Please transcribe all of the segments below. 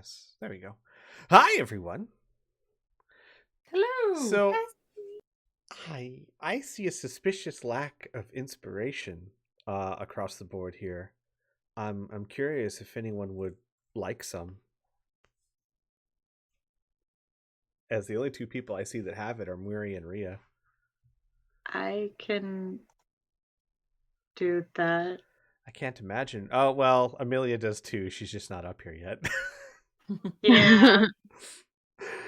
Yes, there we go. Hi, everyone. Hello. So, I see a suspicious lack of inspiration across the board here. I'm curious if anyone would like some, as the only two people I see that have it are Muri and Ria. I can do that. I can't imagine. Oh, well, Amelia does too. She's just not up here yet. Yeah.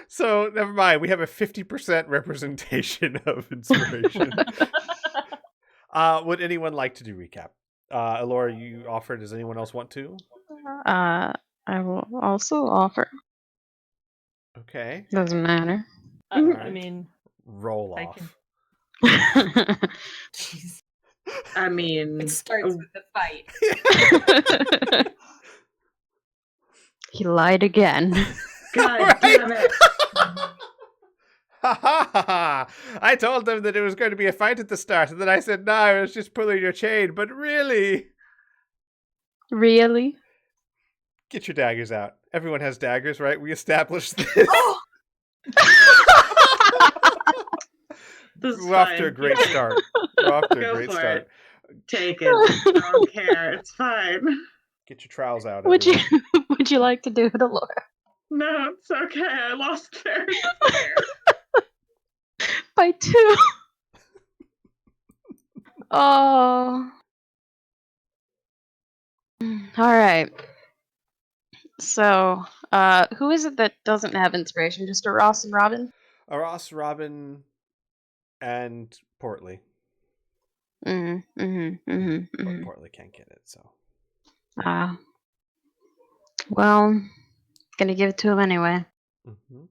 So, never mind. We have a 50% representation of inspiration. Would anyone like to do recap? Alora, you offered. Does anyone else want to? I will also offer. Okay. Doesn't matter. I Alright. mean, Roll I off. Jeez. I mean, It starts with the fight. He lied again. God Right? damn it. Ha ha ha ha! I told them that it was going to be a fight at the start, and then I said, no, I was just pulling your chain, but really? Really? Get your daggers out. Everyone has daggers, right? We established this. Oh! This is We're off to a fine. great start. We're off to a Go great for start. it. Take it. I don't care. It's fine. Get your trowels out. Would you everyone. would you like to do it, Alora? No, it's okay. I lost fair and square. By 2. Oh. Alright. So, who is it that doesn't have inspiration? Just a Ross and Robin? Ross, Robin, and Portly. But Portly can't get it, so. Well, gonna give it to him anyway. Mm-hmm.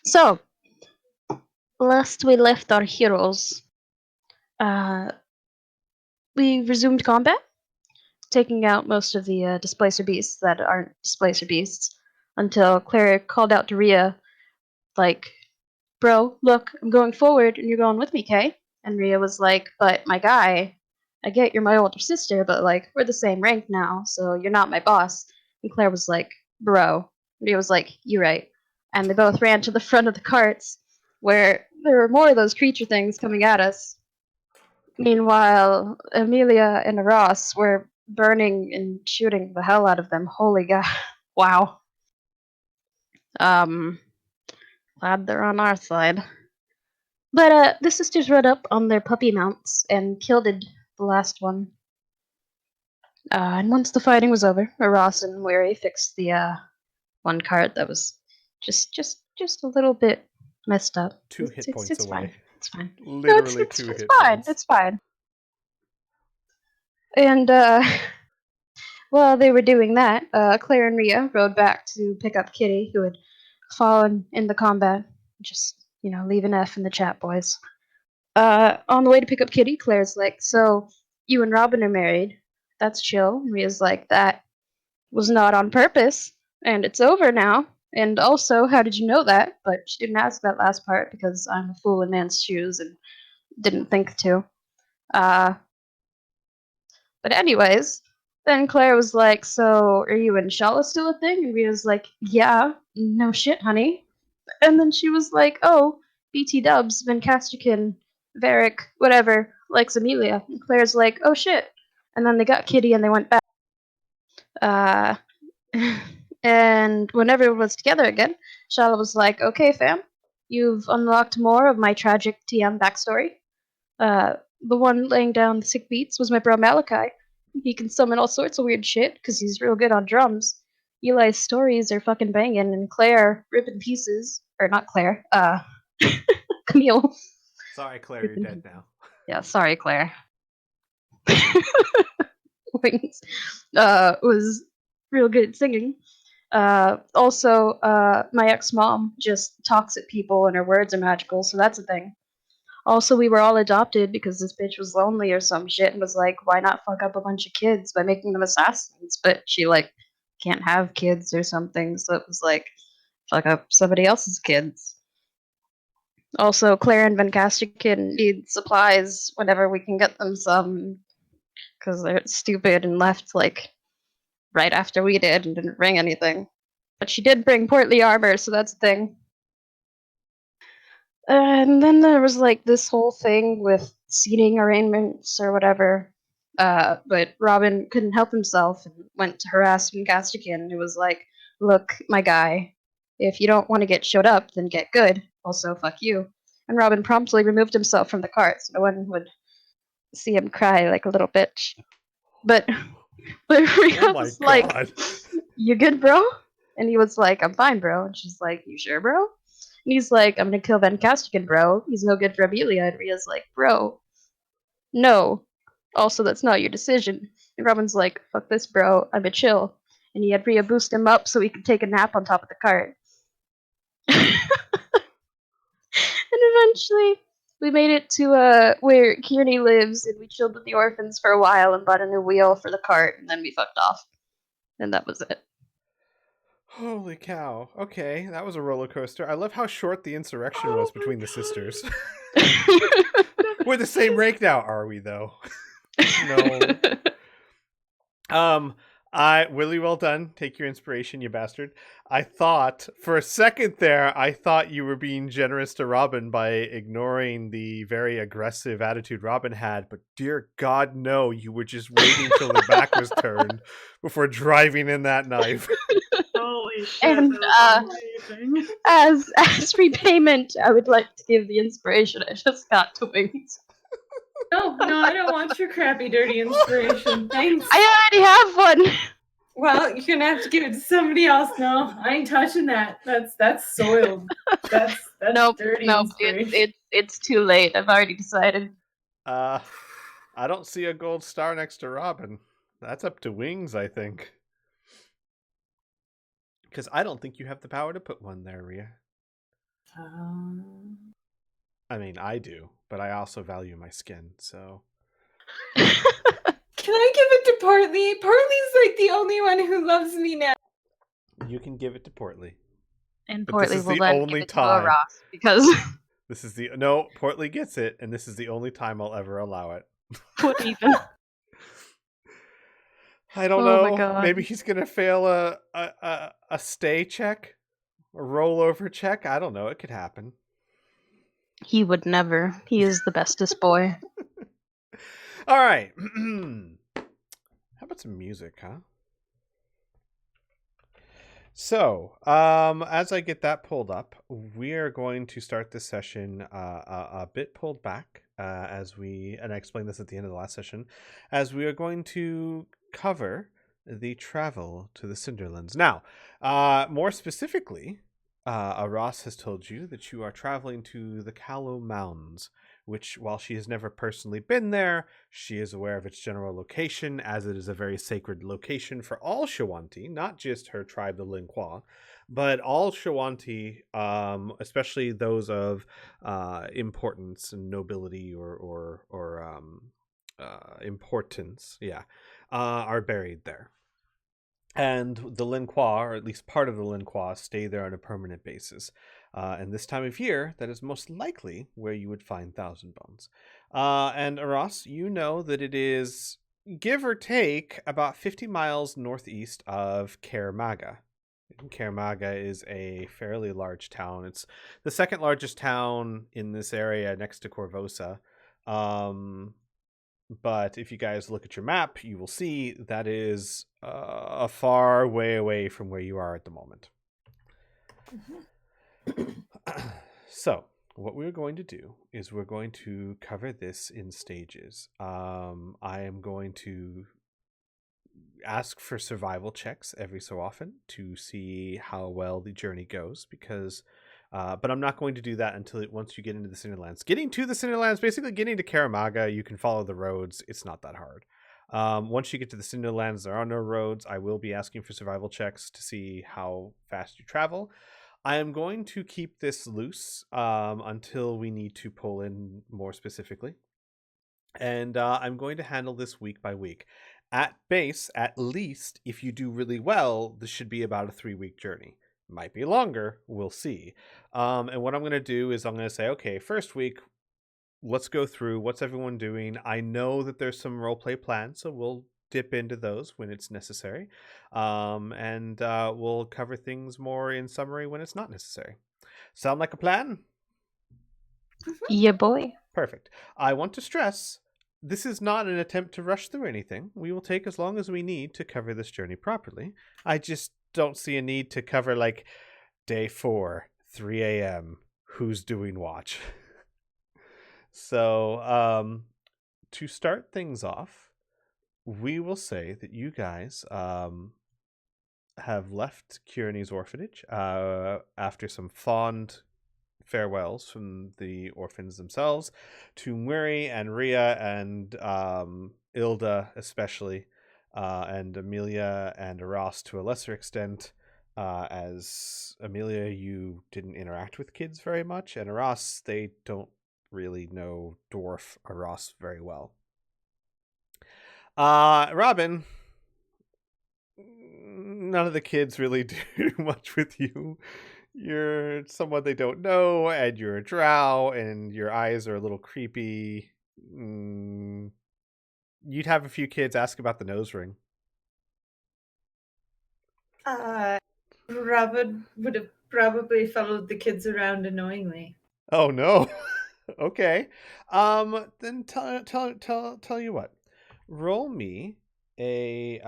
So, last we left our heroes, we resumed combat, taking out most of the displacer beasts that aren't displacer beasts, until Claire called out to Ria, like, bro, look, I'm going forward and you're going with me, Kay? And Ria was like, but my guy, I get you're my older sister, but like, we're the same rank now, so you're not my boss. And Claire was like, bro. Ria was like, you're right. And they both ran to the front of the carts, where there were more of those creature things coming at us. Meanwhile, Amelia and Ross were burning and shooting the hell out of them. Holy god. Wow. Glad they're on our side. But the sisters rode up on their puppy mounts and killed the last one. And once the fighting was over, Ross and Weary fixed the one cart that was just a little bit messed up. 2 hit points it's away. Fine. It's fine. Literally it's 2 hit fine. points. It's fine. And while they were doing that, Claire and Ria rode back to pick up Kitty, who had fallen in the combat. Just, leave an F in the chat, boys. On the way to pick up Kitty, Claire's like, so you and Robin are married. That's chill. And Ria's like, that was not on purpose, and it's over now. And also, how did you know that? But she didn't ask that last part because I'm a fool in man's shoes and didn't think to. But anyways, then Claire was like, so are you and Shala still a thing? And Ria's like, yeah, no shit, honey. And then she was like, oh, BT dubs, Van Casterkin, Varric, whatever, likes Amelia. And Claire's like, oh shit. And then they got Kitty and they went back. And when everyone was together again, Shala was like, okay, fam, you've unlocked more of my tragic TM backstory. The one laying down the sick beats was my bro Malachi. He can summon all sorts of weird shit because he's real good on drums. Eli's stories are fucking banging, and Claire ripping pieces. Or not Claire, Camille. Sorry, Claire, you're dead now. Yeah, sorry, Claire. Wings. Was real good at singing. Also, my ex-mom just talks at people and her words are magical, so that's a thing. Also, we were all adopted because this bitch was lonely or some shit and was like, why not fuck up a bunch of kids by making them assassins? But she, can't have kids or something, so it was like, fuck up somebody else's kids. Also, Claire and Van Casterkin need supplies whenever we can get them some, because they're stupid and left, right after we did and didn't bring anything. But she did bring portly armor, so that's a thing. And then there was like this whole thing with seating arrangements or whatever. But Robin couldn't help himself and went to harass Castigan, who was like, "Look, my guy, if you don't want to get showed up, then get good. Also, fuck you." And Robin promptly removed himself from the cart so no one would see him cry like a little bitch. But Rhea Oh my was like, god. "You good, bro?" And he was like, "I'm fine, bro." And she's like, "You sure, bro?" And he's like, "I'm gonna kill Van Castigan, bro. He's no good for Amelia." And Rhea's like, "Bro, no. Also, that's not your decision." And Robin's like, "Fuck this, bro. I'm a chill." And he had Rhea boost him up so he could take a nap on top of the cart. And eventually, we made it to where Kearney lives, and we chilled with the orphans for a while and bought a new wheel for the cart, and then we fucked off. And that was it. Holy cow. Okay, that was a roller coaster. I love how short the insurrection was between the sisters. We're the same rank now, are we though? No. Willie, well done. Take your inspiration, you bastard. I thought for a second there, I thought you were being generous to Robin by ignoring the very aggressive attitude Robin had, but dear God, no, you were just waiting till the back was turned before driving in that knife. Holy shit, And, that was amazing. as repayment, I would like to give the inspiration I just got to Wings. No, I don't want your crappy, dirty inspiration. Thanks. I already have one. Well, you're gonna have to give it to somebody else. No, I ain't touching that. That's soiled. That's dirty inspiration. It's too late. I've already decided. I don't see a gold star next to Robin. That's up to Wings, I think. Because I don't think you have the power to put one there, Rhea. I mean, I do, but I also value my skin, so... Can I give it to Portly? Portly's like the only one who loves me now. You can give it to Portly. And But Portly this is will the then only give it time. to Ross because This is the... No, Portly gets it, and this is the only time I'll ever allow it. what even? I don't Oh my know. God. Maybe he's gonna fail a stay check, a rollover check. I don't know. It could happen. He would never. He is the bestest boy. All right. How about some music, huh? So, as I get that pulled up, we are going to start this session a bit pulled back, and I explained this at the end of the last session, as we are going to cover the travel to the Cinderlines. Now, more specifically, Ross has told you that you are traveling to the Callow Mounds, which, while she has never personally been there, she is aware of its general location, as it is a very sacred location for all Shawanti, not just her tribe, the Lin-Qua, but all Shawanti, especially those of importance and nobility or importance, are buried there. And the Lin-Qua, or at least part of the Lin-Qua, stay there on a permanent basis. And this time of year, that is most likely where you would find Thousand Bones. And Aras, you know that it is, give or take, about 50 miles northeast of Kermaga. Kermaga is a fairly large town. It's the second largest town in this area next to Corvosa. But if you guys look at your map, you will see that is a far way away from where you are at the moment. So, what we're going to do is we're going to cover this in stages. I am going to ask for survival checks every so often to see how well the journey goes, because but I'm not going to do that until once you get into the Cinderlands. Getting to the Cinderlands, basically getting to Kermaga, you can follow the roads. It's not that hard. Once you get to the Cinderlands, there are no roads. I will be asking for survival checks to see how fast you travel. I am going to keep this loose until we need to pull in more specifically. And I'm going to handle this week by week. At base, at least, if you do really well, this should be about a 3-week journey. Might be longer, we'll see. And what I'm going to do is I'm going to say, okay, first week, let's go through what's everyone doing. I know that there's some roleplay planned, so we'll dip into those when it's necessary. And we'll cover things more in summary when it's not necessary. Sound like a plan? Yeah, boy. Perfect. I want to stress, this is not an attempt to rush through anything. We will take as long as we need to cover this journey properly. I just don't see a need to cover, like, day 4, 3 a.m., who's doing watch. So, to start things off, we will say that you guys have left Kieran's orphanage after some fond farewells from the orphans themselves to Murray and Rhea and Ilda especially, and Amelia and Ross to a lesser extent. As Amelia, you didn't interact with kids very much, and Ross, they don't really know Dwarf or Ross very well. Robin, none of the kids really do much with you. You're someone they don't know, and you're a drow, and your eyes are a little creepy. You'd have a few kids ask about the nose ring. Robin would have probably followed the kids around annoyingly. Oh no. Okay. Then tell you what. Roll me a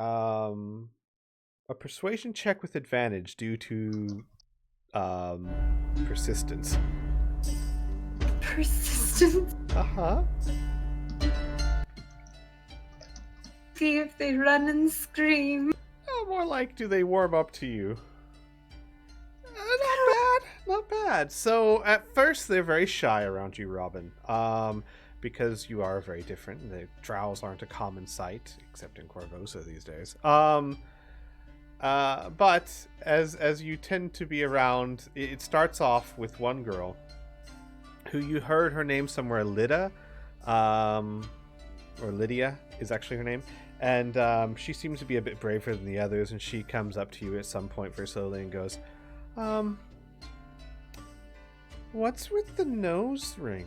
persuasion check with advantage due to persistence. Persistence. Uh-huh. See if they run and scream. Oh, more like, do they warm up to you? Not bad. So at first they're very shy around you, Robin, because you are very different. The drows aren't a common sight, except in Corvosa these days. But as you tend to be around, it starts off with one girl who you heard her name somewhere, Lydia, or Lydia is actually her name. And she seems to be a bit braver than the others, and she comes up to you at some point very slowly and goes, what's with the nose ring?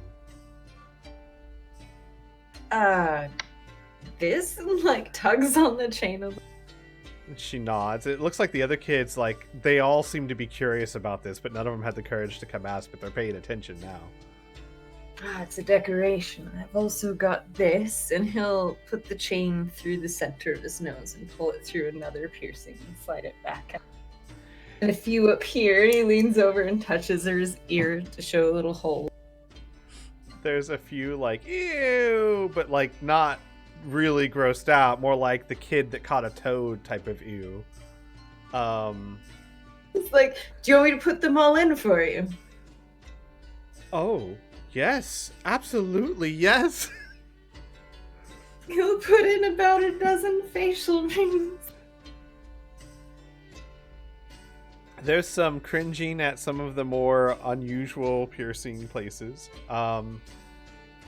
This, like, tugs on the chain of... And she nods. It looks like the other kids, like, they all seem to be curious about this, but none of them had the courage to come ask, but they're paying attention now. It's a decoration. I've also got this, and he'll put the chain through the center of his nose and pull it through another piercing and slide it back. And a few up here, and he leans over and touches her ear to show a little hole. There's a few, like, ew, but, like, not really grossed out. More like the kid that caught a toad type of ew. It's like, do you want me to put them all in for you? Oh, yes. Absolutely, yes. He'll put in about a dozen facial rings. There's some cringing at some of the more unusual piercing places. And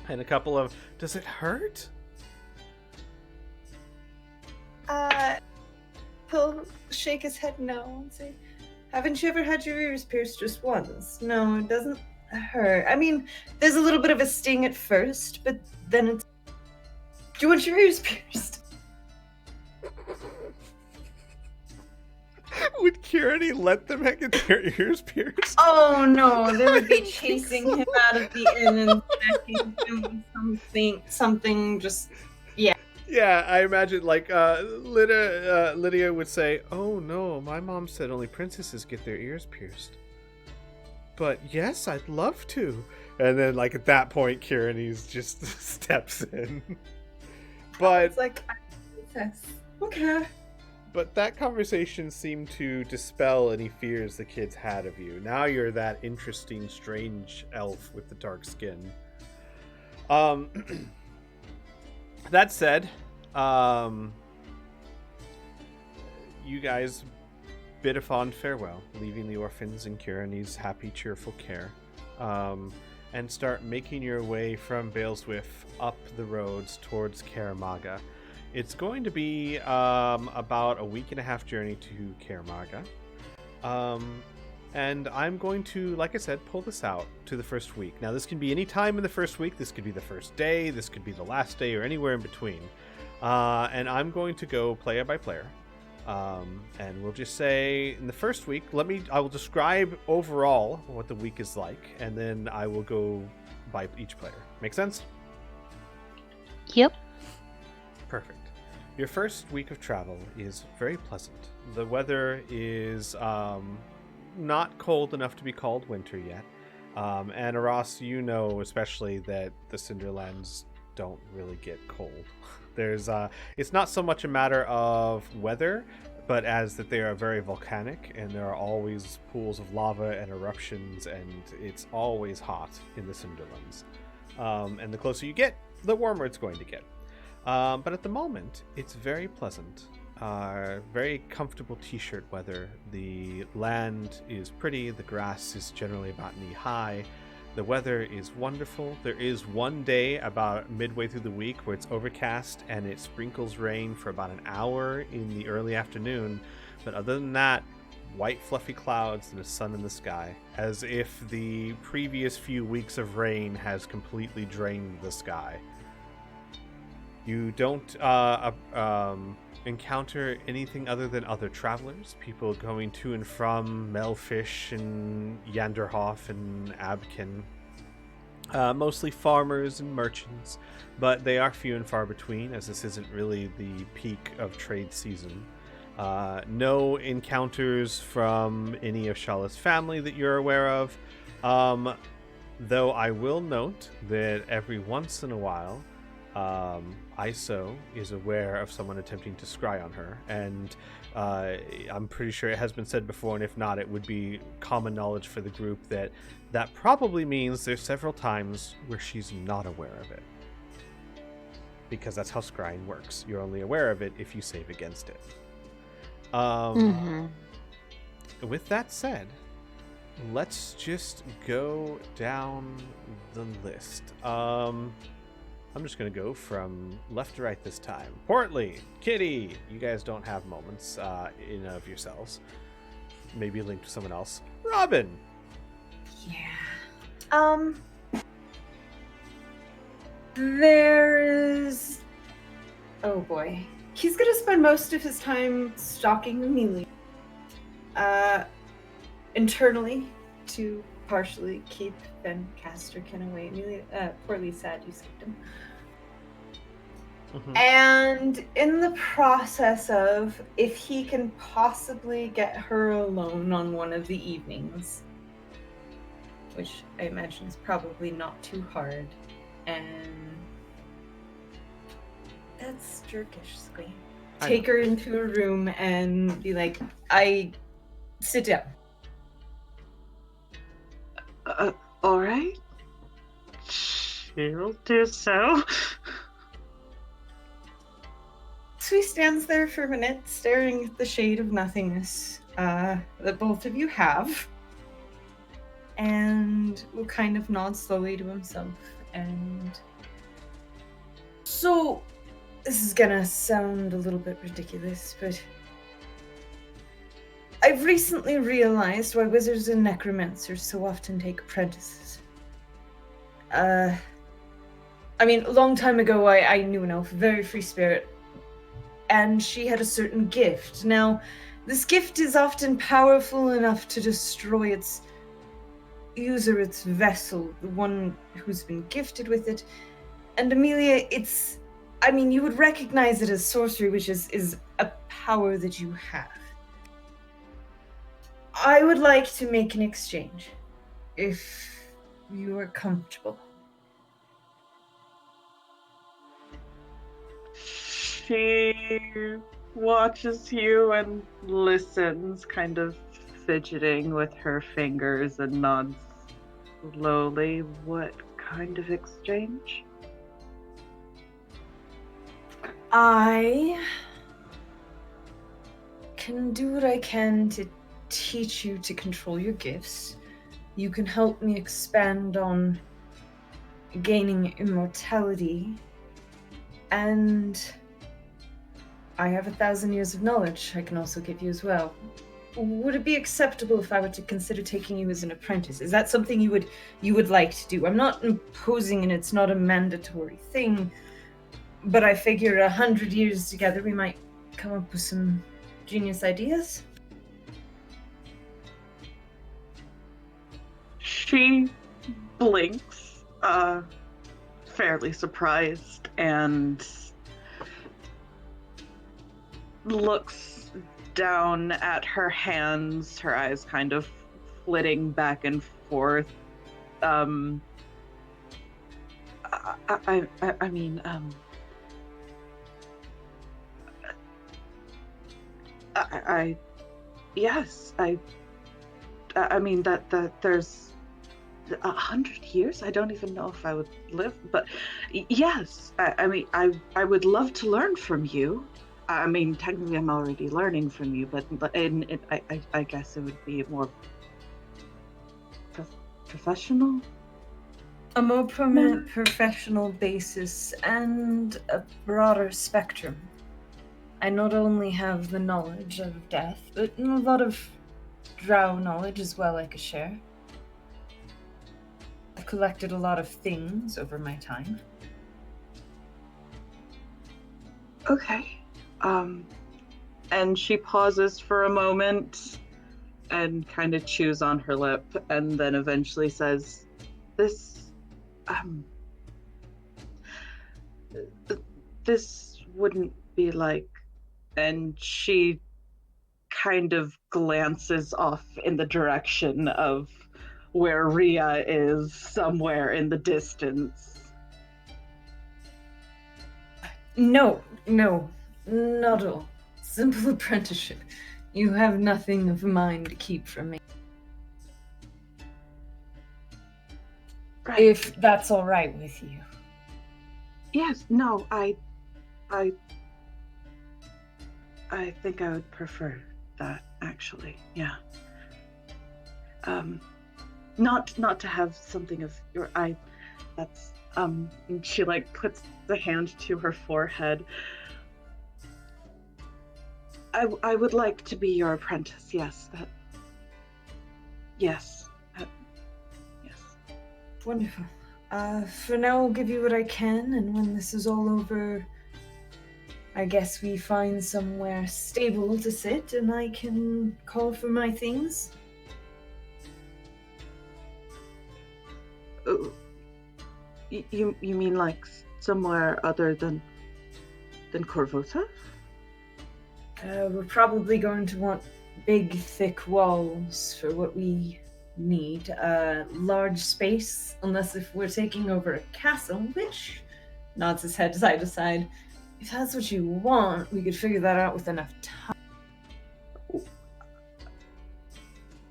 a couple of, does it hurt? He'll shake his head no and say, haven't you ever had your ears pierced just once? No, it doesn't hurt. I mean, there's a little bit of a sting at first, but then it's... Do you want your ears pierced? Would Kieran let them get their ears pierced? Oh no, they would be chasing him out of the inn and smacking him with something just, yeah. Yeah, I imagine, like, Lydia would say, oh no, my mom said only princesses get their ears pierced. But yes, I'd love to. And then, like, at that point, Kieran just steps in. But it's like, princess. Okay. But that conversation seemed to dispel any fears the kids had of you. Now you're that interesting, strange elf with the dark skin. That said, you guys bid a fond farewell, leaving the orphans in Kieran's happy, cheerful care, and start making your way from Baleswiff up the roads towards Karamaga. It's going to be about a week and a half journey to Karamaga. And I'm going to, like I said, pull this out to the first week. Now, this can be any time in the first week. This could be the first day. This could be the last day or anywhere in between. And I'm going to go player by player. And we'll just say in the first week, I will describe overall what the week is like, and then I will go by each player. Make sense? Yep. Perfect. Your first week of travel is very pleasant. The weather is not cold enough to be called winter yet. And Aras, you know especially that the Cinderlines don't really get cold. It's not so much a matter of weather, but as that they are very volcanic, and there are always pools of lava and eruptions, and it's always hot in the Cinderlands. And the closer you get, the warmer it's going to get. But at the moment, it's very pleasant. Very comfortable t-shirt weather. The land is pretty. The grass is generally about knee-high. The weather is wonderful. There is one day about midway through the week where it's overcast and it sprinkles rain for about an hour in the early afternoon. But other than that, white fluffy clouds and a sun in the sky, as if the previous few weeks of rain has completely drained the sky. You don't encounter anything other than other travelers, people going to and from Melfish and Yanderhof and Abkin. Mostly farmers and merchants, but they are few and far between, as this isn't really the peak of trade season. No encounters from any of Shala's family that you're aware of, though I will note that every once in a while Iso is aware of someone attempting to scry on her, and I'm pretty sure it has been said before, and if not, it would be common knowledge for the group that probably means there's several times where she's not aware of it. Because that's how scrying works. You're only aware of it if you save against it. With that said, let's just go down the list. I'm just going to go from left to right this time. Portly, Kitty, you guys don't have moments in of yourselves. Maybe linked to someone else. Robin. Yeah. There's... Oh boy. He's going to spend most of his time stalking Amelia. Internally, to partially keep Ben Casterkin away. Amelia, Portly's sad you skipped him. Mm-hmm. And in the process of, if he can possibly get her alone on one of the evenings, which I imagine is probably not too hard, and that's jerkish, Squee. Take her into a room and be like, sit down. Alright. She'll do so. So he stands there for a minute, staring at the shade of nothingness that both of you have, and will kind of nod slowly to himself. And so, this is gonna sound a little bit ridiculous, but I've recently realized why wizards and necromancers so often take apprentices. A long time ago I knew an elf, a very free spirit, and she had a certain gift. Now, this gift is often powerful enough to destroy its user, its vessel, the one who's been gifted with it. And Amelia, you would recognize it as sorcery, which is a power that you have. I would like to make an exchange, if you are comfortable. She watches you and listens, kind of fidgeting with her fingers, and nods slowly. What kind of exchange? I can do what I can to teach you to control your gifts. You can help me expand on gaining immortality, and I have 1,000 years of knowledge I can also give you as well. Would it be acceptable if I were to consider taking you as an apprentice? Is that something you would like to do? I'm not imposing, and it's not a mandatory thing, But I figure 100 years together, we might come up with some genius ideas. She blinks, fairly surprised, and looks down at her hands, her eyes kind of flitting back and forth. I mean, yes, I mean that there's 100 years. I don't even know if I would live, but yes, I mean, I would love to learn from you. I mean, technically, I'm already learning from you, but I guess it would be more professional. A more permanent professional basis and a broader spectrum. I not only have the knowledge of death, but a lot of drow knowledge as well I could share. I've collected a lot of things over my time. Okay. And she pauses for a moment and kind of chews on her lip and then eventually says, this wouldn't be like, and she kind of glances off in the direction of where Rhea is, somewhere in the distance. No, not all. Simple apprenticeship. You have nothing of mine to keep from me. Right. If that's all right with you. Yes, no, I think I would prefer that, actually. Yeah. Not to have something of your that's and she like puts the hand to her forehead. I would like to be your apprentice. Yes, yes. Wonderful. For now, I'll give you what I can, and when this is all over, I guess we find somewhere stable to sit, and I can call for my things. You mean like somewhere other than Corvosa? We're probably going to want big, thick walls for what we need. Large space, unless if we're taking over a castle, which nods his head side to side. If that's what you want, we could figure that out with enough time.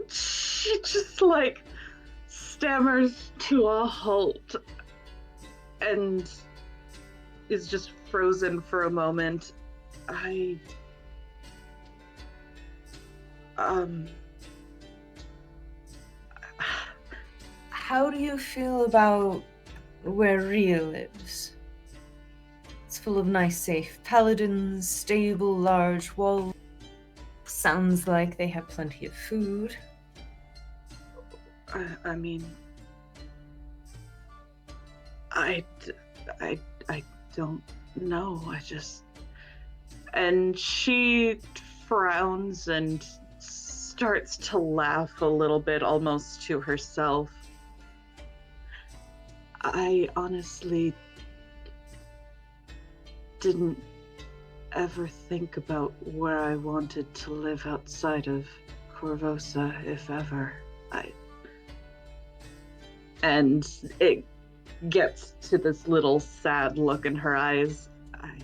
She just like stammers to a halt and is just frozen for a moment. How do you feel about where Rhea lives? It's full of nice, safe paladins, stable, large walls. Sounds like they have plenty of food. I mean, I don't know. And she frowns and starts to laugh a little bit, almost to herself. I honestly didn't ever think about where I wanted to live outside of Corvosa, if ever. And it gets to this little sad look in her eyes. I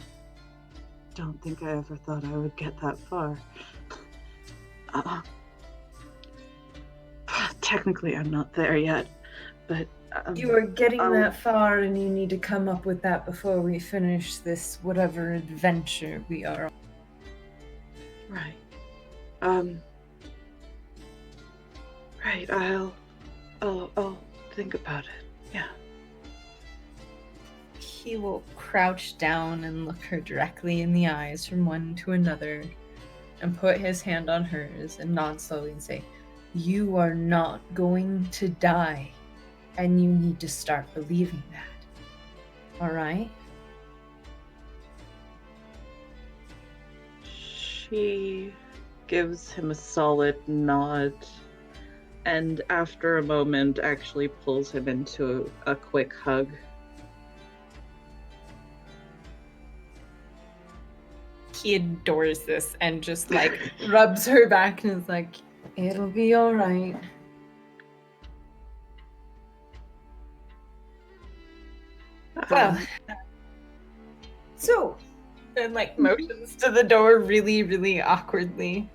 don't think I ever thought I would get that far. Technically, I'm not there yet, but... You are getting that far, and you need to come up with that before we finish this whatever adventure we are on. Right. Right, I'll think about it. Yeah. He will crouch down and look her directly in the eyes from one to another and put his hand on hers and nod slowly and say, "You are not going to die, and you need to start believing that. All right?" She gives him a solid nod, and after a moment actually pulls him into a quick hug. He adores this and just like rubs her back and is like, it'll be all right. Well, so, and like motions to the door really, really awkwardly.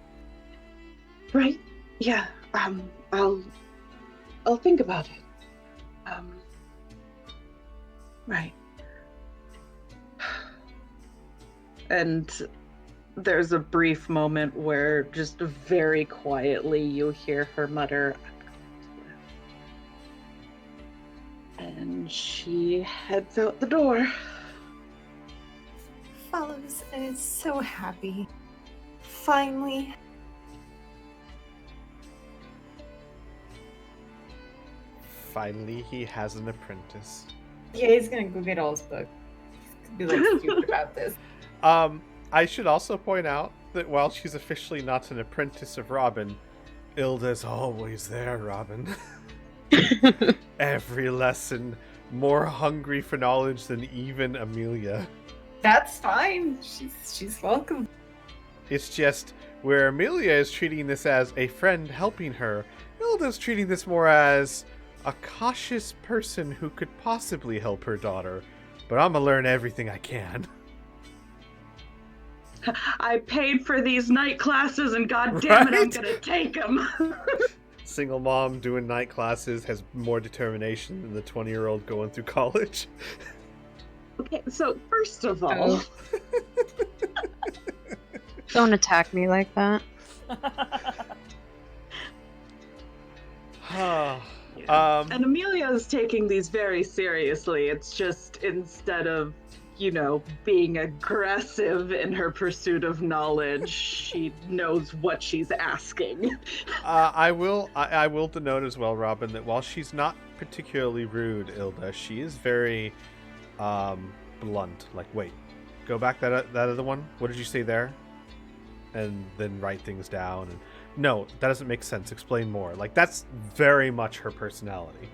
Right? Yeah. I'll think about it. Right. And there's a brief moment where just very quietly you hear her mutter, and she heads out the door. Follows and is so happy. Finally. Finally, he has an apprentice. Yeah, he's gonna go get all his books. He's gonna be like stupid about this. I should also point out that while she's officially not an apprentice of Robin, Ilda's always there, Robin. Every lesson, more hungry for knowledge than even Amelia. That's fine. She's welcome. It's just where Amelia is treating this as a friend helping her, Ilda's treating this more as a cautious person who could possibly help her daughter. But I'm gonna learn everything I can. I paid for these night classes, and goddamn it, I'm gonna take them. Single mom doing night classes has more determination than the 20-year-old going through college. Okay, so first of all, Don't attack me like that. and Amelia is taking these very seriously. It's just instead of, being aggressive in her pursuit of knowledge, she knows what she's asking. I will denote as well, Robin, that while she's not particularly rude, Ilda, she is very blunt. Like, wait, go back that other one. What did you say there? And then write things down. And no, that doesn't make sense. Explain more. Like, that's very much her personality.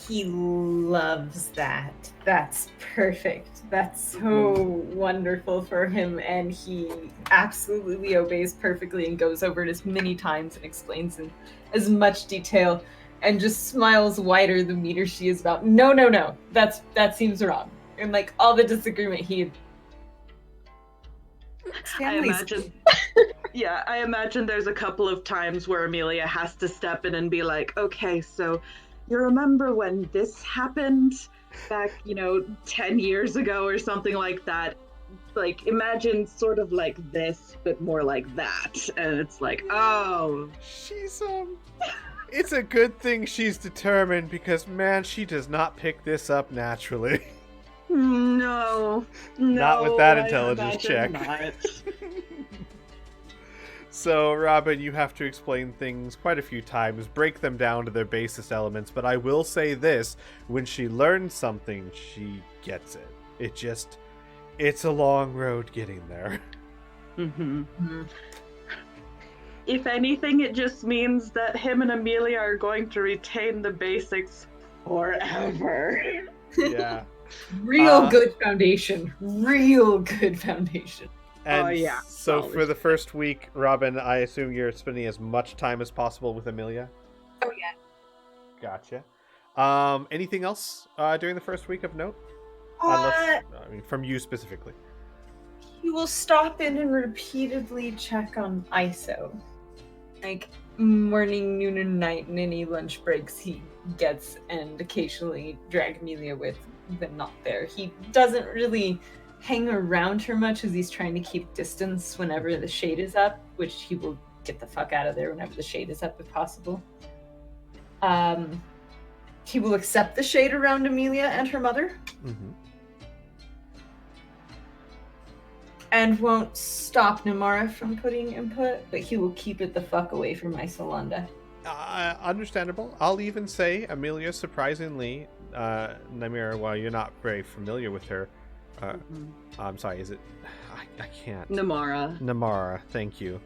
He loves that. That's perfect. That's so wonderful for him, and he absolutely obeys perfectly and goes over it as many times and explains in as much detail and just smiles wider the meter she is about. No. That seems wrong. And like all the disagreement I imagine there's a couple of times where Amelia has to step in and be like, okay, so you remember when this happened back, 10 years ago or something like that? Like, imagine sort of like this, but more like that. And it's like, oh. She's, it's a good thing she's determined because, man, she does not pick this up naturally. No. Not with that intelligence check. Not. So, Robin, you have to explain things quite a few times, break them down to their basest elements, but I will say this, when she learns something, she gets it. It's a long road getting there. Mm-hmm. If anything, it just means that him and Amelia are going to retain the basics forever. Yeah. Real good foundation. And yeah. So for the first week, Robin, I assume you're spending as much time as possible with Amelia? Oh, yeah. Gotcha. Anything else during the first week of note? From you specifically. He will stop in and repeatedly check on ISO. Like, morning, noon, and night, and any lunch breaks he gets, and occasionally drag Amelia with them not there. He doesn't really hang around her much as he's trying to keep distance whenever the shade is up, which he will get the fuck out of there whenever the shade is up if possible. He will accept the shade around Amelia and her mother. Mm-hmm. And won't stop Namara from putting input, but he will keep it the fuck away from Isolanda. Understandable. I'll even say Amelia, surprisingly, Namira, while you're not very familiar with her, I'm sorry, is it? I can't. Namara. Thank you.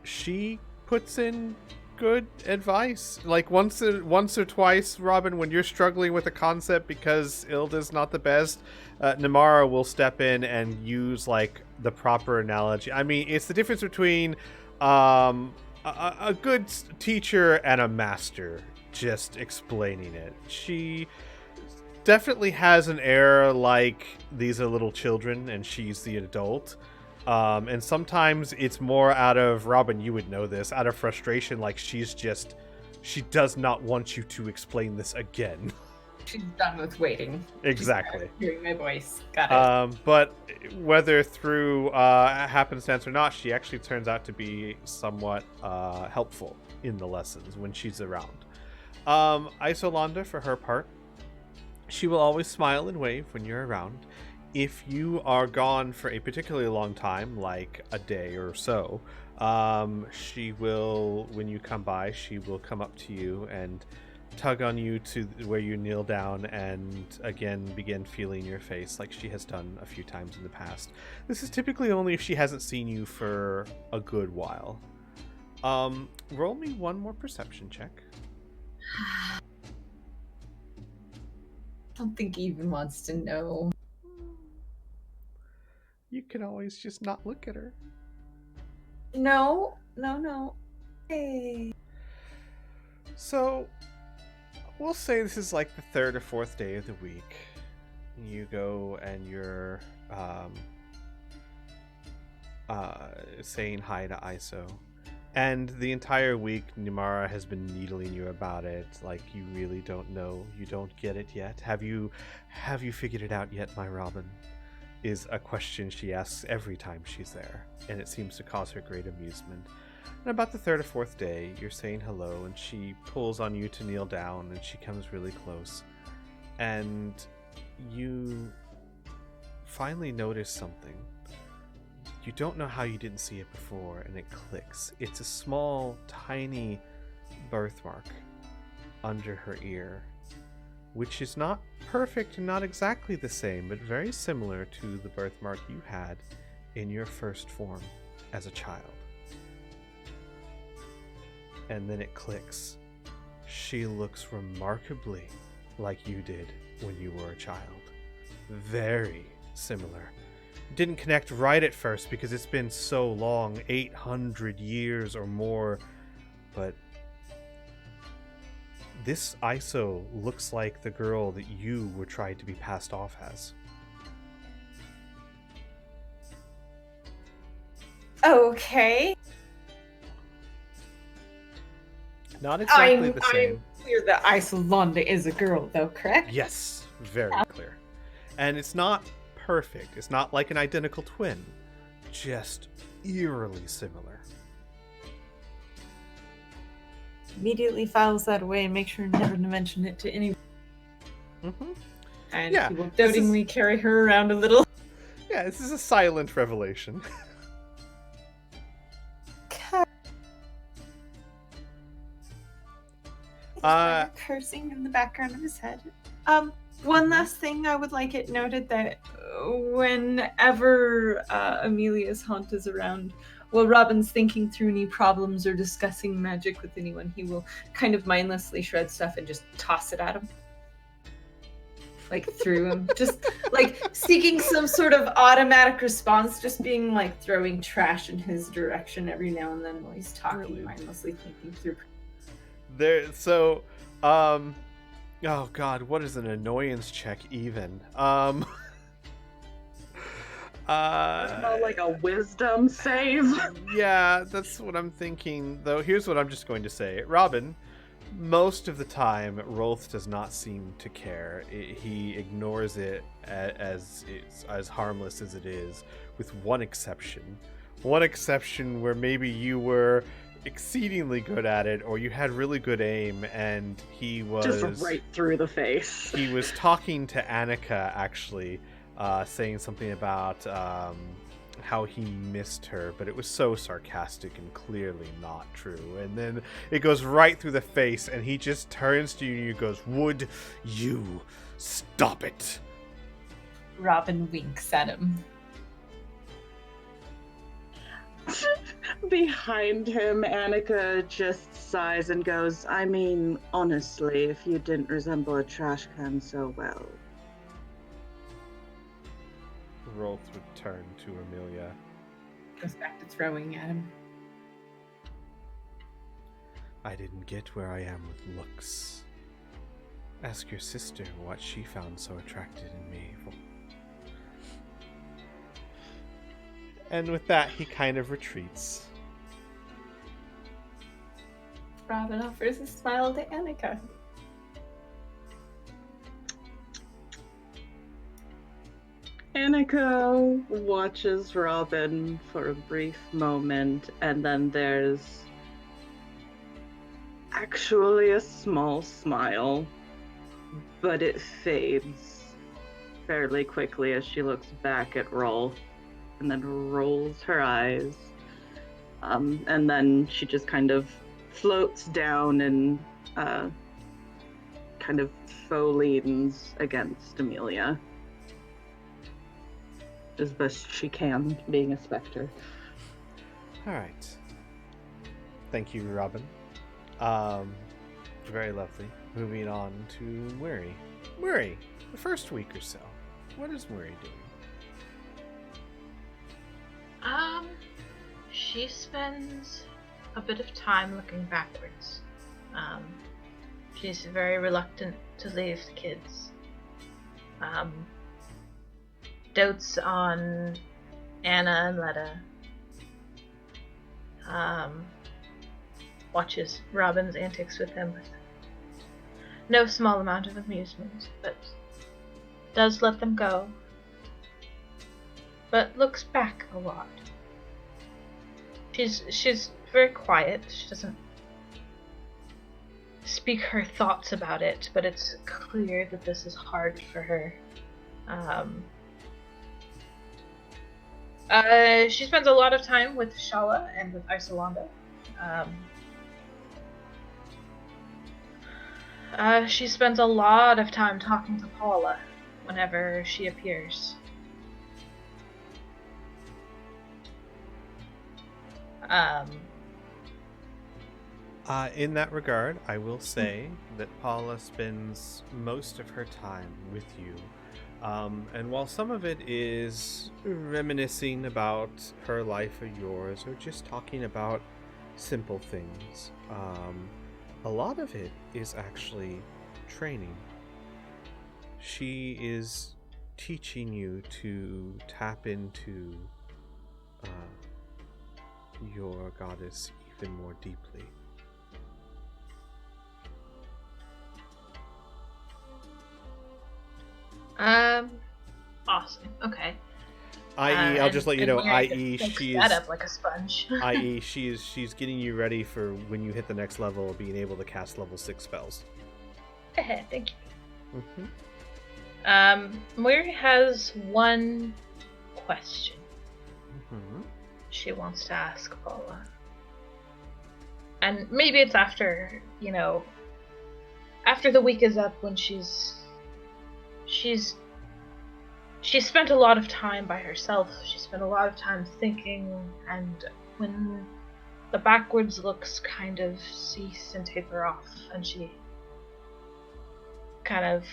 She puts in good advice. Like once or twice, Robin, when you're struggling with a concept because Ilda's not the best, Namara will step in and use like the proper analogy. I mean, it's the difference between a good teacher and a master just explaining it. She definitely has an air like these are little children and she's the adult. And sometimes it's more out of, Robin, you would know this, out of frustration, like she does not want you to explain this again. She's done with waiting. Exactly. Hearing my voice. Got it. But whether through happenstance or not, she actually turns out to be somewhat helpful in the lessons when she's around. Isolanda, for her part, she will always smile and wave when you're around. If you are gone for a particularly long time, like a day or so, she will, when you come by, she will come up to you and tug on you to where you kneel down and again begin feeling your face like she has done a few times in the past. This is typically only if she hasn't seen you for a good while. Roll me one more perception check. I don't think he even wants to know. You can always just not look at her. No. Hey. So, we'll say this is like the third or fourth day of the week. You go and you're saying hi to Iso. And the entire week, Nimara has been needling you about it. Like, you really don't know. You don't get it yet. Have you figured it out yet, my Robin? Is a question she asks every time she's there, and it seems to cause her great amusement. And about the third or fourth day, you're saying hello, and she pulls on you to kneel down, and she comes really close. And you finally notice something. You don't know how you didn't see it before, and it clicks. It's a small, tiny birthmark under her ear, which is not perfect and not exactly the same, but very similar to the birthmark you had in your first form as a child. And then it clicks. She looks remarkably like you did when you were a child. Very similar. Didn't connect right at first because it's been so long, 800 years or more, but this Iso looks like the girl that you were trying to be passed off as. Okay. Not exactly the same. I'm clear that Isolanda is a girl, though, correct? Yes, very clear. And it's not perfect. It's not like an identical twin. Just eerily similar. Immediately files that away and make sure never to mention it to anyone. Mm-hmm. And he will dotingly carry her around a little. Yeah, this is a silent revelation. Cursing in the background of his head. One last thing, I would like it noted that whenever Amelia's haunt is around, while Robin's thinking through any problems or discussing magic with anyone, he will kind of mindlessly shred stuff and just toss it at him. Like through him. Just like seeking some sort of automatic response, just being like throwing trash in his direction every now and then while he's talking, really? Mindlessly thinking through. Oh god, what is an annoyance check even? Not like a wisdom save. Yeah, that's what I'm thinking. Though here's what I'm just going to say. Robin, most of the time, Rolth does not seem to care. He ignores it as harmless as it is, with one exception. One exception where maybe you were exceedingly good at it, or you had really good aim, and he was just right through the face. He was talking to Annika, actually, saying something about how he missed her, but it was so sarcastic and clearly not true. And then it goes right through the face, and he just turns to you and he goes, "Would you stop it?" Robin winks at him. Behind him, Annika just sighs and goes, I mean, honestly, if you didn't resemble a trash can so well. Rolth would turn to Amelia. Goes back to throwing at him. I didn't get where I am with looks. Ask your sister what she found so attractive in me. And with that, he kind of retreats. Robin offers a smile to Annika. Annika watches Robin for a brief moment, and then there's actually a small smile, but it fades fairly quickly as she looks back at Rolf and then rolls her eyes. And then she just kind of floats down and kind of faux leans against Amelia as best she can, being a specter. Alright. Thank you, Robin. Very lovely. Moving on to Murray. Murray, the first week or so, what is Murray doing? She spends a bit of time looking backwards. She's very reluctant to leave the kids. Dotes on Anna and Letta. Watches Robin's antics with them with no small amount of amusement, but does let them go. But looks back a lot. She's very quiet. She doesn't speak her thoughts about it, but it's clear that this is hard for her. She spends a lot of time with Shala and with Isolanda. She spends a lot of time talking to Paula whenever she appears. In that regard, I will say that Paula spends most of her time with you. And while some of it is reminiscing about her life or yours, or just talking about simple things, a lot of it is actually training. She is teaching you to tap into your goddess even more deeply. Awesome. Okay. I.e., I'll just let you know, i.e., she is up like a sponge. i.e., she's getting you ready for when you hit the next level, being able to cast level 6 spells. Thank you. Mm-hmm. Mary has one question. Mm-hmm. She wants to ask Paula. And maybe it's after, after the week is up, when she's spent a lot of time by herself. She spent a lot of time thinking, and when the backwards looks kind of cease and taper off, and she kind of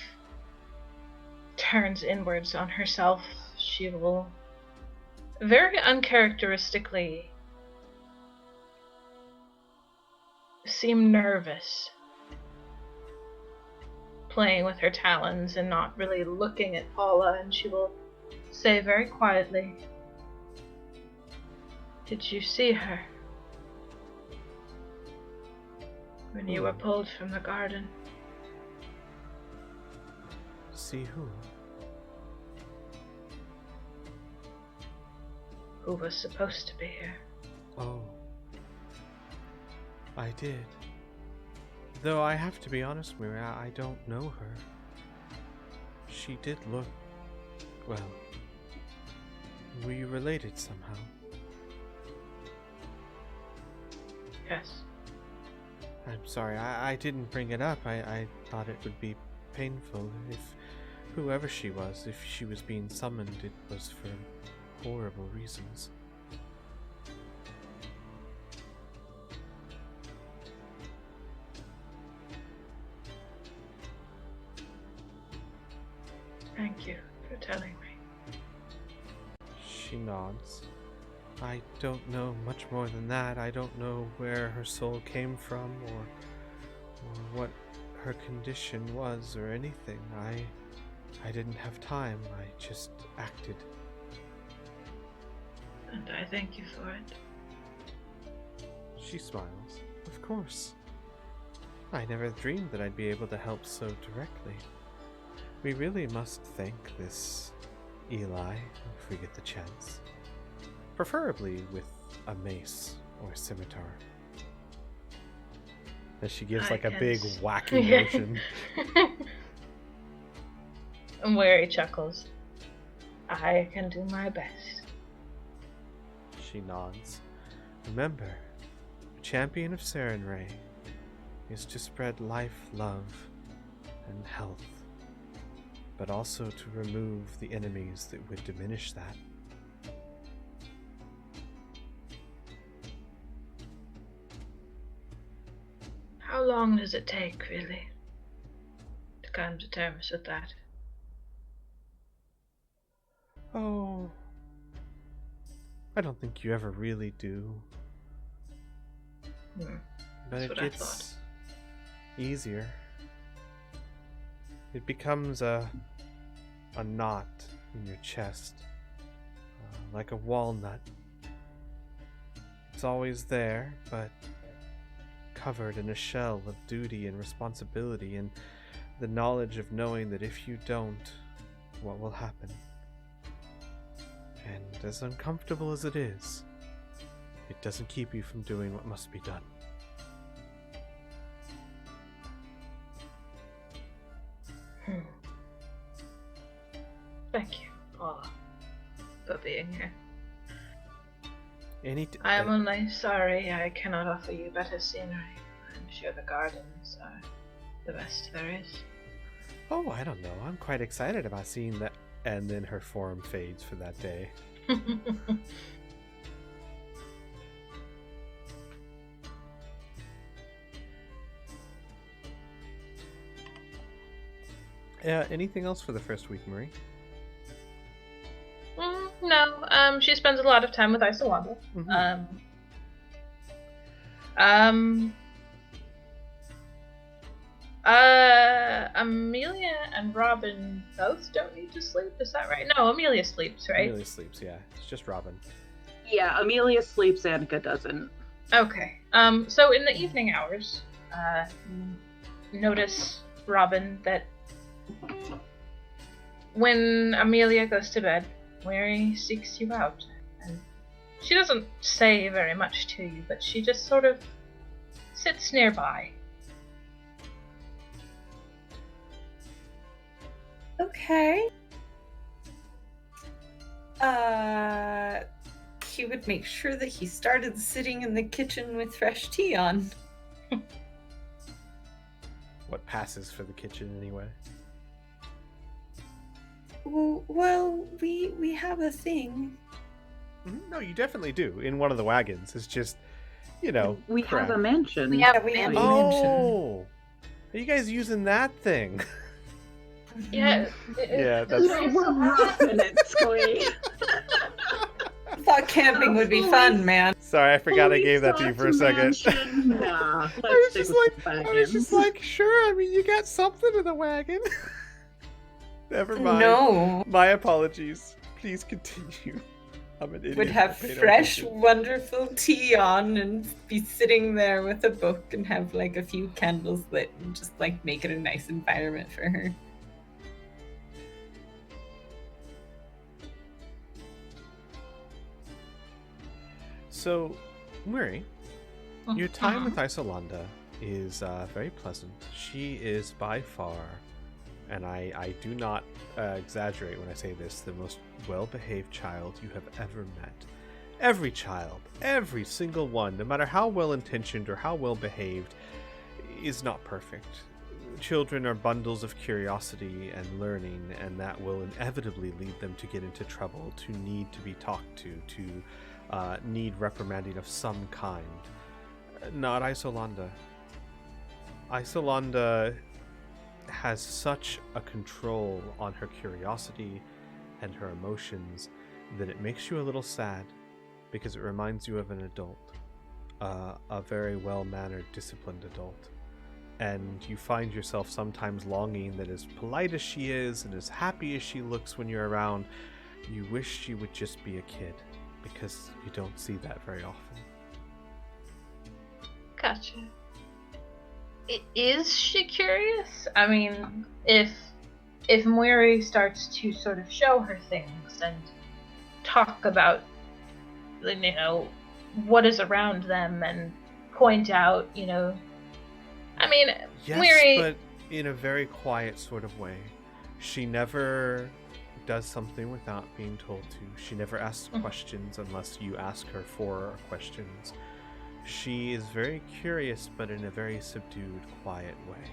turns inwards on herself, she will very uncharacteristically seem nervous, playing with her talons and not really looking at Paula, and she will say very quietly, "Did you see her when you were pulled from the garden?" See who? Who was supposed to be here. Oh. I did. Though I have to be honest, Mira, I don't know her. She did look... well... were you related somehow? Yes. I'm sorry, I didn't bring it up. I thought it would be painful whoever she was, if she was being summoned, it was for horrible reasons. Thank you for telling me. She nods. I don't know much more than that. I don't know where her soul came from or what her condition was or anything. I didn't have time. I just acted. And I thank you for it. She smiles. Of course. I never dreamed that I'd be able to help so directly. We really must thank this Eli if we get the chance. Preferably with a mace or scimitar. As she gives like a big wacky motion. And Wary chuckles. I can do my best. She nods. Remember, the champion of Serenray is to spread life, love, and health, but also to remove the enemies that would diminish that. How long does it take, really, to come to terms with that? Oh, I don't think you ever really do. But That's it what I gets easier. It becomes a knot in your chest, like a walnut. It's always there, but covered in a shell of duty and responsibility and the knowledge of knowing that if you don't, what will happen? And as uncomfortable as it is, it doesn't keep you from doing what must be done. Thank you, Paula, for being here. I am only sorry I cannot offer you better scenery. I'm sure the gardens are the best there is. Oh, I don't know. I'm quite excited about seeing that. And then her form fades for that day. Anything else for the first week, Marie? No. She spends a lot of time with Isolanda. Mm-hmm. Amelia and Robin both don't need to sleep, is that right? No, Amelia sleeps, right? Amelia sleeps, yeah. It's just Robin. Yeah, Amelia sleeps, Annika doesn't. Okay. So in the evening hours, notice, Robin, that when Amelia goes to bed, Wary seeks you out. And she doesn't say very much to you, but she just sort of sits nearby. Okay. He would make sure that he started sitting in the kitchen with fresh tea on. What passes for the kitchen, anyway? Well, we have a thing. No, you definitely do. In one of the wagons. It's just, We crap. have a mansion. We have a mansion. Oh! Are you guys using that thing? Yeah. Yeah, that's... We're roughing it, Squee. I thought camping would be fun, man. Sorry, I forgot I gave that to you for a second. Nah, I was just like, sure, I mean, you got something in the wagon. Never mind. No. My apologies. Please continue. I'm an idiot. Would have Pay no fresh, attention. wonderful tea on and be sitting there with a book and have like a few candles lit and just like make it a nice environment for her. So, Murray, your time with Isolanda is very pleasant. She is by far, and I do not exaggerate when I say this, the most well-behaved child you have ever met. Every child, every single one, no matter how well-intentioned or how well-behaved, is not perfect. children are bundles of curiosity and learning, and that will inevitably lead them to get into trouble, to need to be talked to need reprimanding of some kind. Not Isolanda. Isolanda has such a control on her curiosity and her emotions that it makes you a little sad, because it reminds you of an adult, a very well-mannered, disciplined adult. And you find yourself sometimes longing that, as polite as she is and as happy as she looks when you're around, you wish she would just be a kid, because you don't see that very often. Gotcha. Is she curious? I mean, if Moiri starts to sort of show her things and talk about, what is around them and point out, I mean, yes, Moiri... but in a very quiet sort of way. She never does something without being told to. She never asks questions unless you ask her for questions. She is very curious, but in a very subdued, quiet way.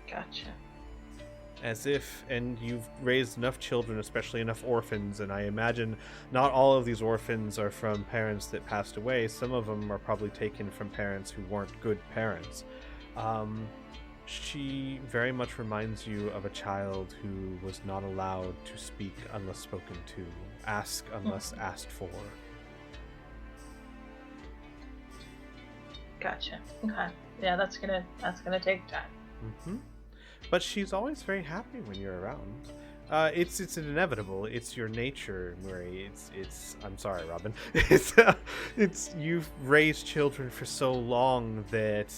Gotcha. As if, and you've raised enough children, especially enough orphans, and I imagine not all of these orphans are from parents that passed away. Some of them are probably taken from parents who weren't good parents. She very much reminds you of a child who was not allowed to speak unless spoken to, ask unless asked for. Gotcha. Okay. Yeah, that's gonna take time. Mm-hmm. But she's always very happy when you're around. It's inevitable. It's your nature, Murray. It's. I'm sorry, Robin. It's you've raised children for so long that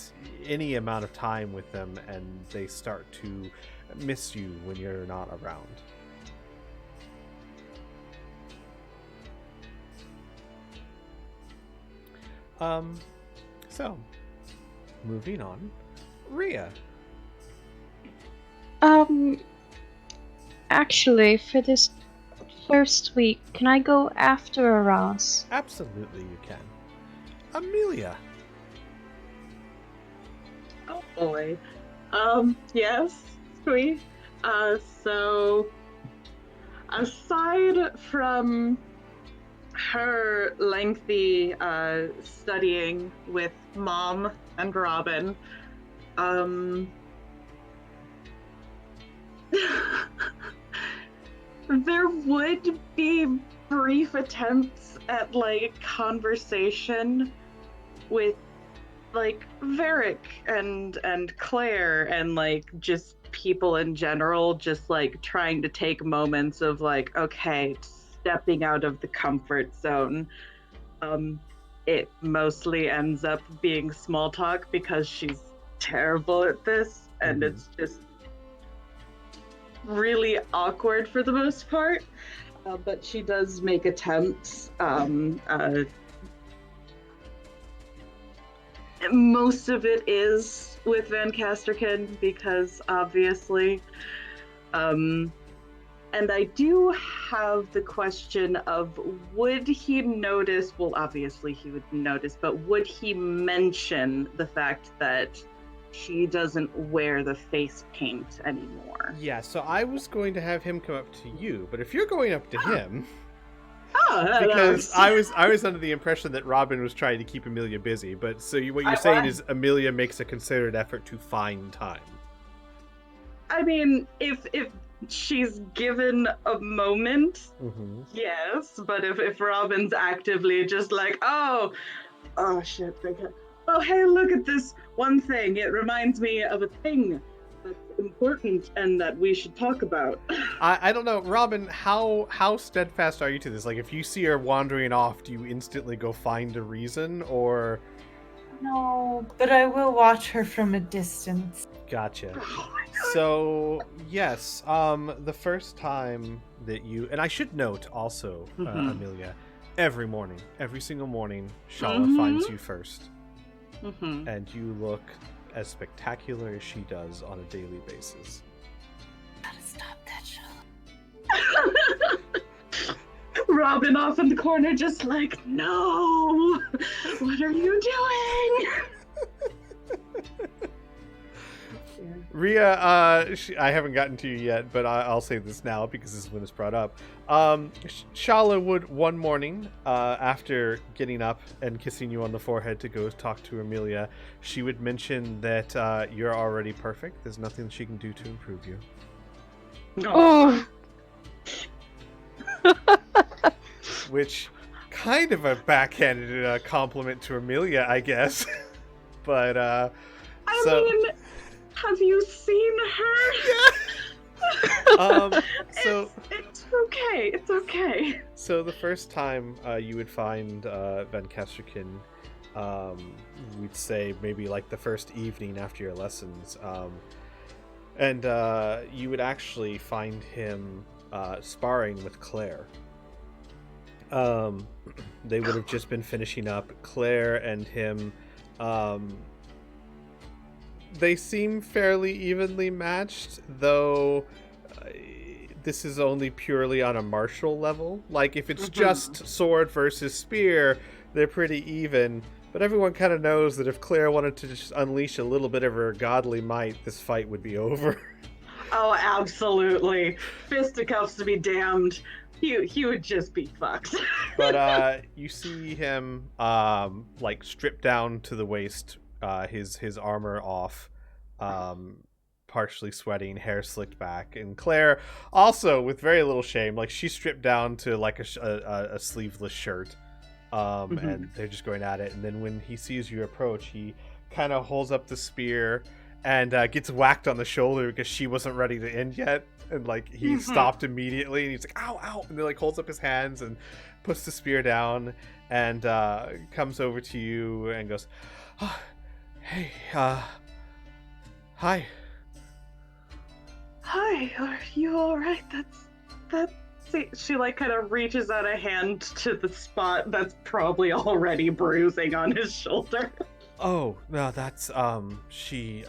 any amount of time with them, and they start to miss you when you're not around. So, moving on, Rhea. Actually, for this first week, can I go after Aras? Absolutely, you can. Amelia. Oh boy. Yes, sweet. So, aside from her lengthy studying with Mom and Robin, there would be brief attempts at conversation with Varric and Claire and just people in general, just trying to take moments of okay, stepping out of the comfort zone. It mostly ends up being small talk because she's terrible at this, and it's just really awkward for the most part. But she does make attempts. Most of it is with Van Casterkin because obviously. And I do have the question of, would he notice, well, obviously he would notice, but would he mention the fact that she doesn't wear the face paint anymore? Yeah, so I was going to have him come up to you, but if you're going up to him... because I was under the impression that Robin was trying to keep Amelia busy, but so what you're saying is Amelia makes a considered effort to find time. I mean, if she's given a moment, yes, but if Robin's actively just oh shit, oh hey, look at this one thing, it reminds me of a thing that's important and that we should talk about. I don't know, Robin, how steadfast are you to this? If you see her wandering off, do you instantly go find a reason, or... No, but I will watch her from a distance. Gotcha. So, yes, the first time that you... And I should note also, Amelia, every single morning, Shala finds you first. And you look as spectacular as she does on a daily basis. Gotta stop that, Shala. Robin off in the corner just no! What are you doing? Rhea, I haven't gotten to you yet, but I'll say this now because this is when it's brought up. Shala would one morning, after getting up and kissing you on the forehead to go talk to Amelia, she would mention that you're already perfect. There's nothing she can do to improve you. Oh. Which, kind of a backhanded compliment to Amelia, I guess. But, I mean, have you seen her? So it's okay. It's okay. So the first time you would find Van Kesterkin, we'd say maybe like the first evening after your lessons, and you would actually find him sparring with Claire. They would have just been finishing up. Claire and him, they seem fairly evenly matched, though this is only purely on a martial level. Like, if it's just sword versus spear, they're pretty even. But everyone kind of knows that if Claire wanted to just unleash a little bit of her godly might, this fight would be over. Oh, absolutely. Fisticuffs to be damned. He would just be fucked. But you see him like stripped down to the waist, his armor off, partially sweating, hair slicked back, and Claire also with very little shame, like she's stripped down to like a sleeveless shirt, and they're just going at it. And then when he sees you approach, he kind of holds up the spear and gets whacked on the shoulder because she wasn't ready to end yet. And like he stopped immediately, and he's like, "Ow, ow!" And then like holds up his hands and puts the spear down, and comes over to you and goes, oh, "Hey, hi." Hi, are you all right? That's. She like kind of reaches out a hand to the spot that's probably already bruising on his shoulder. Oh no, that's she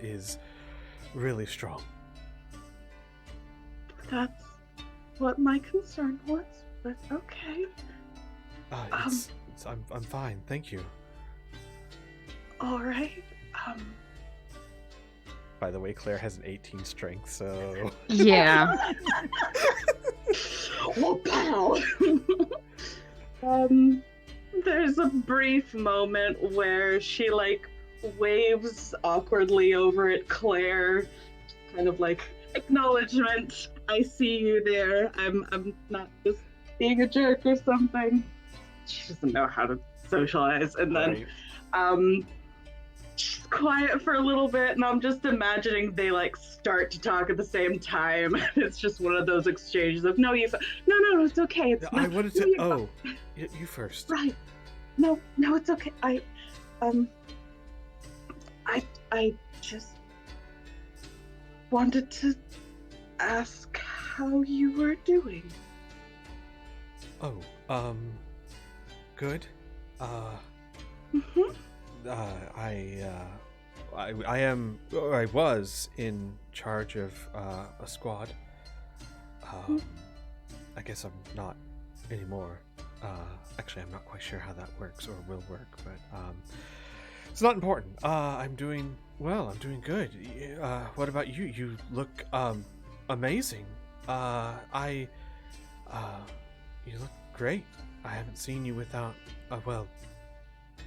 is really strong. That's what my concern was, but okay. I'm fine, thank you. All right. By the way, Claire has an 18 strength, so Yeah. Well, pow. There's a brief moment where she like waves awkwardly over at Claire, kind of like acknowledgement. I see you there. I'm not just being a jerk or something. She doesn't know how to socialize, and then she's quiet for a little bit, and I'm just imagining they like start to talk at the same time. It's just one of those exchanges of no, it's okay. I wanted to. Oh, you first. Right. No, it's okay. I just wanted to ask how you were doing. Oh, good. I was in charge of a squad. I guess I'm not anymore. Actually, I'm not quite sure how that works or will work, but it's not important. I'm doing well. I'm doing good. What about you? You look amazing. You look great. I haven't seen you without. Well,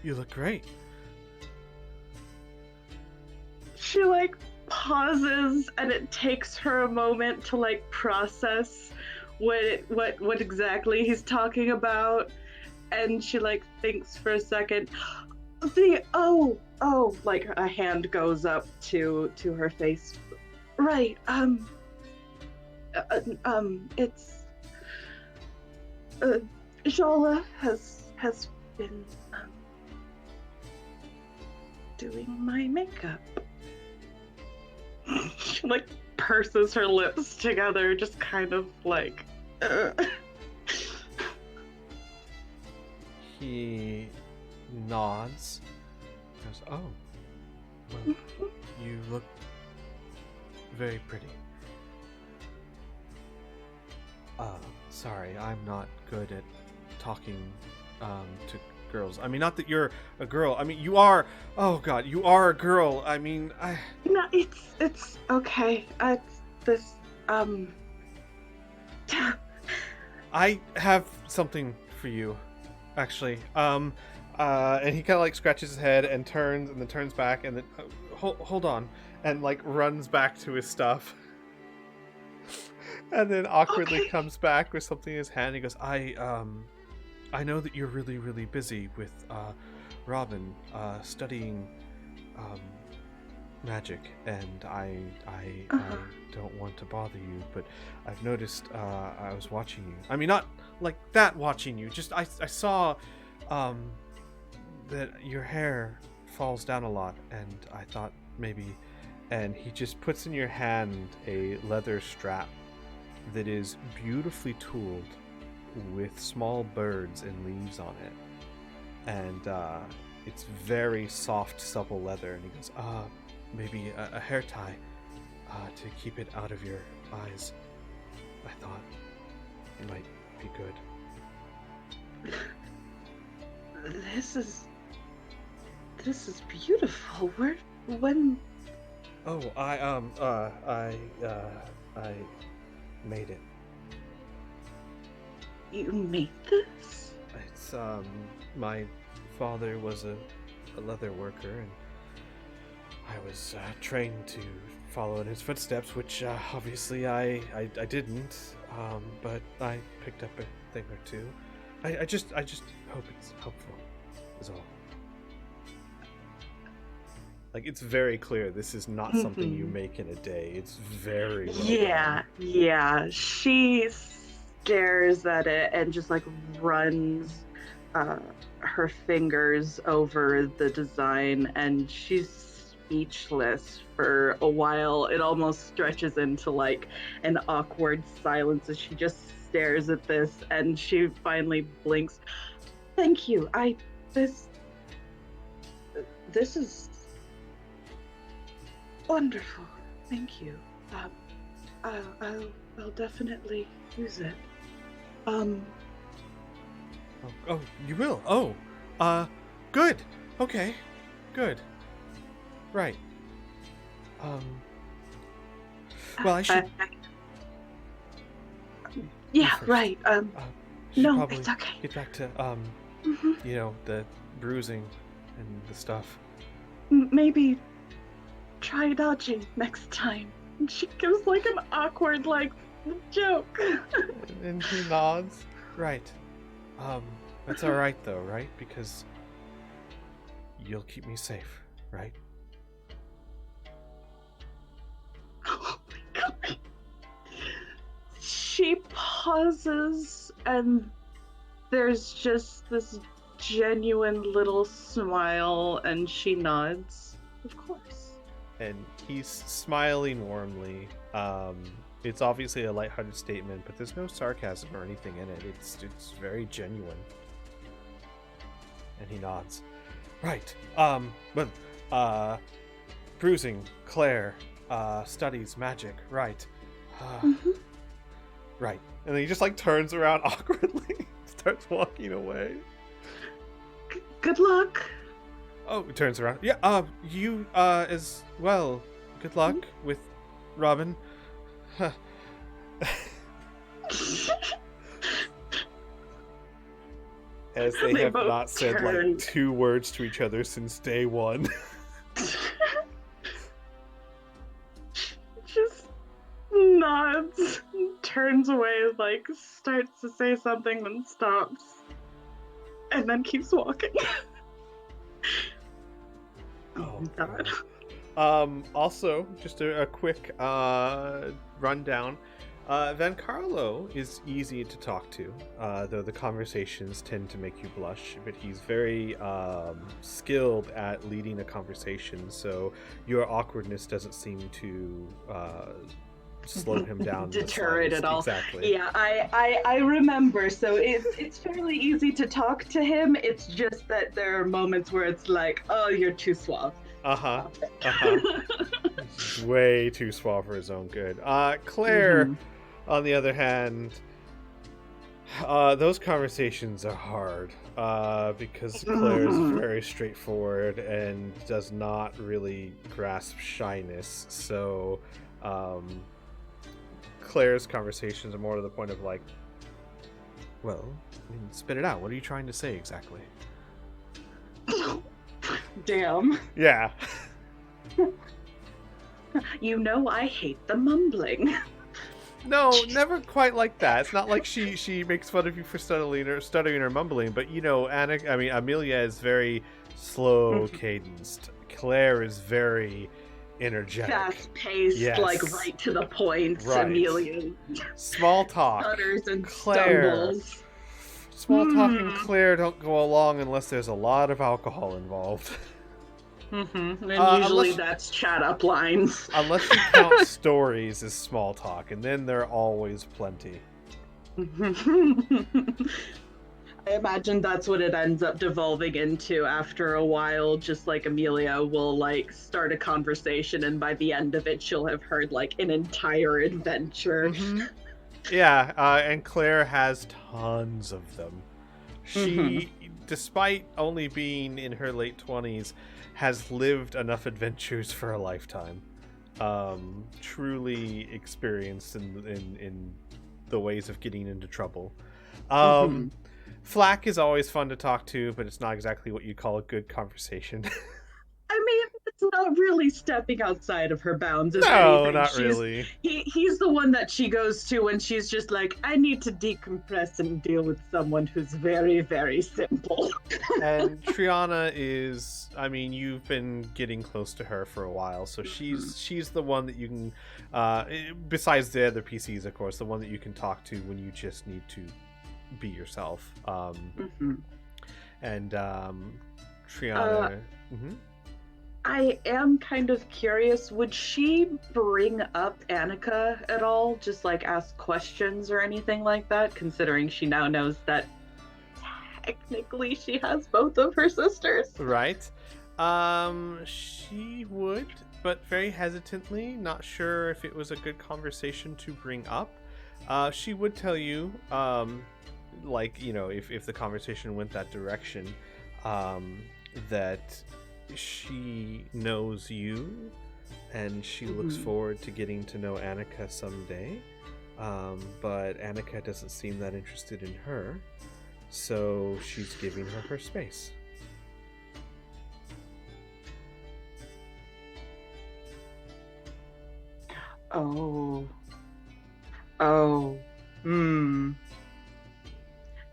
you look great. She like pauses, and it takes her a moment to like process what exactly he's talking about, and she like thinks for a second. Like a hand goes up to her face. Right. It's Jola has been doing my makeup. She like purses her lips together, just kind of like. He nods. Goes, "Oh, well, you look very pretty." Sorry, I'm not good at talking to girls. I mean, not that you're a girl. I mean, you are. Oh God, you are a girl. I mean, No, It's okay. This I have something for you, actually. And he kind of like scratches his head and then turns back and then hold on, and like runs back to his stuff. And then awkwardly Okay. comes back with something in his hand. He goes, I know that you're really, really busy with Robin studying magic, and I don't want to bother you, but I've noticed I was watching you. I mean, not like that watching you, just I saw that your hair falls down a lot, and I thought maybe, and he just puts in your hand a leather strap that is beautifully tooled with small birds and leaves on it, and it's very soft, supple leather. And he goes, maybe a hair tie to keep it out of your eyes. I thought it might be good. This is beautiful. When Oh, I made it. you made this? It's my father was a leather worker, and I was trained to follow in his footsteps, which obviously I didn't, but I picked up a thing or two. I just hope it's helpful, is all. Like, it's very clear this is not something you make in a day. It's very well done. Yeah. She stares at it and just like runs her fingers over the design, and she's speechless for a while. It almost stretches into like an awkward silence as she just stares at this, and she finally blinks. Thank you. This is wonderful. Thank you. I'll definitely use it. Oh, you will? Oh, good. Okay, good. Right. Well, I should. Yeah, first. right. Should No, probably it's okay. get back to Mhm. you know, the bruising and the stuff. Maybe try dodging next time. And she gives like an awkward like joke. And he nods. Right. That's all right though, right? Because you'll keep me safe, right? Oh my god. She pauses, and there's just this genuine little smile, and she nods. Of course. And he's smiling warmly. It's obviously a lighthearted statement, but there's no sarcasm or anything in it. It's very genuine. And he nods. Right. Bruising, Claire, studies magic, right. Mhm. Right. And then he just like turns around awkwardly, starts walking away. Good luck. Oh, he turns around. Yeah, you as well. Good luck with Robin. As they have both not said turn. like 2 words to each other since day 1. Just nods, turns away, like starts to say something, then stops, and then keeps walking. Oh, God. Also, just a quick rundown. Van Carlo is easy to talk to, though the conversations tend to make you blush, but he's very skilled at leading a conversation, so your awkwardness doesn't seem to slow him down. Deter it at all. Exactly. Yeah, I remember. So it's fairly easy to talk to him. It's just that there are moments where it's like, oh, you're too suave. Uh-huh. Way too suave for his own good. Claire, on the other hand, Those conversations are hard because Claire is very straightforward and does not really grasp shyness. So Claire's conversations are more to the point of like, well, I mean, spit it out. What are you trying to say exactly? Damn. Yeah. You know I hate the mumbling. No, never quite like that. It's not like she makes fun of you for stuttering or mumbling, but you know, Amelia is very slow cadenced. Claire is very energetic. Fast-paced, Yes. like right to the point. Right. Amelia Small talk. stutters and Claire. stumbles. Small talk and Claire don't go along unless there's a lot of alcohol involved. And usually unless- that's chat up lines. Unless you count stories as small talk, and then there are always plenty. I imagine that's what it ends up devolving into after a while. Just like Amelia will like start a conversation, and by the end of it, she'll have heard like an entire adventure. Yeah, and Claire has tons of them. She, despite only being in her late 20s, has lived enough adventures for a lifetime. Truly experienced in the ways of getting into trouble. Flack is always fun to talk to, but it's not exactly what you call a good conversation. I mean, it's not really stepping outside of her bounds. No, not really. He's the one that she goes to when she's just like, I need to decompress and deal with someone who's very, very simple. And Triana is, I mean, you've been getting close to her for a while, so she's the one that you can, besides the other PCs, of course, the one that you can talk to when you just need to be yourself. And Triana... I am kind of curious, would she bring up Annika at all? Just like ask questions or anything like that, considering she now knows that technically she has both of her sisters? Right. She would, but very hesitantly, not sure if it was a good conversation to bring up. She would tell you, like, you know, if the conversation went that direction, that she knows you and she looks forward to getting to know Annika someday, but Annika doesn't seem that interested in her, so she's giving her space.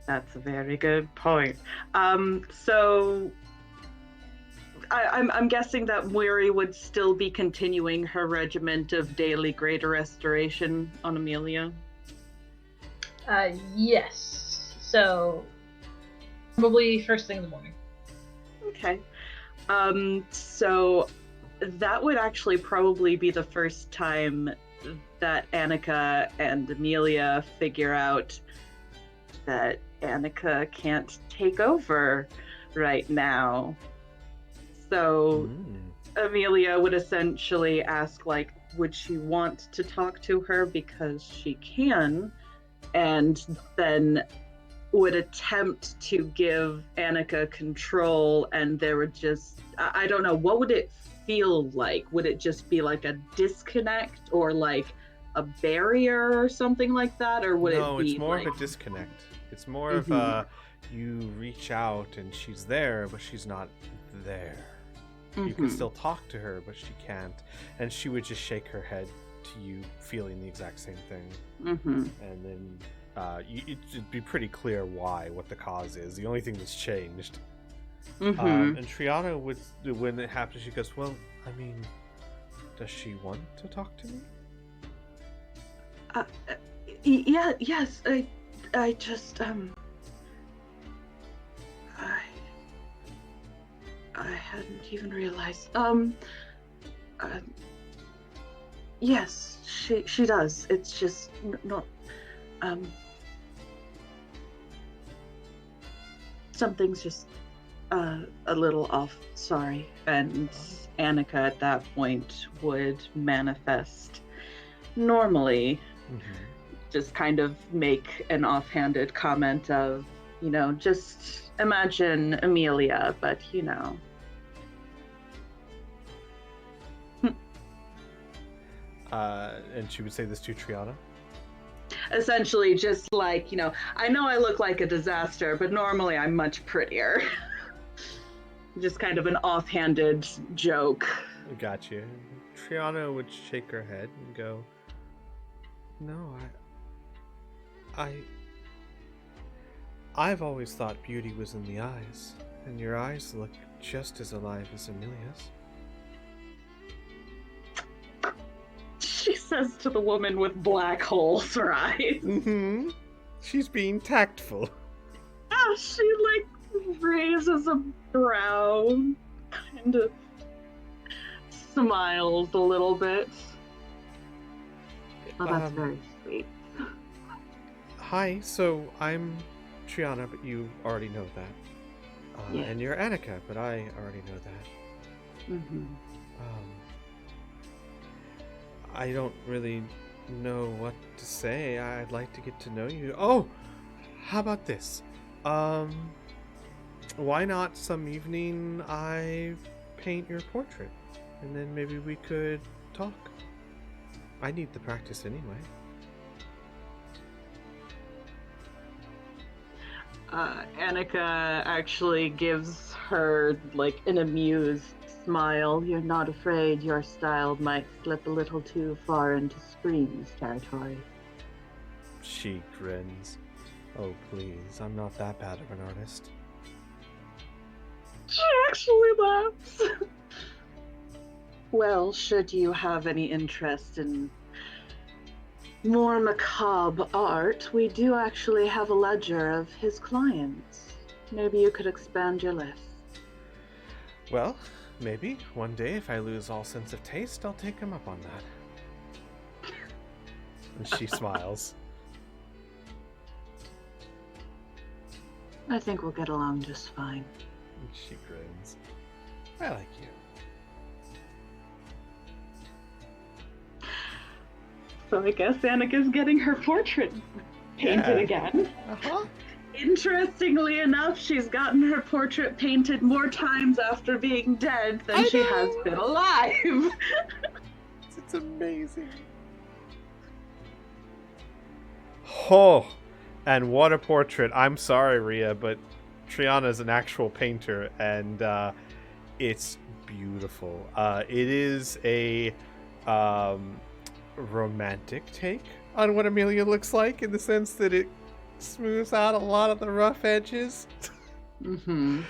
That's a very good point. So I'm guessing that Weary would still be continuing her regiment of daily greater restoration on Amelia. Yes. So probably first thing in the morning. Okay. So that would actually probably be the first time that Annika and Amelia figure out that Annika can't take over right now. So Amelia would essentially ask, like, would she want to talk to her because she can, and then would attempt to give Annika control, and there would just, I don't know, what would it feel like? Would it just be like a disconnect or like a barrier or something like that? Or would it be No, it's more like... of a disconnect. It's more of a, you reach out and she's there, but she's not there. You can still talk to her, but she can't. And she would just shake her head to you, feeling the exact same thing. And then it'd be pretty clear what the cause is. The only thing that's changed. And Triana would, when it happens, she goes, well, I mean, does she want to talk to me? Yes, I just, I hadn't even realized. Yes, she does. It's just not, something's just, a little off. Sorry. And Annika at that point would manifest normally. just kind of make an offhanded comment of, just imagine Amelia, but And she would say this to Triana. essentially just like, I know I look like a disaster, but normally I'm much prettier. Just kind of an offhanded joke. Gotcha. Triana would shake her head and go, "No, I've always thought beauty was in the eyes, and your eyes look just as alive as Amelia's." She says to the woman with black holes for eyes. Mm-hmm. She's being tactful. She raises a brow, kind of smiles a little bit. Oh, that's very sweet. Hi, so I'm Triana, but you already know that. Yeah. And you're Annika, but I already know that. Mm-hmm. I don't really know what to say. I'd like to get to know you. Oh, how about this? Why not some evening I paint your portrait, and then maybe we could talk? I need the practice anyway. Annika actually gives her an amused smile. You're not afraid your style might slip a little too far into Scream's territory? She grins. Oh, please, I'm not that bad of an artist. She actually laughs. Well, should you have any interest in more macabre art, we do actually have a ledger of his clients. Maybe you could expand your list. Well, maybe one day if I lose all sense of taste, I'll take him up on that. And she smiles. I think we'll get along just fine. And she grins. I like you. So I guess Annika's getting her portrait painted again. Uh-huh. Interestingly enough, she's gotten her portrait painted more times after being dead than she has been alive. It's amazing. Oh, and what a portrait. I'm sorry, Rhea, but Triana's an actual painter, and it's beautiful. It is a romantic take on what Amelia looks like, in the sense that it smooths out a lot of the rough edges. Mm-hmm.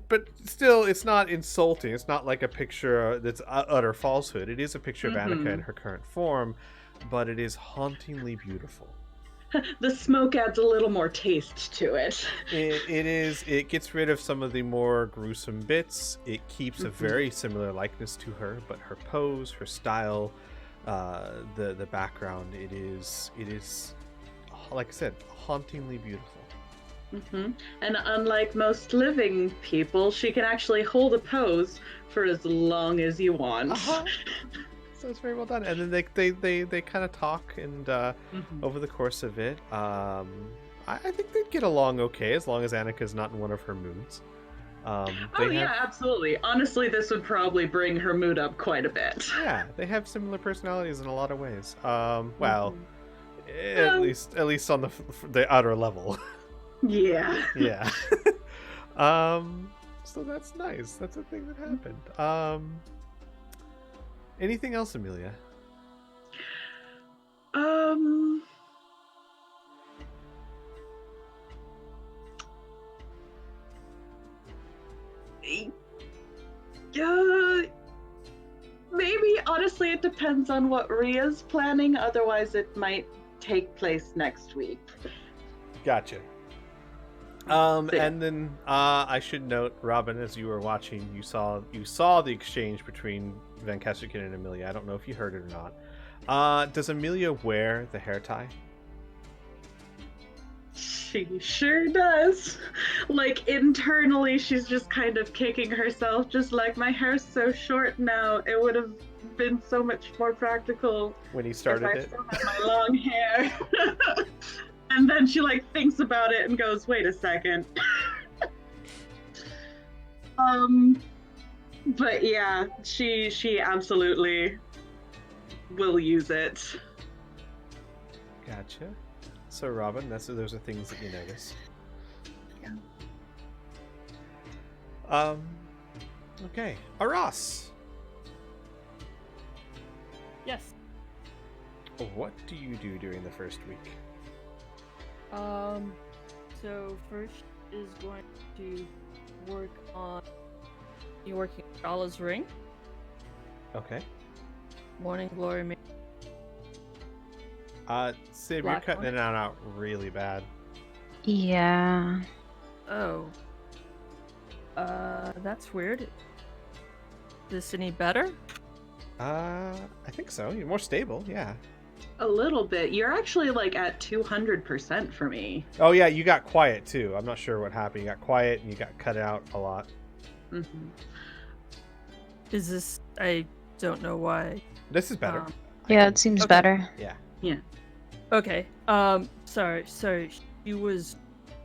But still, it's not insulting. It's not like a picture that's utter falsehood. It is a picture of Annika in her current form, but it is hauntingly beautiful. The smoke adds a little more taste to it. It gets rid of some of the more gruesome bits. It keeps a very similar likeness to her, but her pose, her style, the background, it is, like I said, hauntingly beautiful. Mm-hmm. And unlike most living people, she can actually hold a pose for as long as you want. Uh-huh. So it's very well done. And then they kind of talk, and over the course of it, I think they'd get along okay, as long as Annika's not in one of her moods. Yeah, absolutely. Honestly, this would probably bring her mood up quite a bit. Yeah, they have similar personalities in a lot of ways. Well, at least on the outer level. Yeah. Yeah. So that's nice. That's a thing that happened. Anything else, Amelia? Maybe, honestly, it depends on what Rhea's planning. Otherwise, it might take place next week. Gotcha. And then I should note, Robin, as you were watching, you saw the exchange between Van Kesterkin and Amelia. I don't know if you heard it or not. Does Amelia wear the hair tie? She sure does. Internally, she's just kind of kicking herself, just like, my hair's so short now, it would have have been so much more practical When he if started I it. still had my long hair. And then she like thinks about it and goes, "Wait a second." But yeah, she absolutely will use it. Gotcha. So Robin, those are things that you notice. Yeah. Okay. Aras, Yes. what do you do during the first week? So first is going to work on working on Shala's ring. Okay. Morning Glory. Sib, you're Black cutting one. it out really bad. Yeah. Oh. That's weird. Is this any better? I think so. You're more stable, yeah. A little bit. You're actually like at 200% for me. Oh yeah, you got quiet too. I'm not sure what happened. You got quiet and you got cut out a lot. Mm-hmm. Is this? I don't know why. This is better. Yeah, it seems Okay. better. Yeah. Yeah. Okay. Sorry.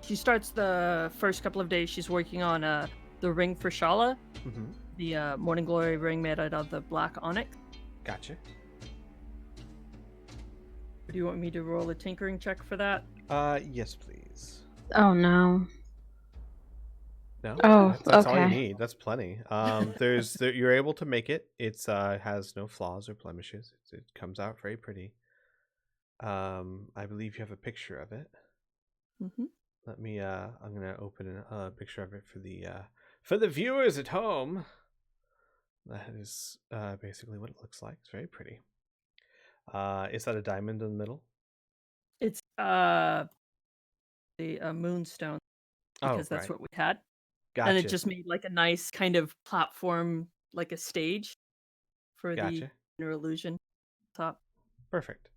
She starts the first couple of days. She's working on the ring for Shala, Mm-hmm. the Morning Glory ring made out of the black onyx. Gotcha. Do you want me to roll a tinkering check for that? Yes, please. Oh no. No. Oh, that's all you okay. need. That's plenty. You're able to make it. It's has no flaws or blemishes. It comes out very pretty. I believe you have a picture of it. Mm-hmm. Let me. I'm gonna open a picture of it for the viewers at home. That is basically what it looks like. It's very pretty. Is that a diamond in the middle? It's the moonstone because that's right. what we had, Gotcha. and it just made like a nice kind of platform, like a stage for the Gotcha. inner illusion top. Perfect.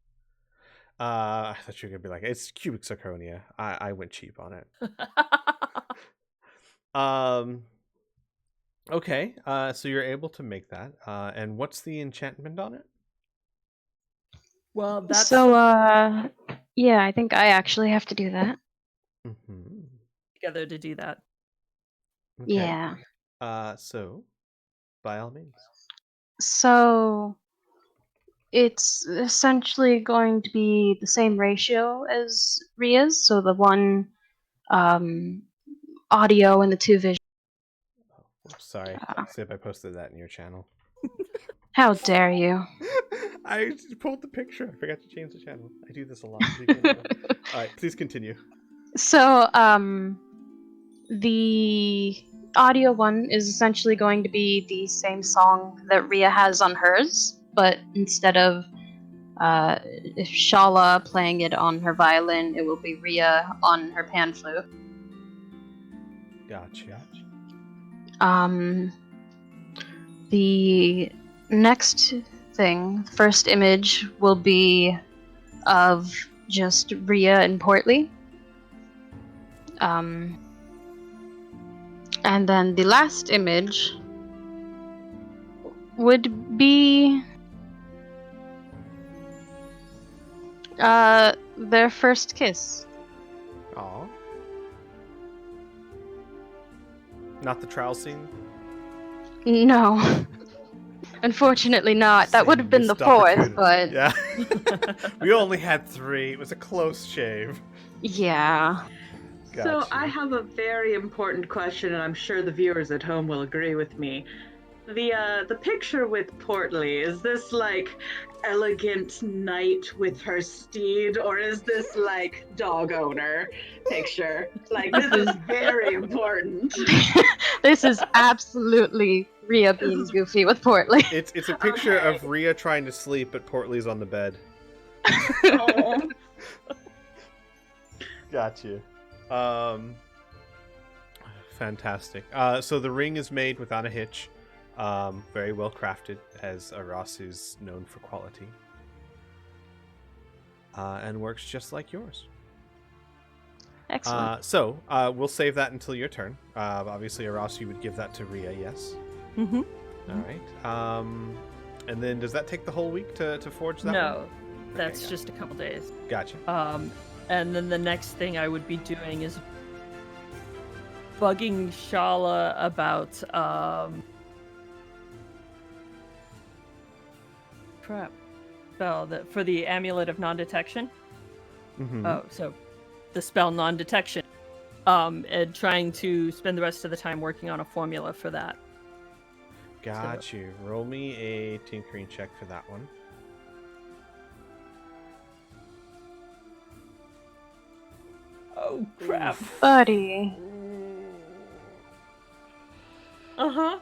I thought you were gonna be like, it's cubic zirconia. I went cheap on it. Okay. So you're able to make that. And what's the enchantment on it? Well, that's So, yeah, I think I actually have to do that. Mm-hmm. together to do that. Okay. Yeah. So by all means. So, it's essentially going to be the same ratio as Ria's. So the one audio and the two visual. Oh, whoops, sorry. Sib, I posted that in your channel. How dare you? I just pulled the picture. I forgot to change the channel. I do this a lot. All right, please continue. So, the audio one is essentially going to be the same song that Ria has on hers, but instead of Shala playing it on her violin, it will be Ria on her pan flute. Gotcha. The next thing, first image, will be of just Ria and Portly. And then the last image would be their first kiss. Aw. Not the trial scene? No. Unfortunately not. That would have been the Missed fourth, opportunity. but Yeah. We only had 3. It was a close shave. yeah. So Gotcha. I have a very important question, and I'm sure the viewers at home will agree with me. The picture with Portly, is this like elegant knight with her steed, or is this like dog owner picture? Like, this is very important. This is absolutely Ria being goofy with Portly. It's a picture Okay. of Ria trying to sleep, but Portly's on the bed. Oh. Gotcha. Fantastic. So the ring is made without a hitch. Very well crafted, as Aras is known for quality. And works just like yours. Excellent. So we'll save that until your turn. Obviously, Aras, you would give that to Ria, yes? Mm-hmm. All right. And then does that take the whole week to forge that No, one? that's Okay, just a couple days. Gotcha. And then the next thing I would be doing is bugging Shala about spell that for the Amulet of Non-Detection. Mm-hmm. Oh, so the spell Non-Detection. And trying to spend the rest of the time working on a formula for that. Got you. Roll me a tinkering check for that one. Oh crap. Buddy. Uh-huh.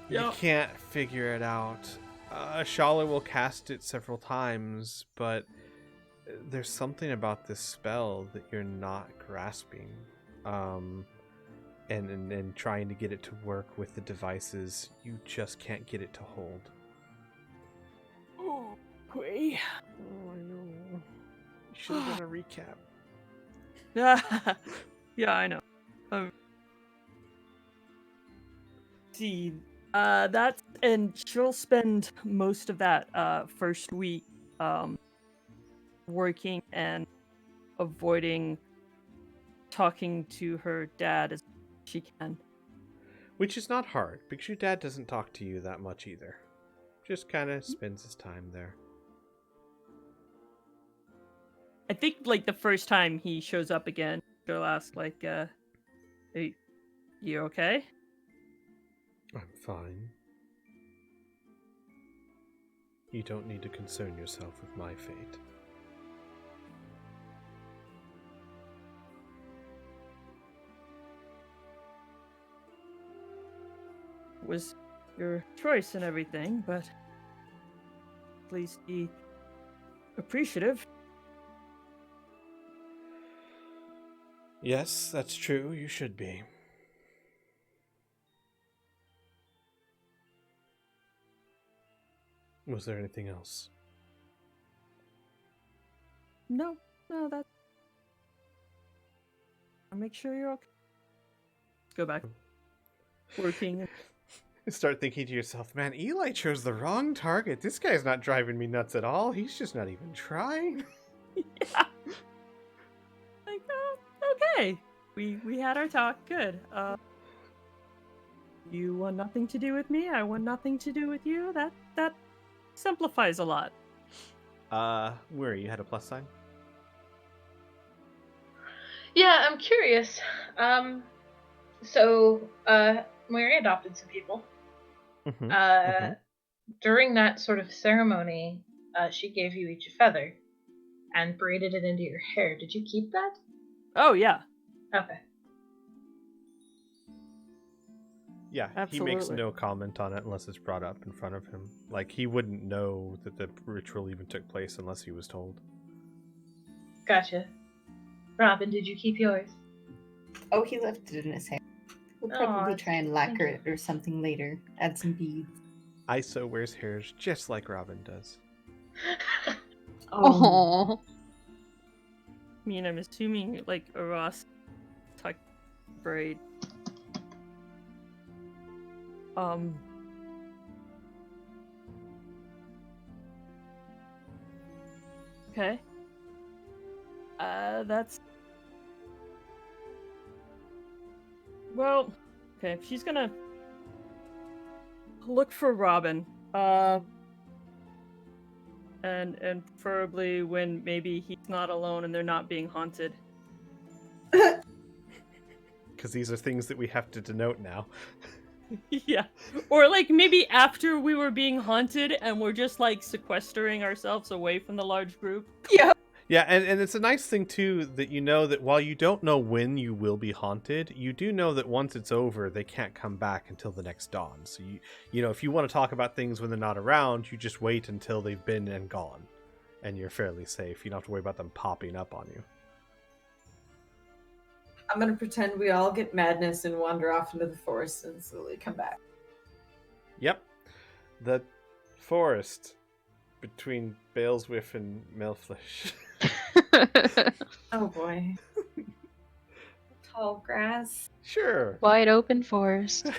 You can't figure it out. Shala will cast it several times, but there's something about this spell that you're not grasping. And trying to get it to work with the devices, you just can't get it to hold. Oh, great. Oh, I know. You should have done a recap. Yeah, I know. See, that's and she'll spend most of that first week working and avoiding talking to her dad as she can. Which is not hard, because your dad doesn't talk to you that much either. Just kind of spends his time there. I think like the first time he shows up again, she'll ask like, "Hey, you okay?" I'm fine. You don't need to concern yourself with my fate. It was your choice and everything, but at least be appreciative. Yes, that's true. You should be. Was there anything else? No, that's. I'll make sure you're okay. Go back. Working. Start thinking to yourself, man, Eli chose the wrong target. This guy's not driving me nuts at all. He's just not even trying. Yeah. Like, oh, okay. We had our talk. Good. You want nothing to do with me. I want nothing to do with you. That simplifies a lot. Where you had a plus sign? Yeah, I'm curious. So, Mary adopted some people. Mm-hmm. During that sort of ceremony, she gave you each a feather and braided it into your hair. Did you keep that? Oh yeah. Okay. Yeah, Absolutely. he makes no comment on it unless it's brought up in front of him. Like, he wouldn't know that the ritual even took place unless he was told. Gotcha. Robin, did you keep yours? Oh, he left it in his hair. We'll probably Aw, try and thank lacquer you. it or something later. Add some beads. Iso wears hairs just like Robin does. Oh. I mean, I'm assuming like a Ross tuck braid. Okay. That's. Well, okay. She's gonna look for Robin. And preferably when maybe he's not alone and they're not being haunted. Because these are things that we have to denote now. Yeah. Or like maybe after we were being haunted and we're just like sequestering ourselves away from the large group. Yeah. Yeah, and it's a nice thing, too, that you know that while you don't know when you will be haunted, you do know that once it's over, they can't come back until the next dawn. So, you know, if you want to talk about things when they're not around, you just wait until they've been and gone. And you're fairly safe. You don't have to worry about them popping up on you. I'm gonna pretend we all get madness and wander off into the forest and slowly come back. Yep. The forest between Baleswiff and Melflish. Oh boy. Tall grass. Sure. Wide open forest.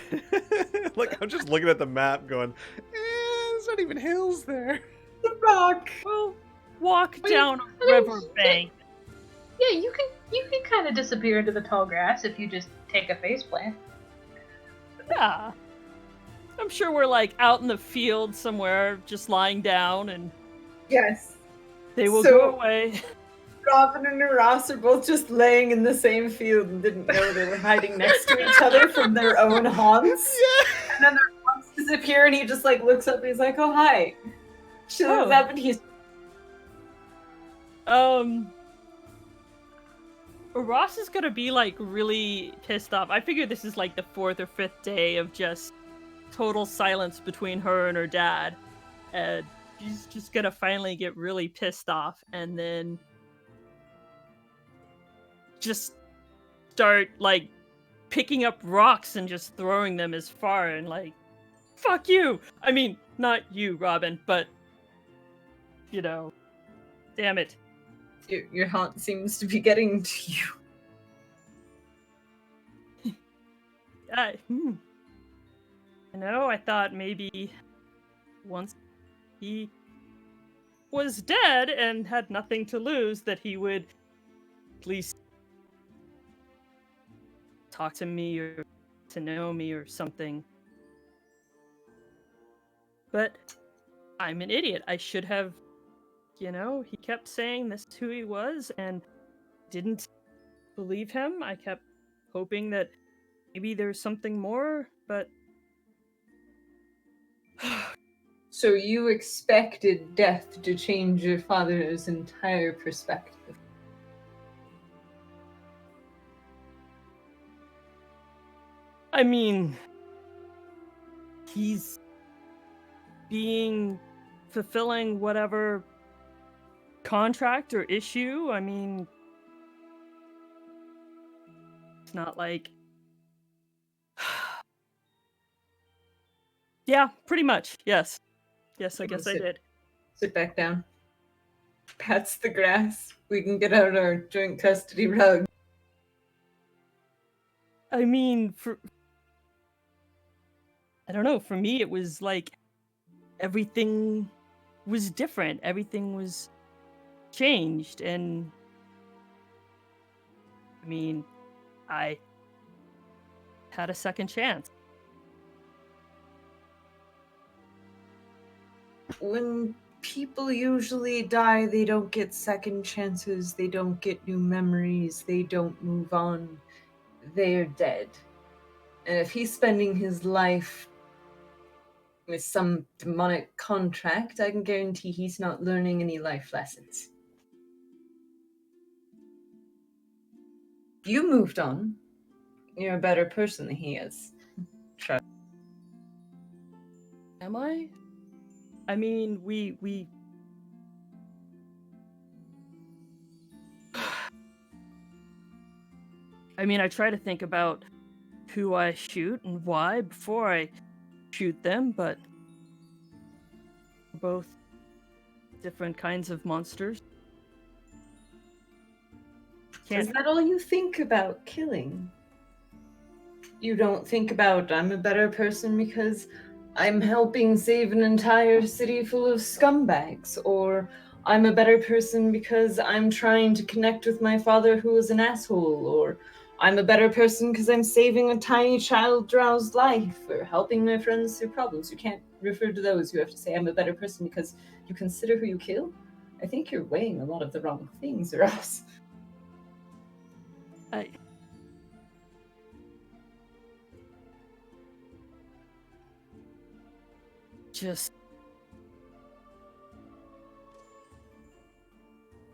Look, I'm just looking at the map going, it's not not even hills there. The rock. Well, walk Well, you- down a well, river bank. Yeah, you can kind of disappear into the tall grass if you just take a face plant. Yeah. I'm sure we're like out in the field somewhere, just lying down, and Yes. they will So- go away. Robin and Ross are both just laying in the same field and didn't know they were hiding next to each other from their own haunts. Yeah. And then their haunts disappear, and he just like looks up and he's like, "Oh hi." She looks Oh. up and he's Ross is gonna be like really pissed off. I figure this is like the 4th or 5th day of just total silence between her and her dad. And she's just gonna finally get really pissed off and then just start like picking up rocks and just throwing them as far and like, fuck you! I mean, not you, Robin, but you know, damn it. your haunt seems to be getting to you. I know, I thought maybe once he was dead and had nothing to lose that he would at least talk to me or to know me or something. But I'm an idiot. I should have, he kept saying this is who he was and didn't believe him. I kept hoping that maybe there's something more, but So you expected death to change your father's entire perspective. I mean, he's fulfilling whatever contract or issue. I mean, it's not like, yeah, pretty much. Yes, I guess I did. Sit back down. Pats the grass. We can get out our joint custody rug. I mean, I don't know, for me it was like everything was different. Everything was changed, and I mean, I had a second chance. When people usually die, they don't get second chances, they don't get new memories, they don't move on. They're dead. And if he's spending his life with some demonic contract, I can guarantee he's not learning any life lessons. You moved on. You're a better person than he is. Trust. Am I? I mean, we I mean, I try to think about who I shoot and why before I shoot them, but both different kinds of monsters. Is that all you think about killing? You don't think about, I'm a better person because I'm helping save an entire city full of scumbags, or I'm a better person because I'm trying to connect with my father who was an asshole, or I'm a better person because I'm saving a tiny child drow's life, or helping my friends through problems. You can't refer to those. You have to say, I'm a better person because you consider who you kill. I think you're weighing a lot of the wrong things, Ross.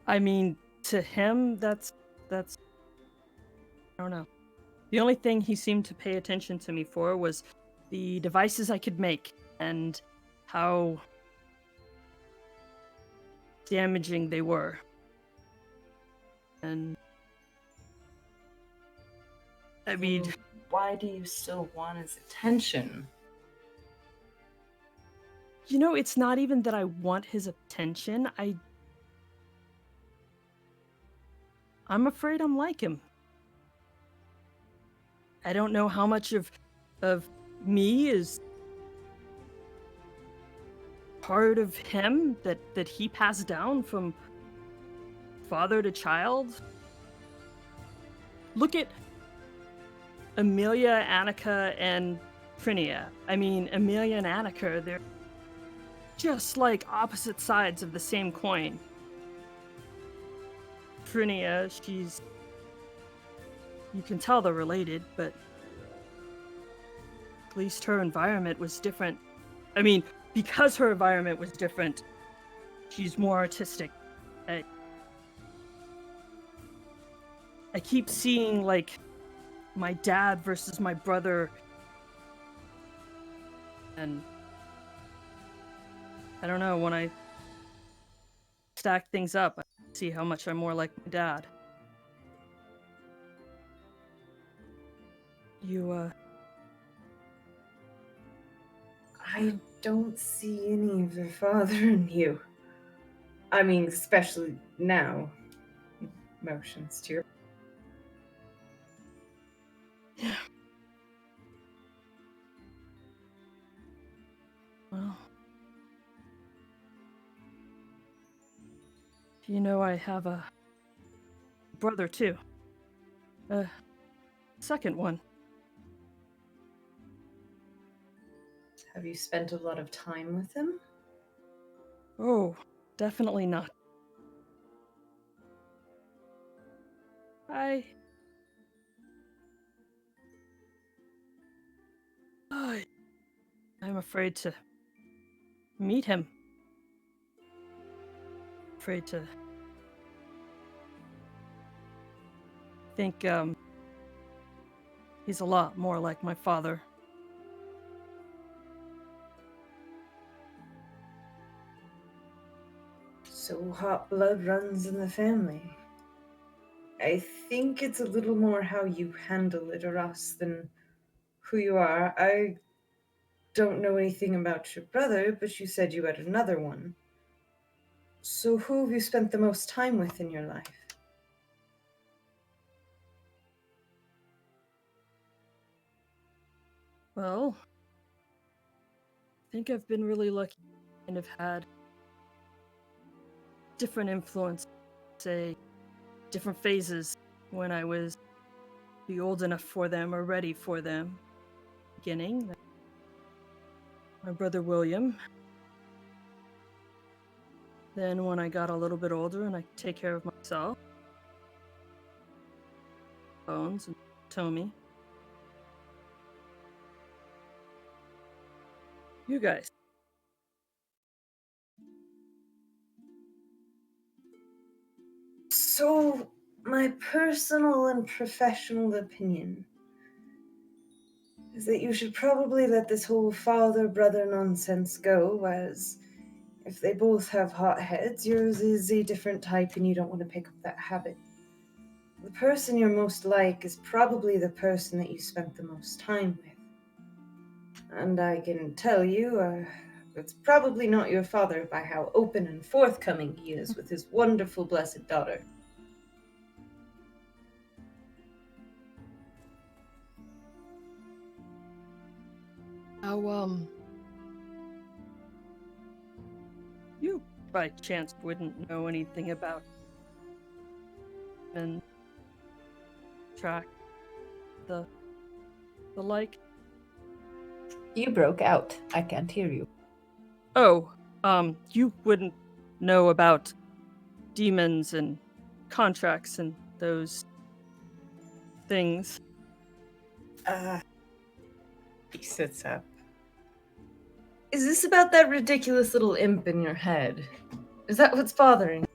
I mean, to him, that's I don't know. The only thing he seemed to pay attention to me for was the devices I could make and how damaging they were. And I mean, why do you still want his attention? it's not even that I want his attention. I'm afraid I'm like him. I don't know how much of me is part of him that he passed down from father to child. Look at Amelia, Annika, and Trinia. I mean, Amelia and Annika, they're just like opposite sides of the same coin. Trinia, you can tell they're related, but at least her environment was different. I mean, because her environment was different, she's more artistic. I keep seeing, like, my dad versus my brother, and I don't know, when I stack things up, I see how much I'm more like my dad. I don't see any of your father in you. I mean, especially now. Motions to your... Yeah. Well, you know, I have a brother too. A second one. Have you spent a lot of time with him? Oh, definitely not. I'm afraid to meet him. Afraid to think, he's a lot more like my father. So hot blood runs in the family. I think it's a little more how you handle it or us than who you are. I don't know anything about your brother, but you said you had another one. So who have you spent the most time with in your life? Well, I think I've been really lucky and have had different influence, say, different phases when I was be old enough for them or ready for them. Beginning, my brother William. Then when I got a little bit older and I could take care of myself, Bones and Tommy. You guys. So, my personal and professional opinion is that you should probably let this whole father-brother nonsense go, as if they both have hot heads, yours is a different type and you don't want to pick up that habit. The person you're most like is probably the person that you spent the most time with. And I can tell you, it's probably not your father by how open and forthcoming he is with his wonderful, blessed daughter. You by chance wouldn't know anything about and track the like? You broke out. I can't hear you. Oh, you wouldn't know about demons and contracts and those things. He sits up. Is this about that ridiculous little imp in your head? Is that what's bothering you?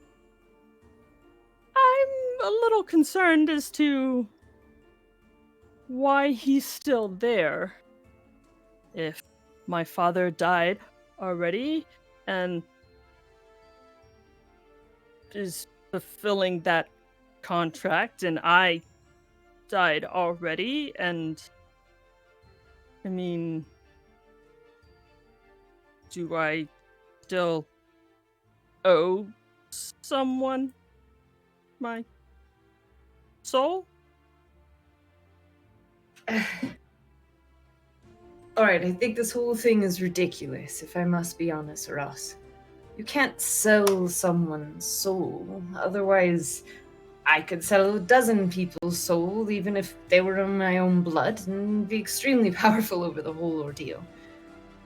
I'm a little concerned as to why he's still there. If my father died already and is fulfilling that contract and I died already, and I mean, do I still owe someone my soul? Alright, I think this whole thing is ridiculous, if I must be honest, Ross. You can't sell someone's soul. Otherwise, I could sell a dozen people's soul, even if they were in my own blood, and be extremely powerful over the whole ordeal.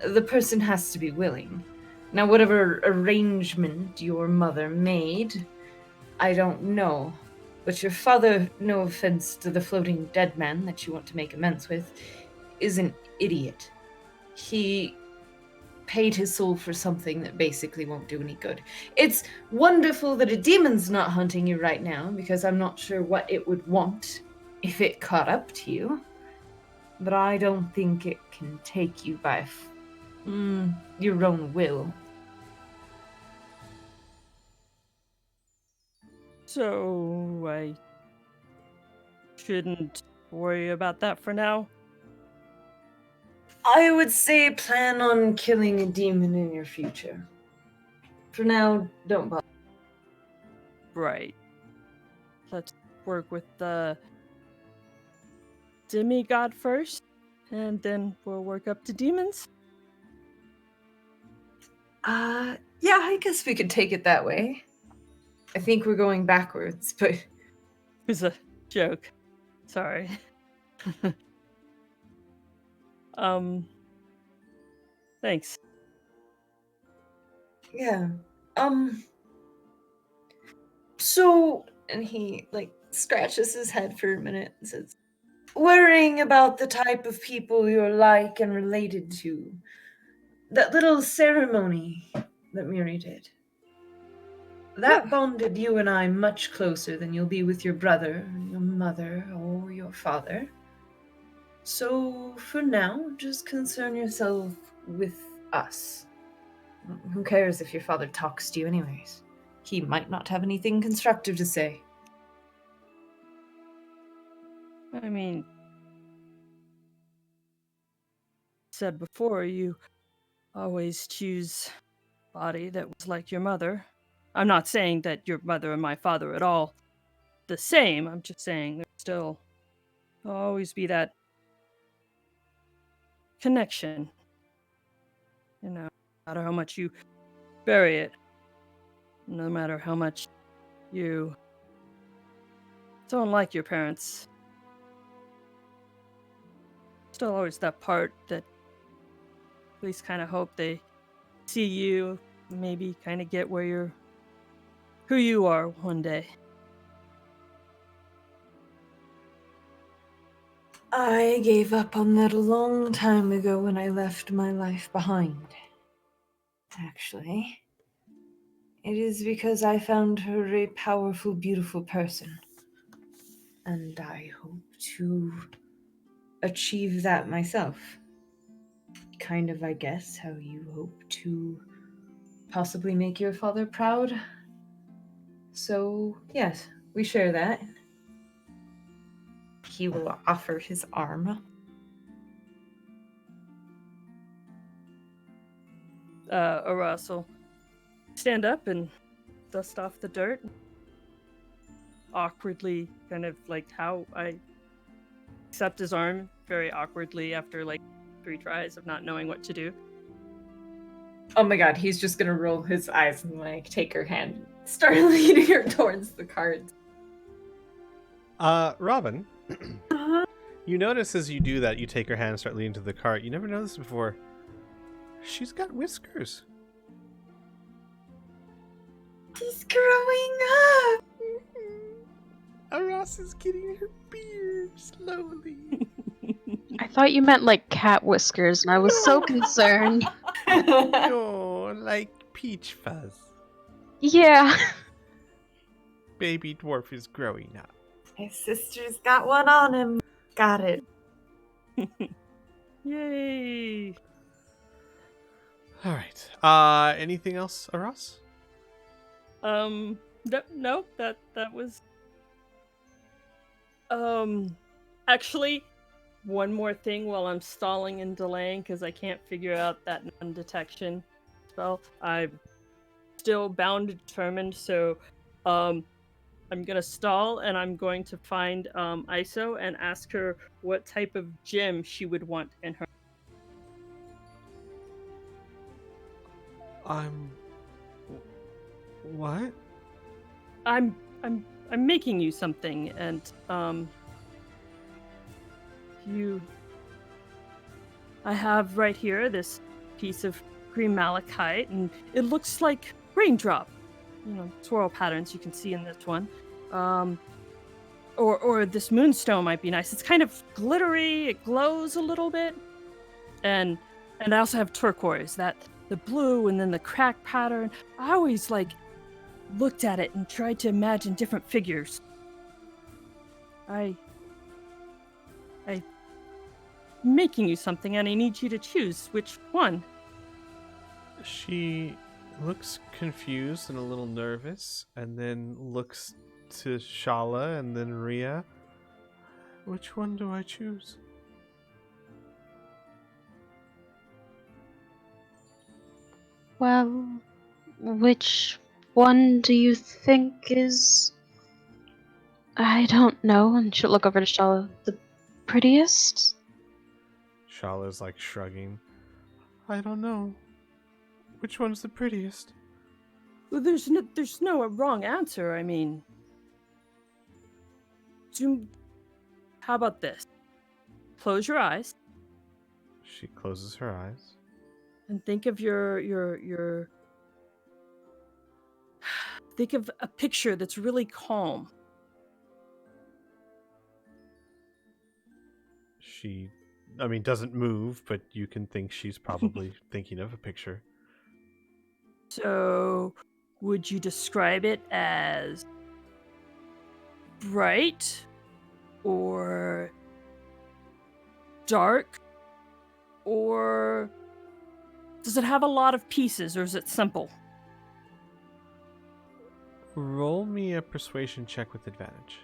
The person has to be willing. Now, whatever arrangement your mother made, I don't know. But your father, no offense to the floating dead man that you want to make amends with, is an idiot. He paid his soul for something that basically won't do any good. It's wonderful that a demon's not hunting you right now, because I'm not sure what it would want if it caught up to you. But I don't think it can take you by your own will. So I shouldn't worry about that for now. I would say plan on killing a demon in your future. For now, don't bother. Right. Let's work with the demigod first, and then we'll work up to demons. Yeah, I guess we could take it that way. I think we're going backwards, but... It was a joke. Sorry. Thanks. Yeah. So... And he, scratches his head for a minute and says, worrying about the type of people you're like and related to. That little ceremony that Miri did. That bonded you and I much closer than you'll be with your brother, your mother, or your father. So, for now, just concern yourself with us. Who cares if your father talks to you anyways? He might not have anything constructive to say. I mean, said before, you always choose a body that was like your mother. I'm not saying that your mother and my father are at all the same. I'm just saying there'll always be that connection. You know, no matter how much you bury it, no matter how much you don't like your parents, still always that part that at least kind of hope they see you, maybe kind of get who you are one day. I gave up on that a long time ago when I left my life behind. Actually, it is because I found her a powerful, beautiful person. And I hope to achieve that myself. Kind of, I guess, how you hope to possibly make your father proud. So, yes, we share that. He will offer his arm. Aras will stand up and dust off the dirt. Awkwardly, kind of like how I accept his arm very awkwardly after 3 tries of not knowing what to do. Oh my god, he's just gonna roll his eyes and take her hand and start leading her towards the cards. Robin, you notice as you do that, you take her hand and start leading to the cart. You never noticed before. She's got whiskers. He's growing up! Aras is getting her beard slowly. I thought you meant cat whiskers, and I was so concerned. No, like peach fuzz. Yeah. Baby dwarf is growing up. His sister's got one on him. Got it. Yay! All right. Anything else, Aras? No, that was. Actually, one more thing while I'm stalling and delaying because I can't figure out that non-detection spell. I'm still bound and determined, so I'm gonna stall and I'm going to find Iso and ask her what type of gem she would want in her. I'm... What? I'm making you something, and I have right here this piece of green malachite, and it looks like raindrop, swirl patterns you can see in this one. Or this moonstone might be nice. It's kind of glittery. It glows a little bit, and I also have turquoise, that the blue, and then the crack pattern. I always looked at it and tried to imagine different figures. I'm making you something, and I need you to choose which one. She looks confused and a little nervous, and then looks to Shala and then Rhea. Which one do I choose? Well, which one do you think is... I don't know, and she'll look over to Shala. The prettiest? Shala's shrugging. I don't know. Which one's the prettiest? Well, there's no wrong answer. I mean, how about this? Close your eyes She closes her eyes. and think of your think of a picture that's really calm. She, doesn't move, but you can think she's probably thinking of a picture. So, would you describe it as bright or dark, or does it have a lot of pieces, or is it simple? Roll me a persuasion check with advantage.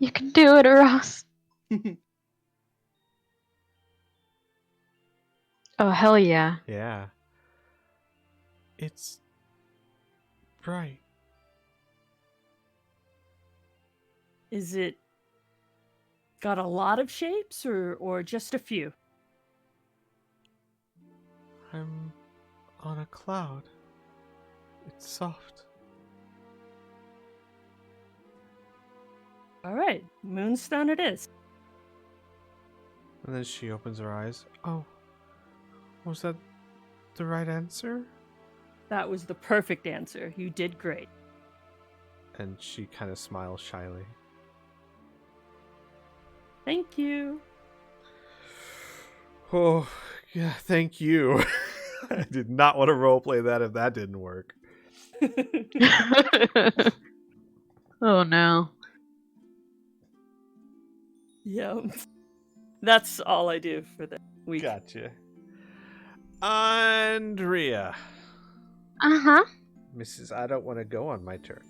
You can do it, Ross. Oh, hell yeah. Yeah. It's bright. Is it got a lot of shapes, or just a few? I'm on a cloud. It's soft. All right, moonstone it is. And then she opens her eyes. Oh, was that the right answer? That was the perfect answer. You did great. And she kind of smiles shyly. Thank you. Oh, yeah, thank you. I did not want to roleplay that if that didn't work. Oh no. Yeah. That's all I do for the week. Gotcha. Andrea. Uh-huh. Mrs. I don't want to go on my turn.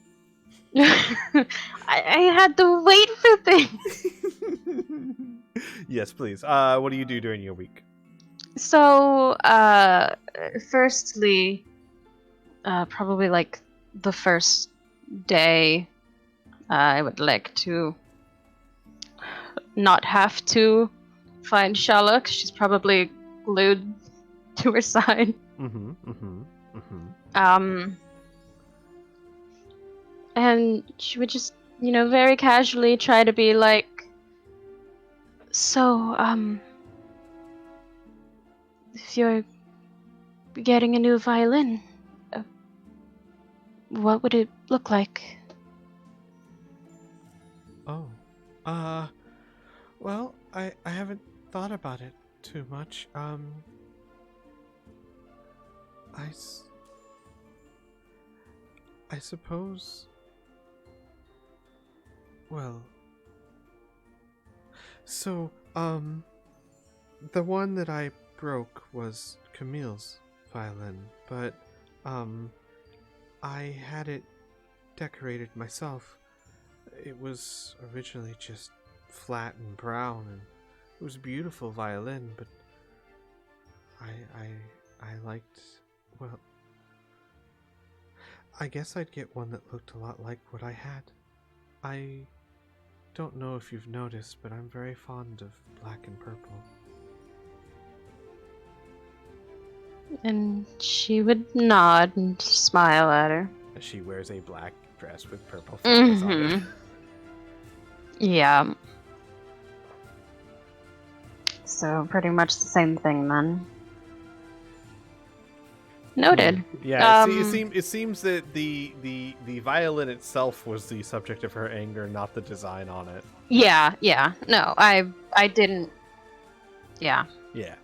I had to wait for things. Yes, please. What do you do during your week? So, firstly, probably the first day, I would like to not have to find Shala, 'cause she's probably glued to her side. And she would just, very casually try to be like, so, if you're getting a new violin, what would it look like? Oh. Well, I haven't thought about it too much. I suppose... Well... So, the one that I broke was Camille's violin, but, I had it decorated myself. It was originally just flat and brown, and it was a beautiful violin, but I liked, well, I guess I'd get one that looked a lot like what I had. I don't know if you've noticed, but I'm very fond of black and purple. And she would nod and smile at her. She wears a black dress with purple flowers on it. Mhm. Yeah. So pretty much the same thing then. Noted. Yeah, it seems that the violin itself was the subject of her anger, not the design on it. Yeah. No, I didn't. Yeah. Yeah.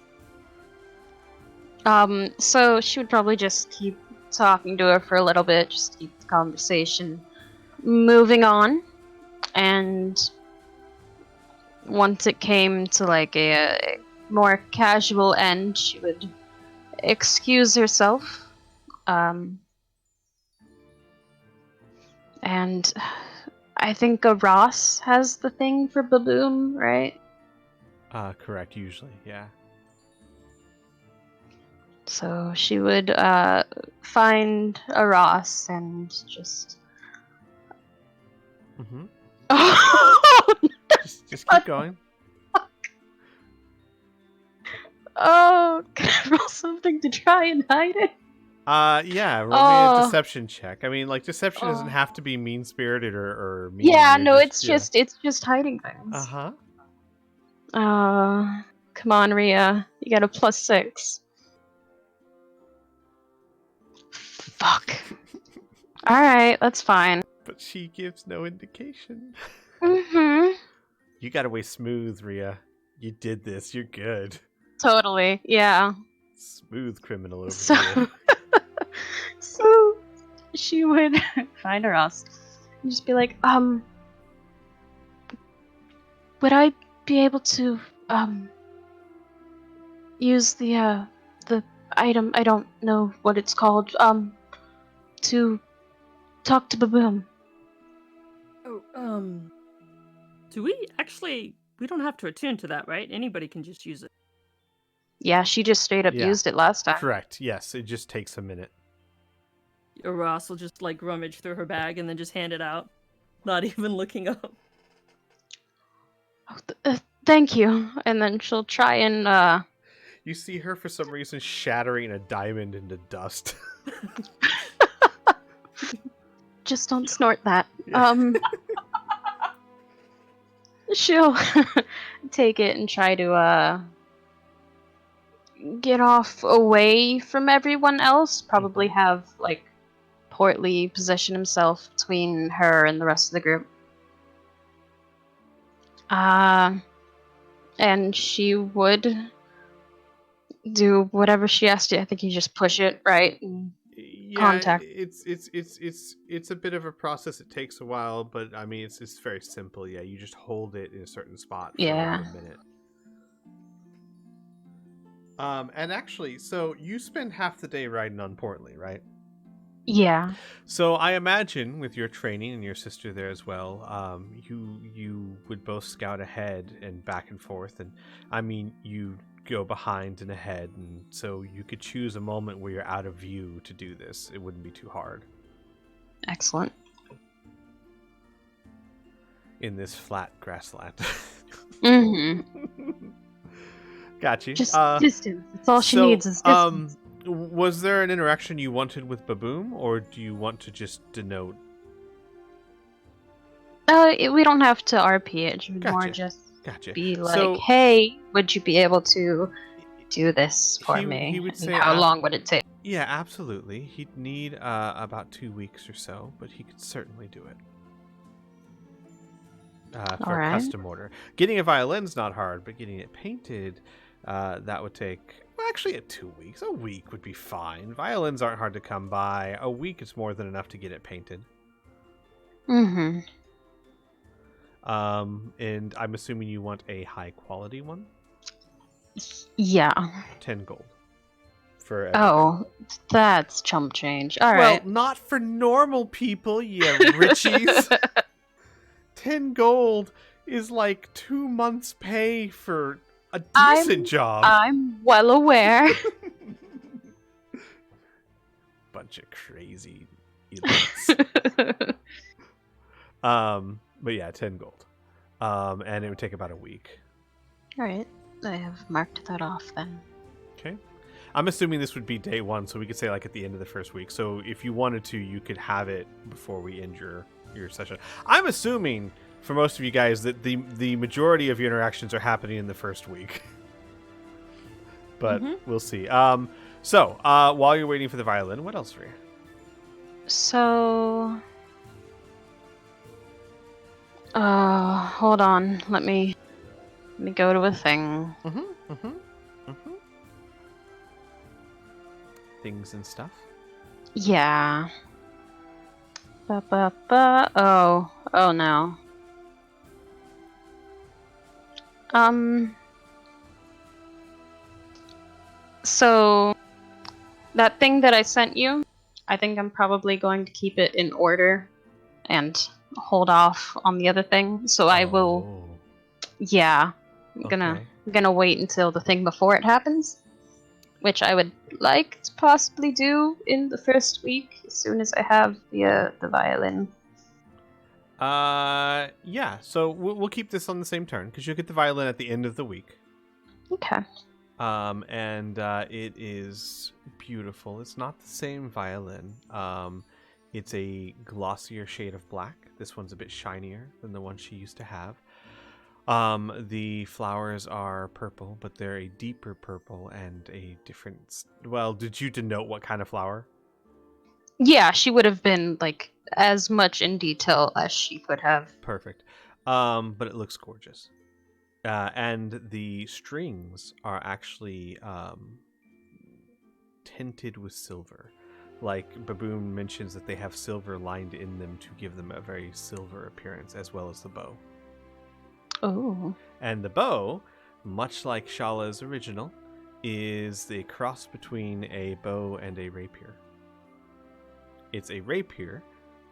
So she would probably just keep talking to her for a little bit, just keep the conversation moving on, and once it came to like a more casual end, she would excuse herself. And I think Ross has the thing for Baboom, right? Correct, usually, yeah. So she would find a Ross and just. Mm-hmm. Oh, Just keep going. oh, can I roll something to try and hide it? Yeah, roll me a Oh. deception check. I mean, like, deception doesn't Oh. have to be mean-spirited or mean. Yeah, You're no, it's yeah. just hiding things. Uh-huh. Come on, Rhea. You got a +6. Fuck. Alright, that's fine. But she gives no indication. Mm-hmm. You got away smooth, Rhea. You did this. You're good. Totally, yeah. Smooth criminal over So, here. so she would find her Ross and just be like, would I be able to, use the item, I don't know what it's called, to talk to Baboom? Oh, do we actually? We don't have to attune to that, right? Anybody can just use it. Yeah, she just straight up Yeah. used it last time. Correct. Yes, it just takes a minute. Or Ross will just like rummage through her bag and then just hand it out, not even looking up. Thank you. And then she'll try and, You see her for some reason shattering a diamond into dust. just don't snort that. She'll take it and try to, get off away from everyone else. Probably have, like, Portly position himself between her and the rest of the group. And she would do whatever she has to. I think you just push it, right? Yeah, Contact. it's a bit of a process. It takes a while, but I mean it's very simple. Yeah, you just hold it in a certain spot for Yeah. a minute. And actually, so you spend half the day riding on Portly, right? Yeah. So I imagine with your training and your sister there as well, you would both scout ahead and back and forth, and I mean you go behind and ahead, and so you could choose a moment where you're out of view to do this. It wouldn't be too hard Excellent. in this flat grassland. Mm-hmm. Got you. Just distance. That's all she needs is distance. Was there an interaction you wanted with Baboom, or do you want to just denote? We don't have to RP it. It would more Gotcha. just Gotcha. be like, So- hey, would you be able to do this for He- me? he would And say, how long would it take? Yeah, absolutely. He'd need about 2 weeks or so, but he could certainly do it. For a Alright. custom order. Getting a violin's not hard, but getting it painted, that would take, well, actually at 2 weeks. A week would be fine. Violins aren't hard to come by. A week is more than enough to get it painted. Mm-hmm. And I'm assuming you want a high quality one? Yeah. 10 gold. For everything. Oh, that's chump change. All right. Well, not for normal people, you richies. 10 gold is like 2 months' pay for a decent job. I'm well aware. Bunch of crazy idiots. But yeah, 10 gold. And it would take about a week. All right. I have marked that off then. Okay. I'm assuming this would be day 1, so we could say like at the end of the first week. So if you wanted to, you could have it before we end your session. I'm assuming for most of you guys that the majority of your interactions are happening in the first week. But we'll see. So while you're waiting for the violin, what else, Rhea? So, hold on. Let me go to a thing. Things and stuff. Yeah. Oh no. So that thing that I sent you, I think I'm probably going to keep it in order and hold off on the other thing. So I will. Yeah, I'm gonna wait until the thing before it happens, which I would like to possibly do in the first week as soon as I have the violin. Yeah. So we'll keep this on the same turn because you'll get the violin at the end of the week. Okay. And it is beautiful. It's not the same violin. It's a glossier shade of black. This one's a bit shinier than the one she used to have. The flowers are purple, but they're a deeper purple and a different... Well, did you denote what kind of flower? Yeah, she would have been, like, as much in detail as she could have. Perfect. But it looks gorgeous. And the strings are actually tinted with silver. Like Baboon mentions that they have silver lined in them to give them a very silver appearance, as well as the bow. Oh. And the bow, much like Shala's original, is the cross between a bow and a rapier. It's a rapier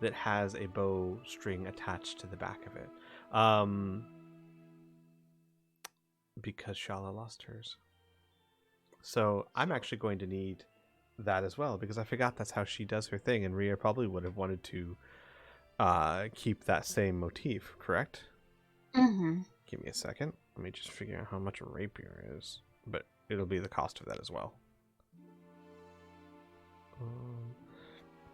that has a bow string attached to the back of it. Because Shala lost hers. So I'm actually going to need that as well, because I forgot that's how she does her thing, and Rhea probably would have wanted to keep that same motif, correct? Mm-hmm. Give me a second. Let me just figure out how much a rapier is. But it'll be the cost of that as well.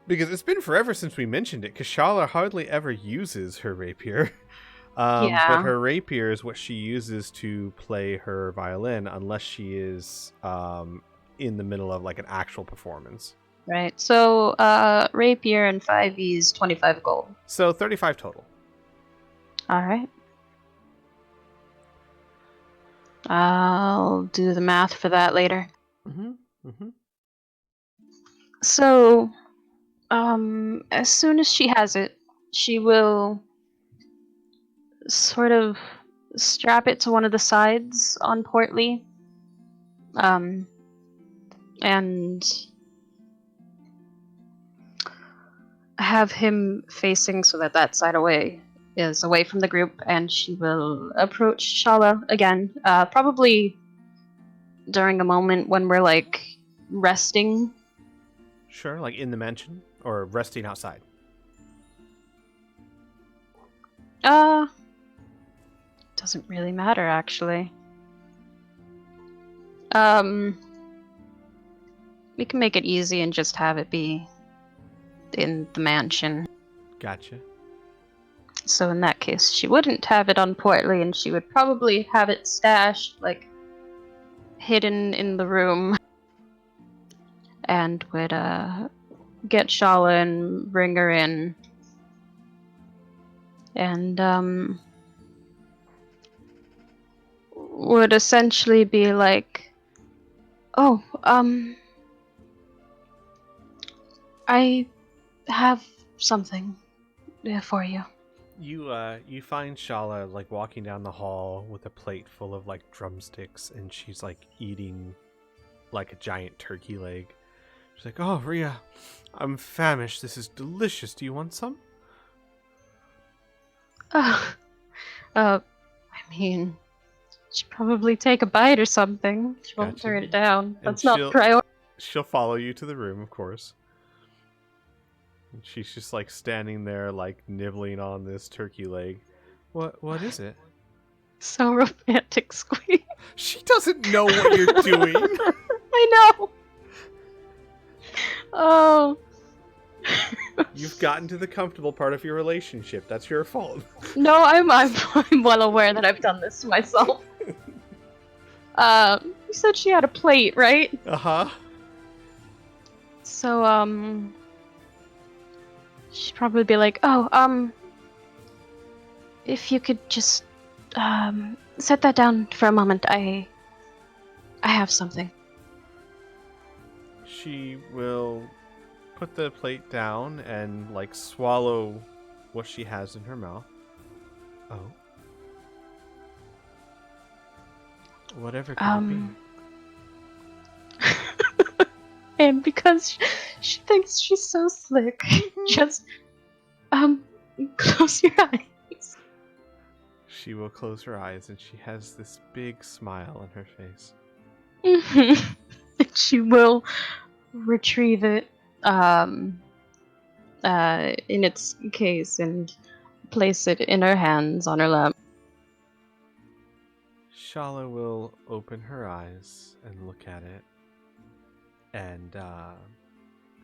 Because it's been forever since we mentioned it, because Shala hardly ever uses her rapier. Yeah. But her rapier is what she uses to play her violin, unless she is in the middle of like an actual performance. Right. So, rapier and 5e 25 gold. So 35 total. All right. I'll do the math for that later. So, as soon as she has it, she will sort of strap it to one of the sides on Portly, and have him facing so that side is away from the group, and she will approach Shala again, probably during a moment when we're like resting. Sure, like in the mansion or resting outside. Doesn't really matter actually. We can make it easy and just have it be in the mansion. Gotcha. So in that case, she wouldn't have it on Portly, and she would probably have it stashed, like, hidden in the room. And would, get Shala and bring her in. And, would essentially be like, oh, I have something for you. You find Shala like walking down the hall with a plate full of like drumsticks, and she's like eating like a giant turkey leg. She's like, "Oh, Rhea, I'm famished. This is delicious. Do you want some?" I mean, she'd probably take a bite or something. She won't Gotcha. turn it down. And That's not priority. She'll follow you to the room, of course. And she's just like standing there, like nibbling on this turkey leg. What is it? So romantic, Squeak. She doesn't know what you're doing. I know. Oh. You've gotten to the comfortable part of your relationship. That's your fault. No, I'm well aware that I've done this to myself. You said she had a plate, right? Uh-huh. So, she'd probably be like, oh, if you could just, set that down for a moment. I have something. She will put the plate down and, like, swallow what she has in her mouth. Oh. Whatever could it be? And because she thinks she's so slick, just, close your eyes. She will close her eyes and she has this big smile on her face. She will retrieve it, in its case and place it in her hands on her lap. Shala will open her eyes and look at it. And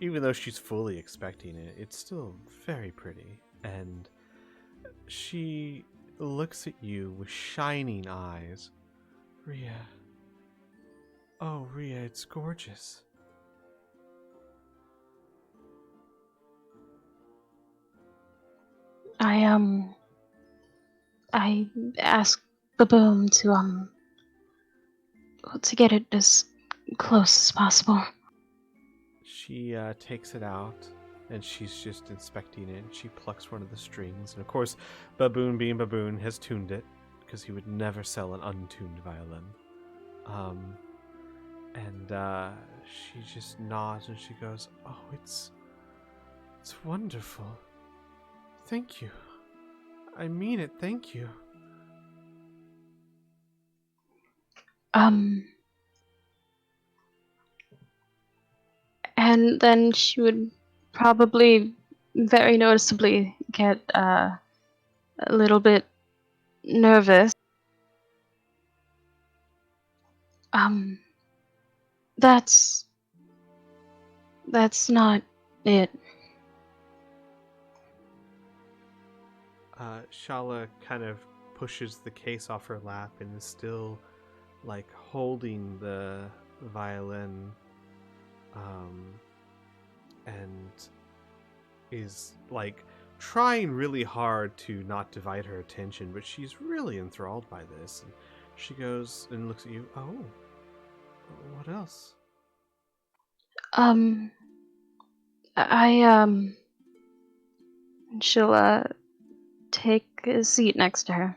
even though she's fully expecting it, it's still very pretty. And she looks at you with shining eyes. Rhea. Oh, Rhea, it's gorgeous. I asked Baboon to get it as close as possible. She takes it out, and she's just inspecting it. She plucks one of the strings, and of course, Baboon, being Baboon, has tuned it, because he would never sell an untuned violin. And she just nods, and she goes, "Oh, it's wonderful. Thank you. I mean it, thank you." And then she would probably very noticeably get a little bit nervous. That's not it. Shala kind of pushes the case off her lap and is still, like, holding the violin, and is, like, trying really hard to not divide her attention, but she's really enthralled by this. And she goes and looks at you. Oh, what else? She'll take a seat next to her.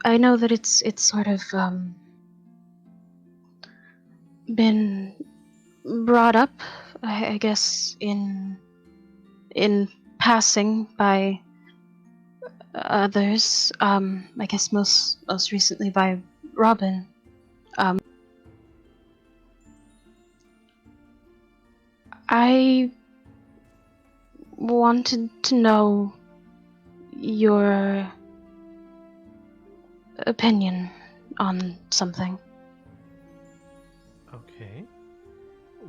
I know that it's sort of been brought up, I guess, in passing by others. I guess most recently by Robin. I wanted to know your opinion on something. Okay.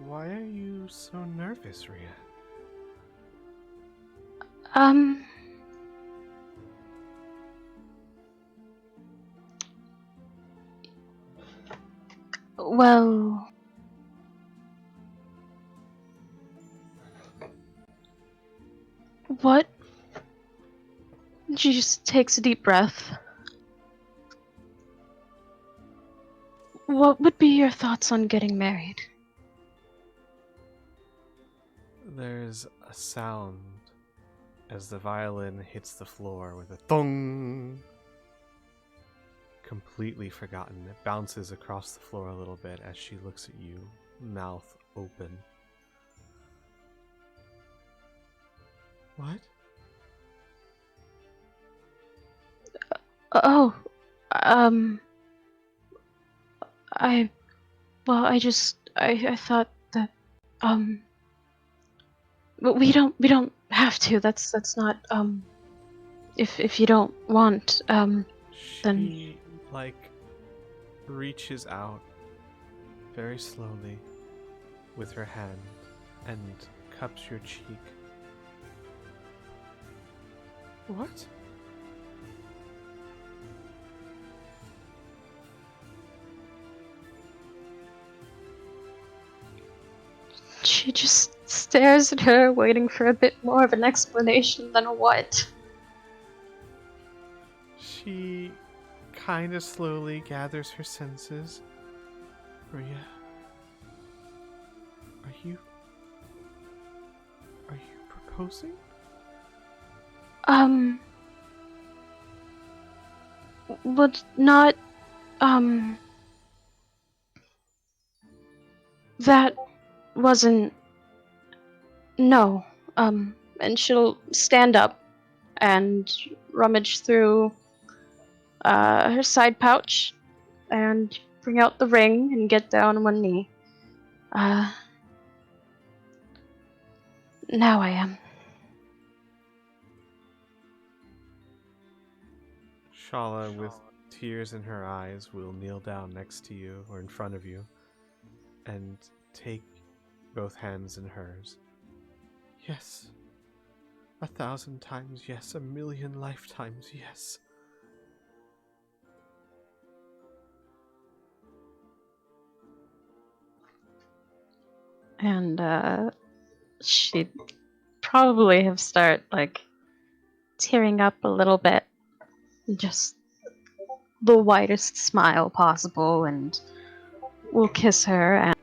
Why are you so nervous, Rhea? Well, what? She just takes a deep breath. What would be your thoughts on getting married? There's a sound as the violin hits the floor with a thong. Completely forgotten. It bounces across the floor a little bit as she looks at you, mouth open. What? I thought that, but we don't have to. That's not, If you don't want, then She, reaches out very slowly with her hand and cups your cheek. What? she just stares at her, waiting for a bit more of an explanation than a what. She kind of slowly gathers her senses. Rhea, are you proposing? But not, that wasn't, no, and she'll stand up and rummage through, her side pouch and bring out the ring and get down on one knee. Now I am. Shala, with tears in her eyes, will kneel down next to you or in front of you and take both hands in hers. Yes. 1,000 times yes. 1,000,000 lifetimes yes. And, she'd probably have start, tearing up a little bit. Just the widest smile possible, and we'll kiss her, and,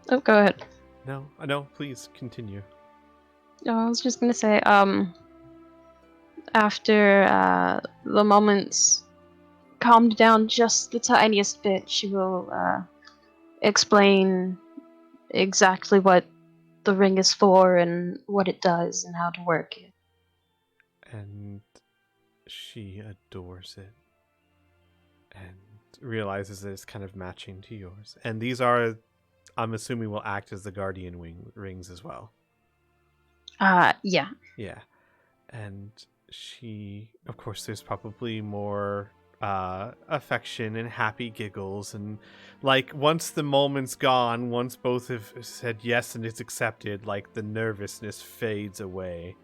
oh, go ahead. No, please, continue. No, I was just gonna say, after, the moments calmed down just the tiniest bit, she will, explain exactly what the ring is for and what it does and how to work it. And she adores it and realizes that it's kind of matching to yours. And these are, I'm assuming, will act as the guardian rings as well. Yeah. Yeah. And she, of course, there's probably more affection and happy giggles, and once the moment's gone, once both have said yes and it's accepted, the nervousness fades away,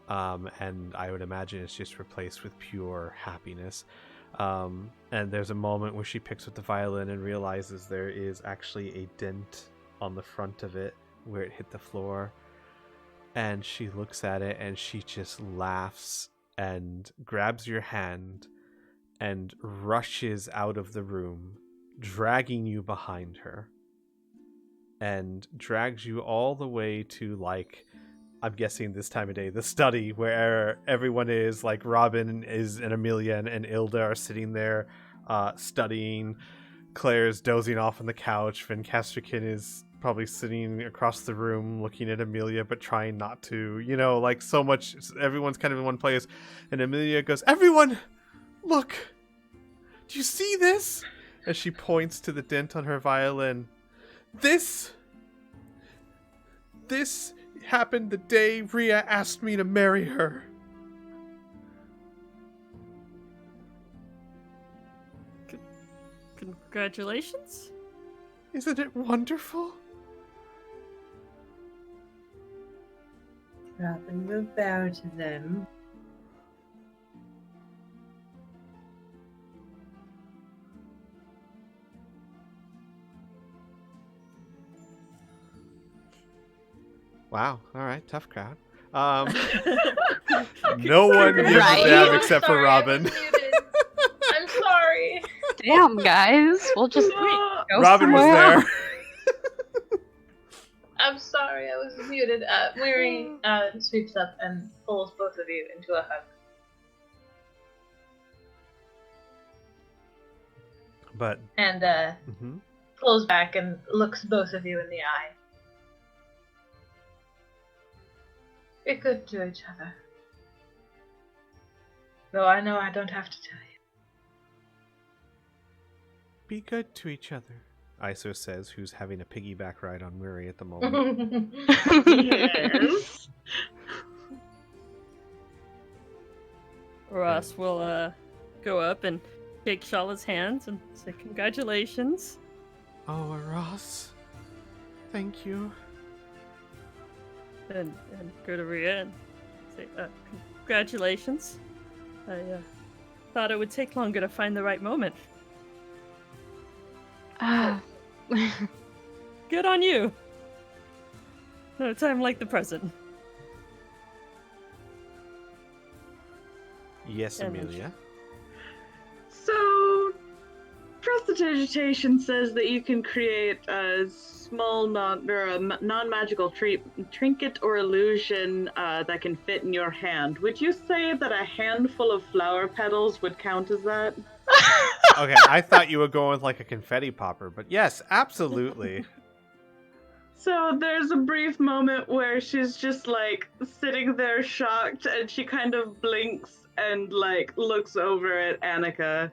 and I would imagine it's just replaced with pure happiness. And there's a moment where she picks up the violin and realizes there is actually a dent on the front of it where it hit the floor, and she looks at it and she just laughs and grabs your hand and rushes out of the room, dragging you behind her, and drags you all the way to, I'm guessing this time of day, the study where everyone is. Robin and Amelia and Ilda are sitting there studying. Claire's dozing off on the couch. Van Casterkin is probably sitting across the room looking at Amelia but trying not to, so much. Everyone's kind of in one place, and Amelia goes, "Everyone, look! Do you see this?" As she points to the dent on her violin. This happened the day Rhea asked me to marry her. Congratulations? Isn't it wonderful? Robin will bow to them. Wow. All right. Tough crowd. No one gives Right. a damn I'm except for sorry, I Robin. was muted. I'm sorry. Damn, guys. We'll just go Robin was somewhere there. else. I'm sorry, I was muted. Miri sweeps up and pulls both of you into a hug. But And mhm. pulls back and looks both of you in the eye. Be good to each other. Though I know I don't have to tell you. Be good to each other, Iso says, who's having a piggyback ride on Miri at the moment. Yes. Ross will go up and shake Shala's hands and say congratulations. Oh, Ross. Thank you. And go to Rhea and say congratulations. I thought it would take longer to find the right moment. Ah. Good on you. No time like the present. Yes, And Amelia. So, prestidigitation says that you can create a small non-magical trinket or illusion that can fit in your hand. Would you say that a handful of flower petals would count as that? Okay, I thought you were going with like a confetti popper, but yes, absolutely. So there's a brief moment where she's just like sitting there shocked, and she kind of blinks and like looks over at Annika,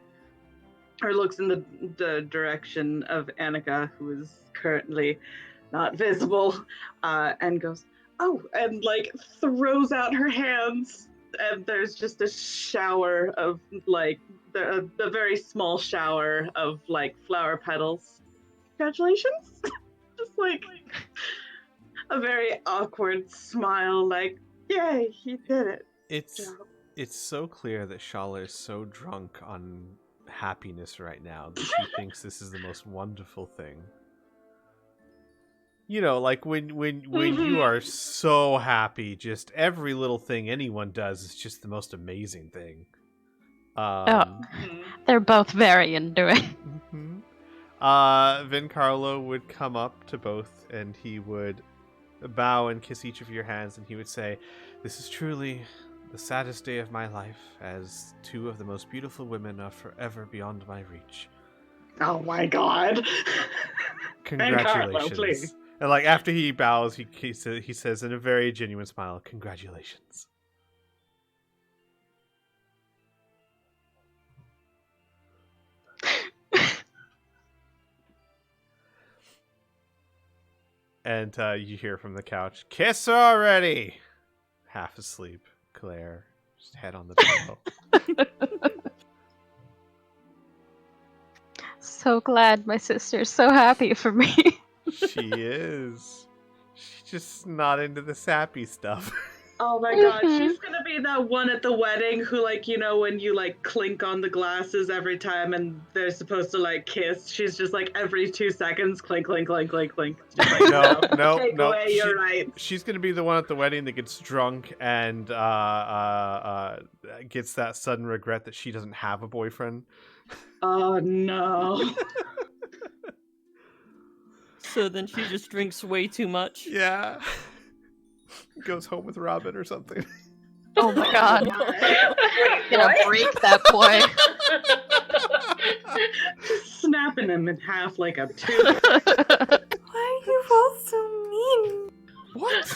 or looks in the direction of Annika, who is currently not visible, and goes, "Oh," and like throws out her hands, and there's just a shower of like the very small shower of like flower petals. Congratulations! Just like a very awkward smile, like, "Yay, he did it." It's so clear that Shala is so drunk on happiness right now that she thinks this is the most wonderful thing. You know, like when you are so happy, just every little thing anyone does is just the most amazing thing. They're both very endearing. Vincarlo would come up to both and he would bow and kiss each of your hands, and he would say, "This is truly the saddest day of my life, as two of the most beautiful women are forever beyond my reach. Oh my god. Congratulations." Vincarlo, please. And like after he bows, he says in a very genuine smile, "Congratulations." And you hear from the couch, "Kiss her already!" Half asleep, Claire, just head on the pillow. So glad my sister's so happy for me. She is. She's just not into the sappy stuff. Oh my god, she's gonna be that one at the wedding who, like, you know, when you like clink on the glasses every time and they're supposed to like kiss, she's just like every 2 seconds, clink, clink, clink, clink, clink. Just like, No. Take away your rights. She's gonna be the one at the wedding that gets drunk and gets that sudden regret that she doesn't have a boyfriend. Oh no. So then she just drinks way too much. Yeah. Goes home with Robin or something. Oh my god. Gonna break that boy. Just snapping him in half like a tooth. Why are you all so mean? What?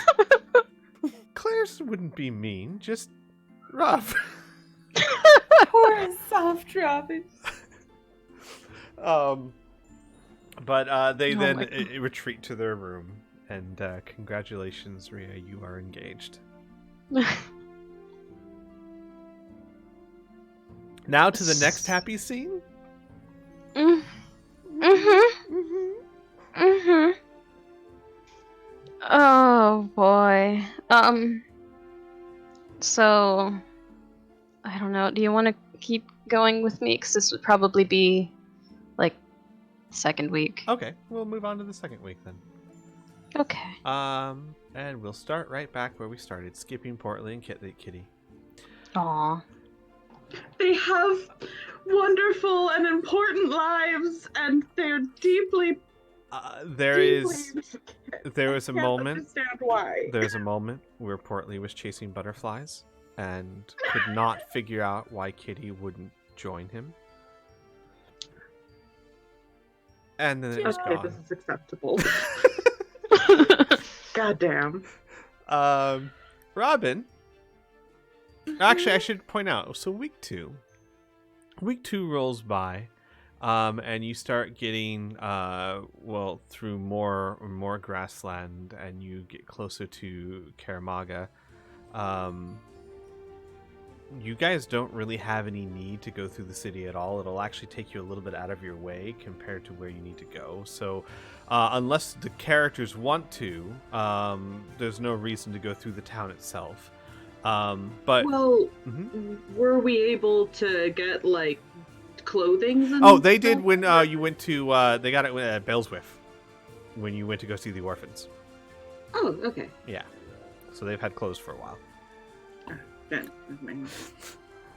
Claire's wouldn't be mean, just rough. Poor soft Robin. But they Oh then my God. retreat to their room, and congratulations, Rhea, you are engaged. Now to the next happy scene. Oh boy. So I don't know. Do you want to keep going with me? Because this would probably be like second week. Okay, we'll move on to the second week then. Okay. And we'll start right back where we started, skipping Portly and Kitty. Aw. They have wonderful and important lives, and they're deeply. There was a moment. Understand why. There's a moment where Portly was chasing butterflies and could not figure out why Kitty wouldn't join him. And then it was Okay, gone. this is acceptable. Goddamn. Robin. Actually, I should point out. So week two rolls by, and you start getting through more grassland, and you get closer to Karamaga. you guys don't really have any need to go through the city at all. It'll actually take you a little bit out of your way compared to where you need to go. So unless the characters want to, there's no reason to go through the town itself. But Well, Mhm. were we able to get like clothing? Oh, they did when you went to. They got it at Bellswiff when you went to go see the orphans. Oh, okay. Yeah, so they've had clothes for a while. Good.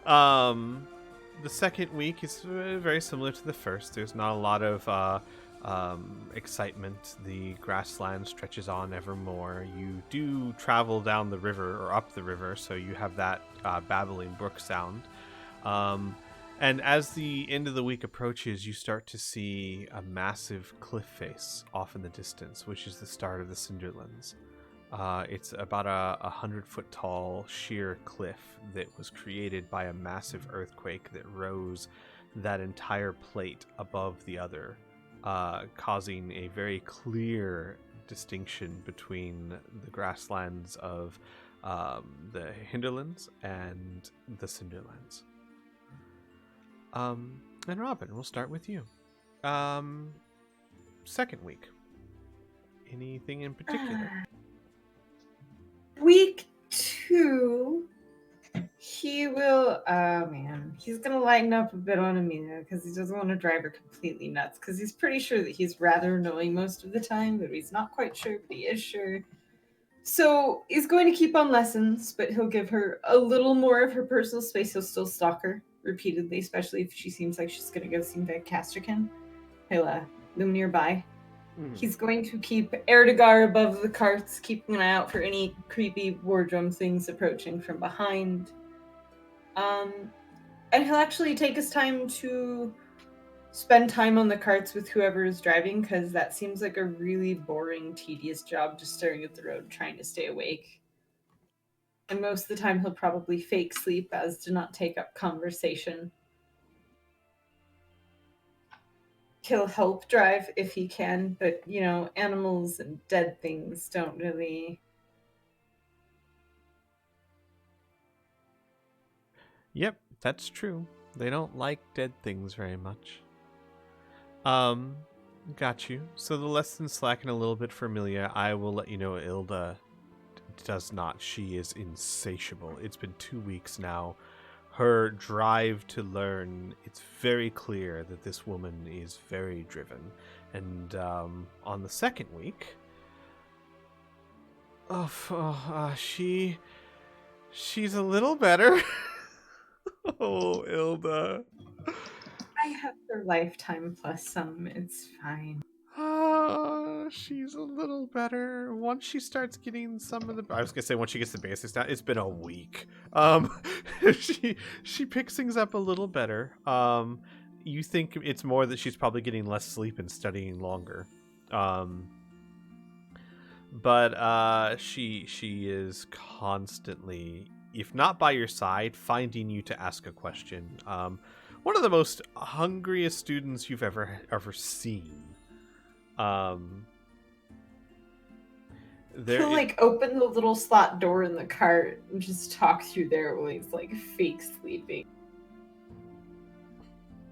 The second week is very similar to the first. There's not a lot of excitement. The grassland stretches on ever more. You do travel down the river or up the river, so you have that babbling brook sound. And as the end of the week approaches, you start to see a massive cliff face off in the distance, which is the start of the Cinderlines. It's about a 100-foot tall sheer cliff that was created by a massive earthquake that rose that entire plate above the other, causing a very clear distinction between the grasslands of the Hinterlands and the Cinderlands. And Robin, we'll start with you. Second week. Anything in particular? Week 2, he will. Oh man, he's gonna lighten up a bit on Amelia because he doesn't want to drive her completely nuts. Because he's pretty sure that he's rather annoying most of the time, but he's not quite sure. But he is sure. So he's going to keep on lessons, but he'll give her a little more of her personal space. He'll still stalk her repeatedly, especially if she seems like she's gonna go see Van Casterkin. He'll loom nearby. He's going to keep Erdegar above the carts, keeping an eye out for any creepy wardrobe things approaching from behind. And he'll actually take his time to spend time on the carts with whoever is driving, because that seems like a really boring, tedious job just staring at the road trying to stay awake. And most of the time he'll probably fake sleep as to not take up conversation. He'll help drive if he can, but, you know, animals and dead things don't really... Yep, that's true. They don't like dead things very much. Got you. So the lessons slacken a little bit for Amelia. I will let you know Ilda does not. She is insatiable. It's been 2 weeks now. Her drive to learn, it's very clear that this woman is very driven. And on the second week, she's a little better. Oh, Ilda. I have her lifetime plus some. It's fine. She's a little better. Once she starts getting some of the... I was going to say once she gets the basics down. It's been a week. She picks things up a little better. You think it's more that she's probably getting less sleep and studying longer. But she is constantly, if not by your side, finding you to ask a question. One of the most hungriest students you've ever seen. He'll like open the little slot door in the cart and just talk through there while he's like fake sleeping.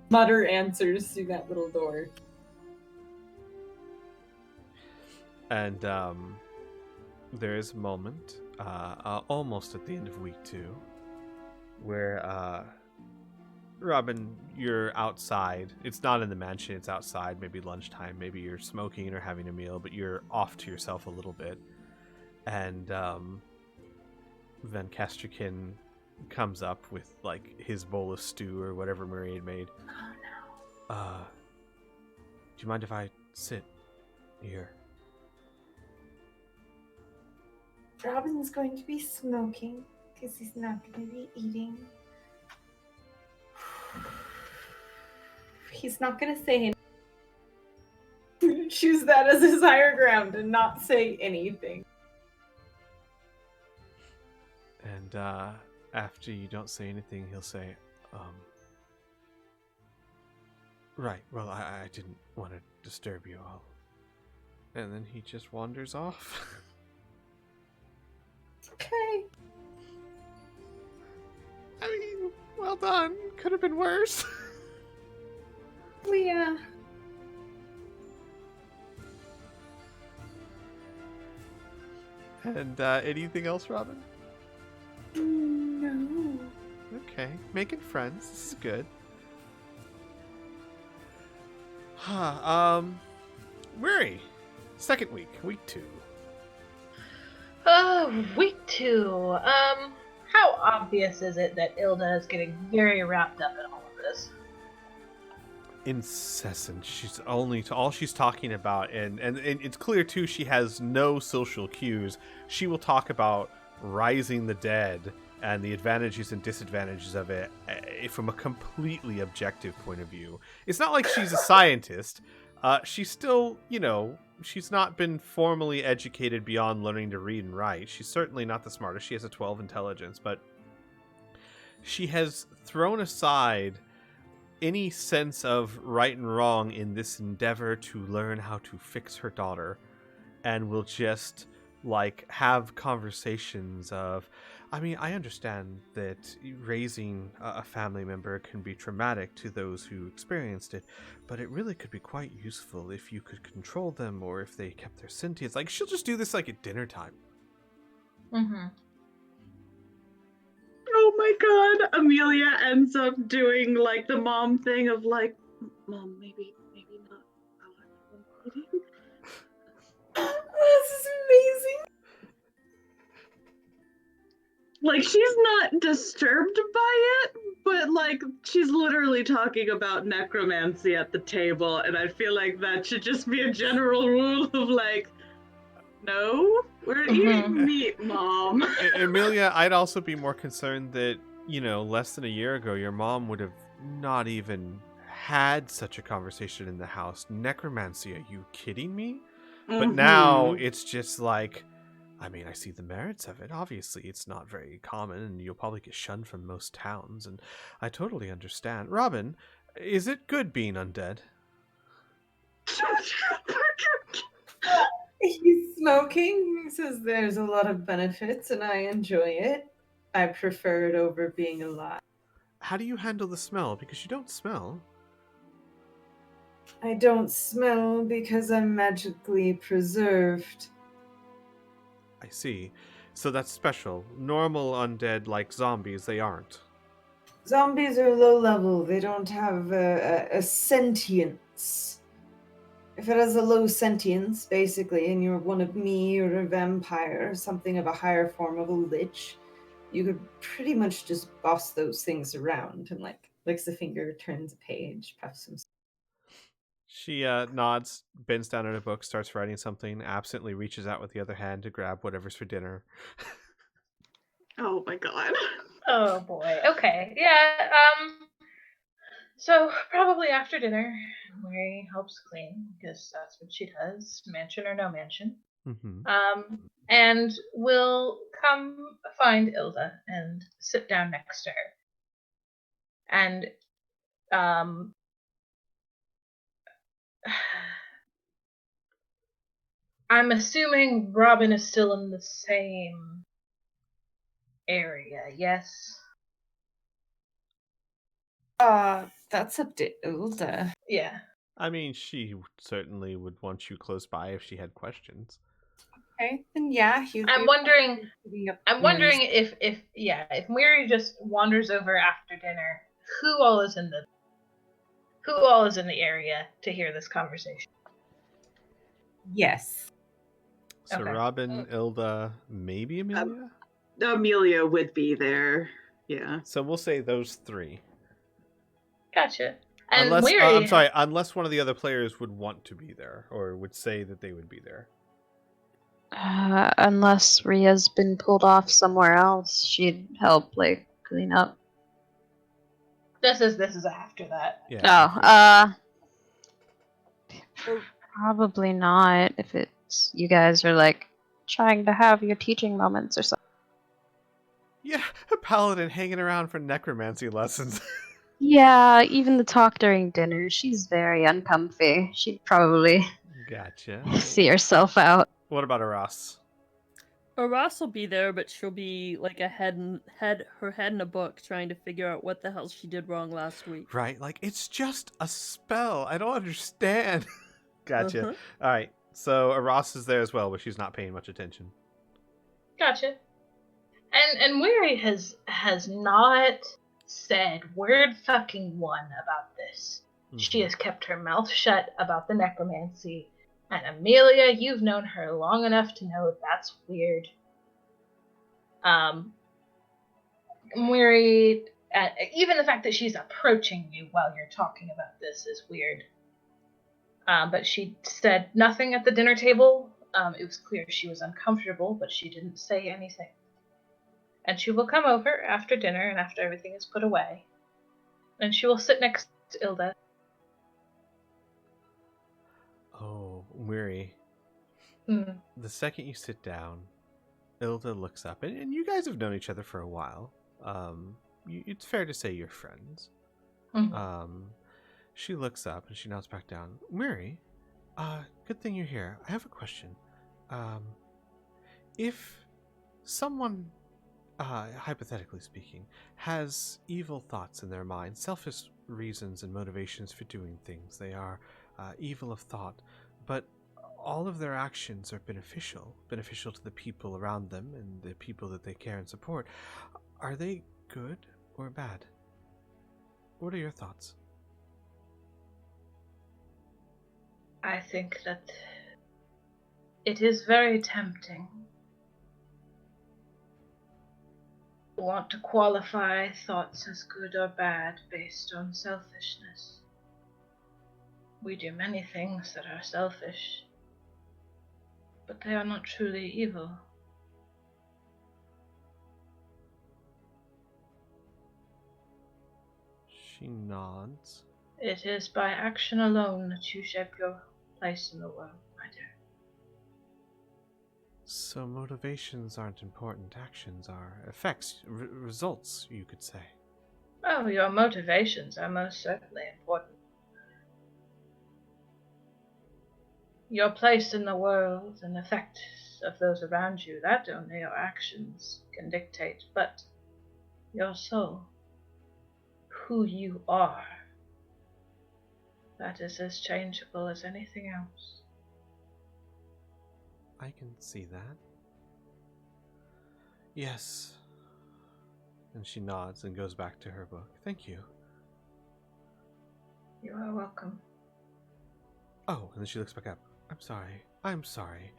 Mutter answers through that little door. And there is a moment, almost at the end of week 2, where Robin, you're outside. It's not in the mansion, it's outside, maybe lunchtime, maybe you're smoking or having a meal, but you're off to yourself a little bit. And Van Casterkin comes up with like his bowl of stew or whatever Marie had made. Oh no. Do you mind if I sit here? Robin's going to be smoking because he's not going to be eating. He's not going to say anything. Choose that as his higher ground and not say anything. And after you don't say anything, he'll say, right, well, I didn't want to disturb you all. And then he just wanders off. Okay. I mean, well done. Could have been worse. Well, yeah. And anything else, Robin? No. Okay, making friends. This is good. Weary. Second week 2. Week 2. How obvious is it that Ilda is getting very wrapped up in all of this? Incessant. She's all she's talking about, and it's clear too. She has no social cues. She will talk about rising the dead and the advantages and disadvantages of it from a completely objective point of view. It's not like she's a scientist. She's still, she's not been formally educated beyond learning to read and write. She's certainly not the smartest. She has a 12 intelligence, but she has thrown aside any sense of right and wrong in this endeavor to learn how to fix her daughter, and will just have conversations of, I mean, I understand that raising a family member can be traumatic to those who experienced it, but it really could be quite useful if you could control them, or if they kept their sentience. She'll just do this at dinner time. Mm-hmm. Oh my god, Amelia ends up doing the mom thing of Mom, maybe not. Eating. This is amazing. She's not disturbed by it, but she's literally talking about necromancy at the table, and I feel like that should just be a general rule of no, we're eating meat, Mom. Amelia, I'd also be more concerned that, less than a year ago, your mom would have not even had such a conversation in the house. Necromancy, are you kidding me? But now it's just I see the merits of it. Obviously, it's not very common, and you'll probably get shunned from most towns, and I totally understand. Robin, is it good being undead? He's smoking. He says there's a lot of benefits, and I enjoy it. I prefer it over being alive. How do you handle the smell? Because you don't smell. I don't smell because I'm magically preserved. I see. So that's special. Normal undead like zombies, they aren't. Zombies are low level. They don't have a sentience. If it has a low sentience, basically, and you're one of me or a vampire, something of a higher form of a lich, you could pretty much just boss those things around and licks a finger, turns a page, puffs some. She nods, bends down in a book, starts writing something, absently reaches out with the other hand to grab whatever's for dinner. Oh my god. Oh boy. Okay. Yeah. So probably after dinner, Mary helps clean because that's what she does, mansion or no mansion. Mm-hmm. And we'll come find Ilda and sit down next to her. And I'm assuming Robin is still in the same area, yes? That's up to Ilda. Yeah. I mean, she certainly would want you close by if she had questions. Okay, then yeah. I'm wondering if Miri just wanders over after dinner, who all is in the area to hear this conversation? Yes. So Okay. Robin, Ilda, maybe Amelia? Amelia would be there. Yeah. So we'll say those 3. Gotcha. And unless, Miri, I'm sorry, unless one of the other players would want to be there or would say that they would be there. Unless Ria's been pulled off somewhere else, she'd help clean up. This is after that. Yeah. Probably not. If it's you guys are trying to have your teaching moments or something. Yeah, a paladin hanging around for necromancy lessons. Yeah, even the talk during dinner, she's very uncomfy. She'd probably Gotcha. see herself out. What about Aras? Ross will be there, but she'll be like her head in a book, trying to figure out what the hell she did wrong last week. Right? Like, it's just a spell. I don't understand. Gotcha. Uh-huh. All right. So Ross is there as well, but she's not paying much attention. Gotcha. And Weary has not said word fucking one about this. She has kept her mouth shut about the necromancy. And Amelia, you've known her long enough to know that's weird. Weary, even the fact that she's approaching you while you're talking about this is weird. But she said nothing at the dinner table. It was clear she was uncomfortable, but she didn't say anything. And she will come over after dinner and after everything is put away. And she will sit next to Ilda. Oh, weary. Mm. The second you sit down, Ilda looks up, and you guys have known each other for a while. It's fair to say you're friends. Mm-hmm. She looks up and she nods back down. Weary, good thing you're here. I have a question. If someone, hypothetically speaking, has evil thoughts in their mind, selfish reasons and motivations for doing things, they are evil of thought, but all of their actions are beneficial to the people around them and the people that they care and support, are they good or bad? What are your thoughts? I think that it is very tempting to want to qualify thoughts as good or bad based on selfishness. We do many things that are selfish, but they are not truly evil. She nods. It is by action alone that you shape your place in the world, my dear. So motivations aren't important, actions are. Effects, results, you could say. Oh, your motivations are most certainly important. Your place in the world and effects of those around you, that only your actions can dictate, but your soul, who you are, that is as changeable as anything else. I can see that. Yes. And she nods and goes back to her book. Thank you. You are welcome. Oh, and then she looks back up. I'm sorry.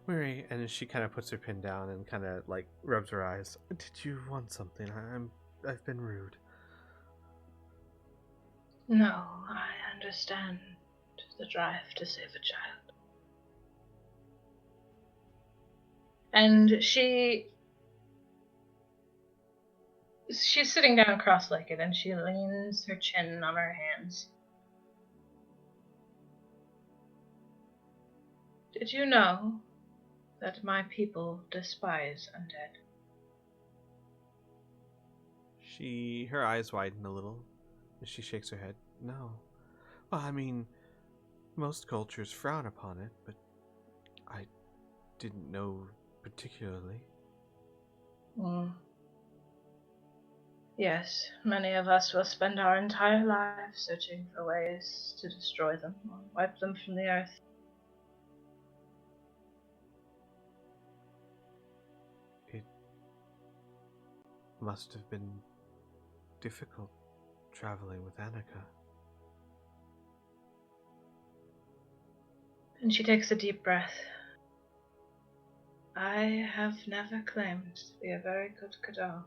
Weary, and then she kind of puts her pen down and kind of like rubs her eyes. Did you want something? I've been rude. No, I understand the drive to save a child. And she's sitting down cross-legged and she leans her chin on her hands. Did you know that my people despise undead? Her eyes widen a little, and she shakes her head. No. Well, I mean, most cultures frown upon it, but I didn't know particularly. Yes, many of us will spend our entire lives searching for ways to destroy them or wipe them from the earth. It must have been difficult traveling with Annika. And she takes a deep breath. I have never claimed to be a very good Kadal.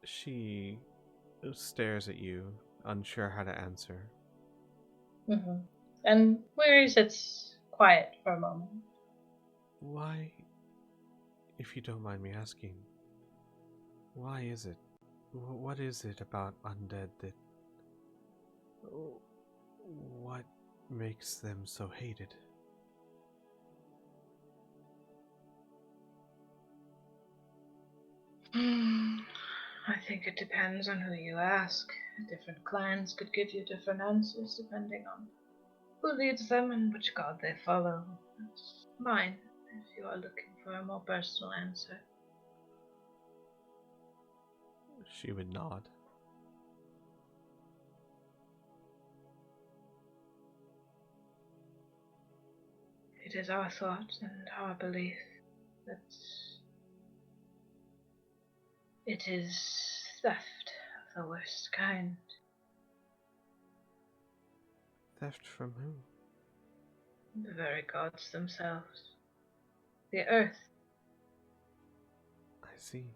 She stares at you, unsure how to answer. Mm-hmm. And Weary sits quiet for a moment. Why, if you don't mind me asking, why is it? What is it about undead that... What makes them so hated? I think it depends on who you ask. Different clans could give you different answers depending on who leads them and which god they follow. That's mine, if you are looking for a more personal answer. She would nod. It is our thought and our belief that it is theft of the worst kind. Theft from who? The very gods themselves. The earth. I see.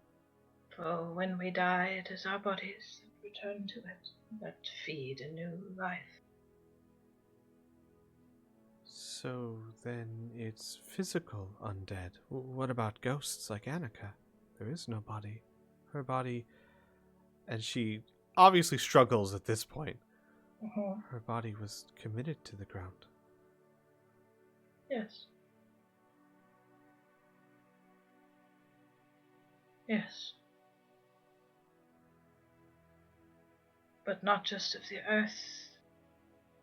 For when we die, it is our bodies that return to it, that feed a new life. So then it's physical undead. What about ghosts like Annika? There is no body. Her body, and she obviously struggles at this point. Her body was committed to the ground. Yes. Yes. But not just of the earth.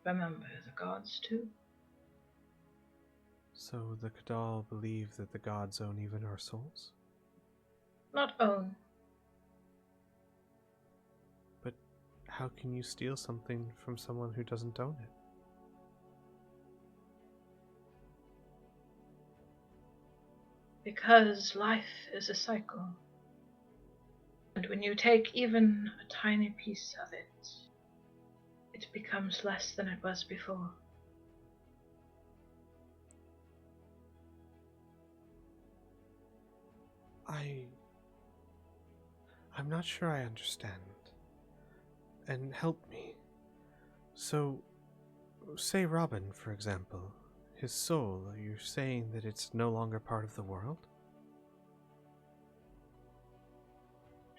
Remember the gods too. So the Kadal believe that the gods own even our souls? Not own. But how can you steal something from someone who doesn't own it? Because life is a cycle. And when you take even a tiny piece of it, it becomes less than it was before. I'm not sure I understand. And help me. So, say Robin, for example. His soul, you're saying that it's no longer part of the world?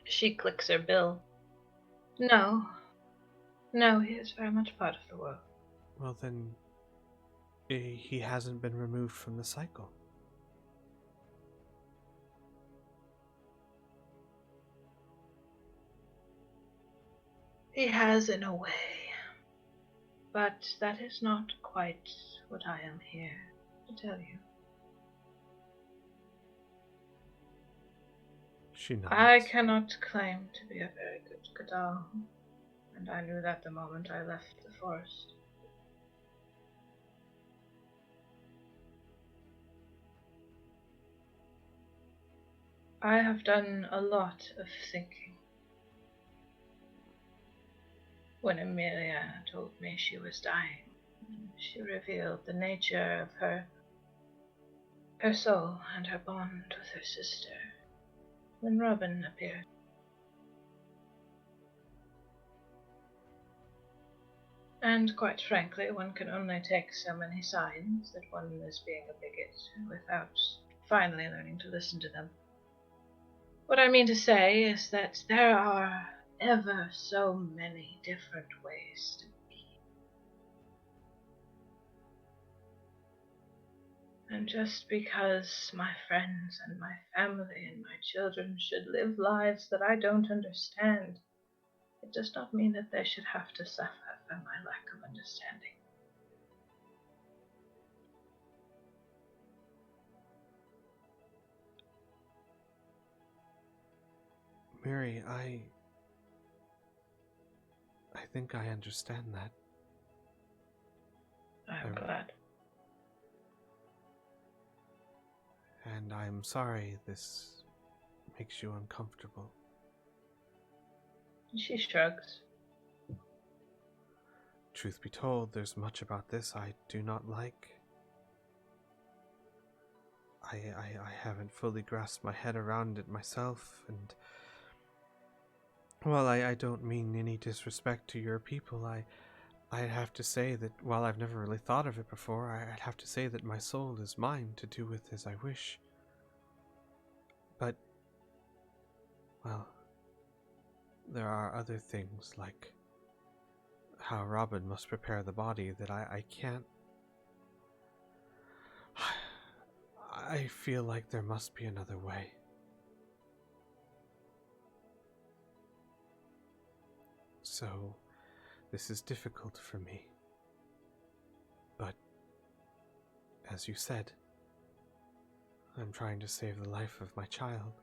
She clicks her bill. No. No, he is very much part of the world. Well then, he hasn't been removed from the cycle. He has in a way. But that is not quite what I am here to tell you. She nods. I cannot claim to be a very good Kadal, and I knew that the moment I left the forest. I have done a lot of thinking. When Amelia told me she was dying, she revealed the nature of her soul and her bond with her sister. When Robin appeared, and quite frankly, one can only take so many signs that one is being a bigot without finally learning to listen to them. What I mean to say is that there are ever so many different ways to be. And just because my friends and my family and my children should live lives that I don't understand, it does not mean that they should have to suffer for my lack of understanding. Mary, I think I understand that. I'm glad. And I'm sorry this makes you uncomfortable. She shrugs. Truth be told, there's much about this I do not like. I haven't fully grasped my head around it myself, and well, I don't mean any disrespect to your people. I'd have to say that while I've never really thought of it before, I'd have to say that my soul is mine to do with as I wish. But, well, there are other things, like how Robin must prepare the body, that I can't... I feel like there must be another way. so this is difficult for me. But, as you said, I'm trying to save the life of my child.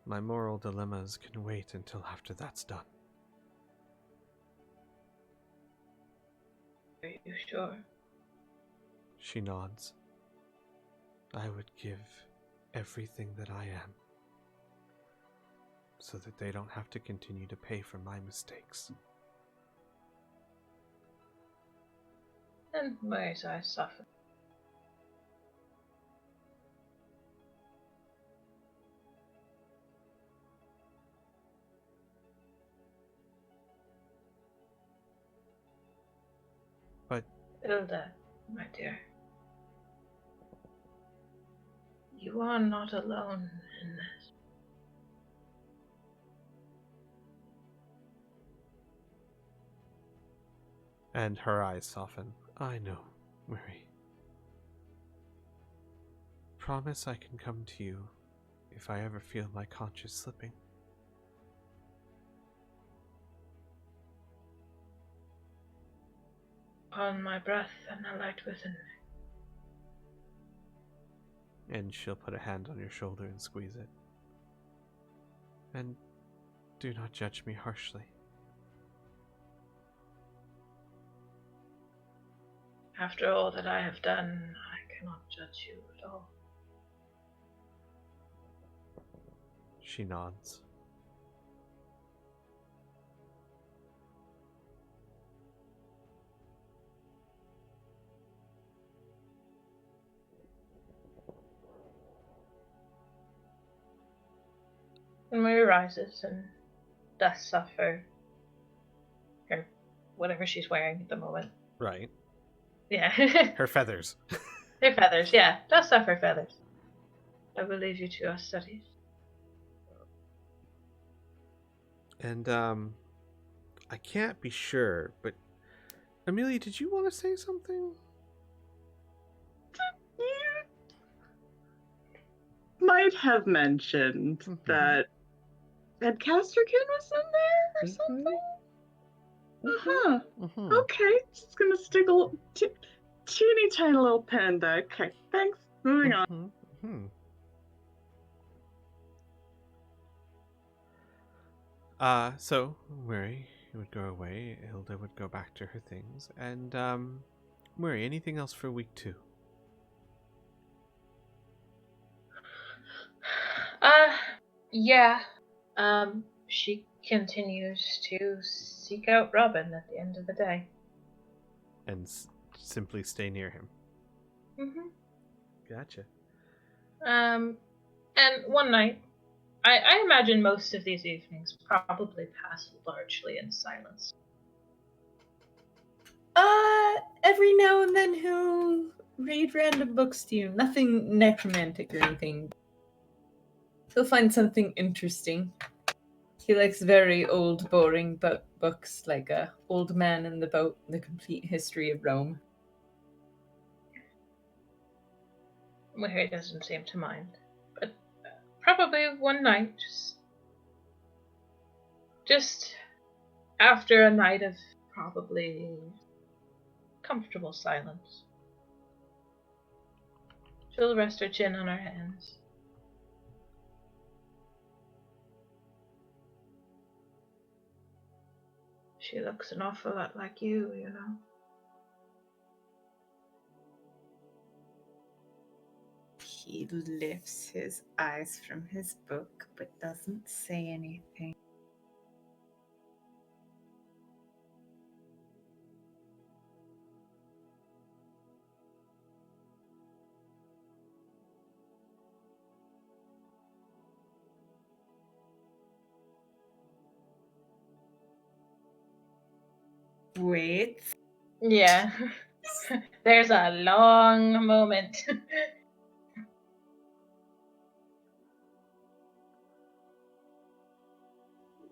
My moral dilemmas can wait until after that's done. Are you sure? She nods. I would give everything that I am, so that they don't have to continue to pay for my mistakes. And Mary's eyes soften. But Hilda, my dear, you are not alone in this. and her eyes soften. I know, Marie. Promise I can come to you if I ever feel my conscience slipping. Upon my breath and the light within me. And she'll put a hand on your shoulder and squeeze it. And do not judge me harshly. After all that I have done, I cannot judge you at all. She nods. And Mary rises and dusts off her whatever she's wearing at the moment. Right. Yeah. Her feathers. Her feathers, yeah. Dust off her feathers. I will leave you to your studies. And, I can't be sure, but Amelia, did you want to say something? You might have mentioned that Casterkin was in there or something? Uh-huh. Mm-hmm. Okay, just gonna stick a little, teeny tiny little panda. Okay, thanks. Moving on. Mm-hmm. So, Murray would go away, Hilda would go back to her things, and, Murray, anything else for week 2? Yeah. She continues to seek out Robin at the end of the day. And simply stay near him. Mm-hmm. Gotcha. And one night, I imagine most of these evenings probably pass largely in silence. Every now and then he'll read random books to you. Nothing necromantic or anything. He'll find something interesting. He likes very old, boring books like Old Man in the Boat and The Complete History of Rome. Mary doesn't seem to mind. But probably one night, just after a night of probably comfortable silence, she'll rest her chin on her hands. She looks an awful lot like you, you know. He lifts his eyes from his book but doesn't say anything. Wait. Yeah. There's a long moment.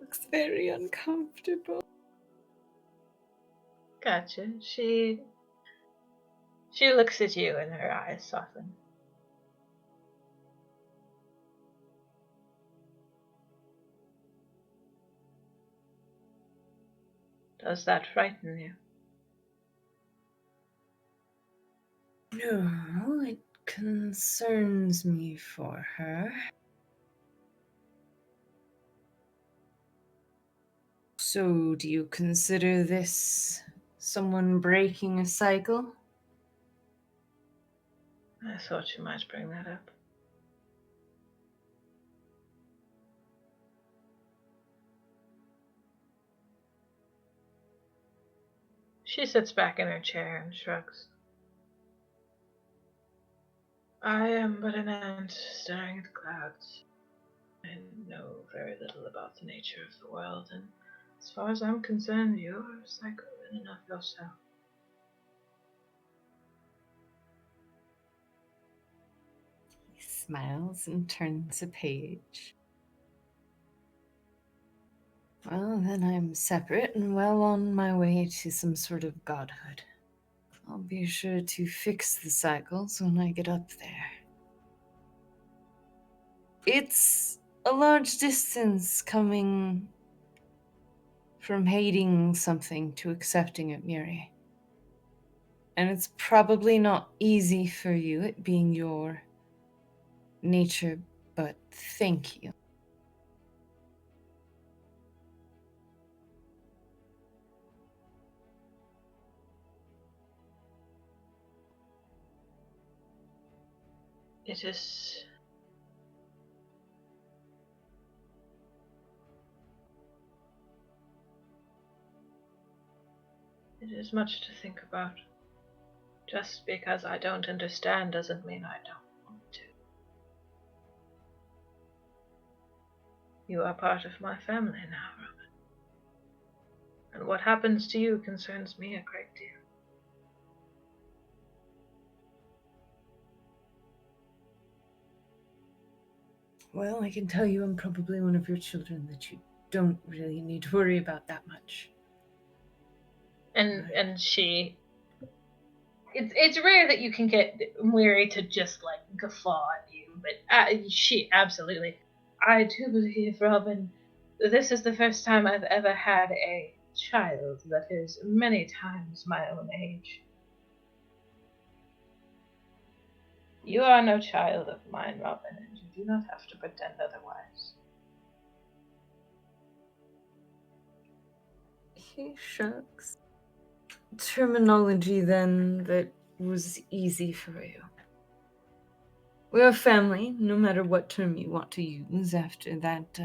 Looks very uncomfortable. Gotcha. She looks at you and her eyes soften. Does that frighten you? No, it concerns me for her. So, do you consider this someone breaking a cycle? I thought you might bring that up. She sits back in her chair and shrugs. I am but an ant staring at the clouds. I know very little about the nature of the world, and as far as I'm concerned, you're a psycho in and of yourself. He smiles and turns a page. Well, then I'm separate and well on my way to some sort of godhood. I'll be sure to fix the cycles when I get up there. It's a large distance coming from hating something to accepting it, Miri. And it's probably not easy for you, it being your nature, but thank you. It is... It is much to think about. Just because I don't understand doesn't mean I don't want to. You are part of my family now, Robin. And what happens to you concerns me a great deal. Well, I can tell you I'm probably one of your children that you don't really need to worry about that much. And she... It's rare that you can get Miri to just, like, guffaw at you, but she absolutely... I do believe, Robin, this is the first time I've ever had a child that is many times my own age. You are no child of mine, Robin, and you do not have to pretend otherwise. He shrugs. Terminology, then, that was easy for you. We're a family, no matter what term you want to use after that,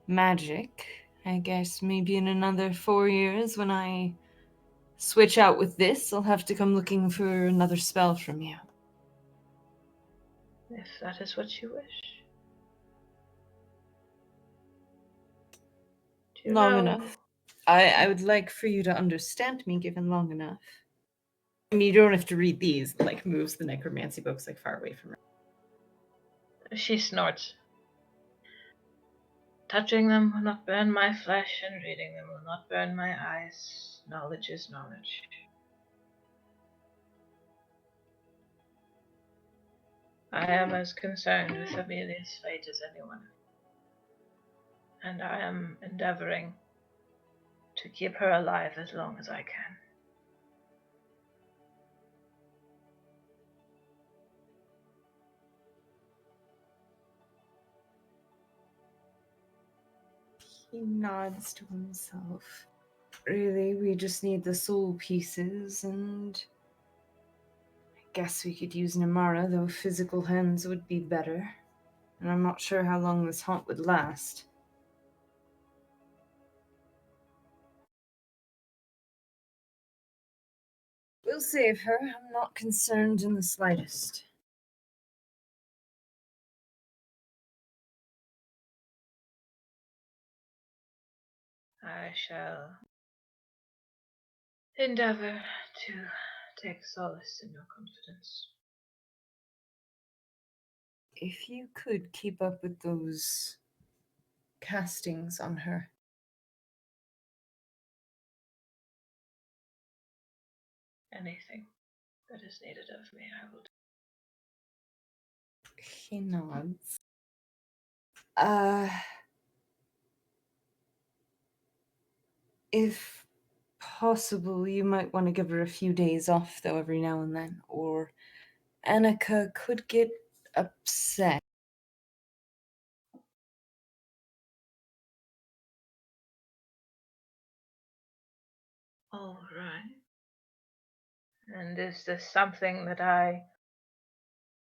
magic. I guess maybe in another 4 years when I switch out with this, I'll have to come looking for another spell from you. If that is what you wish. Do you Long know... enough. I would like for you to understand me given long enough. I mean, you don't have to read these, like, moves the necromancy books, like, far away from her. She snorts. Touching them will not burn my flesh, and reading them will not burn my eyes. Knowledge is knowledge. I am as concerned with Amelia's fate as anyone. And I am endeavoring to keep her alive as long as I can. He nods to himself. Really, we just need the soul pieces, and I guess we could use Namara, though physical hands would be better. And I'm not sure how long this haunt would last. We'll save her. I'm not concerned in the slightest. I shall endeavor to take solace in your confidence. If you could keep up with those castings on her. Anything that is needed of me, I will do. He nods. If possible, you might want to give her a few days off, though, every now and then, or Annika could get upset. All right. And is this something that I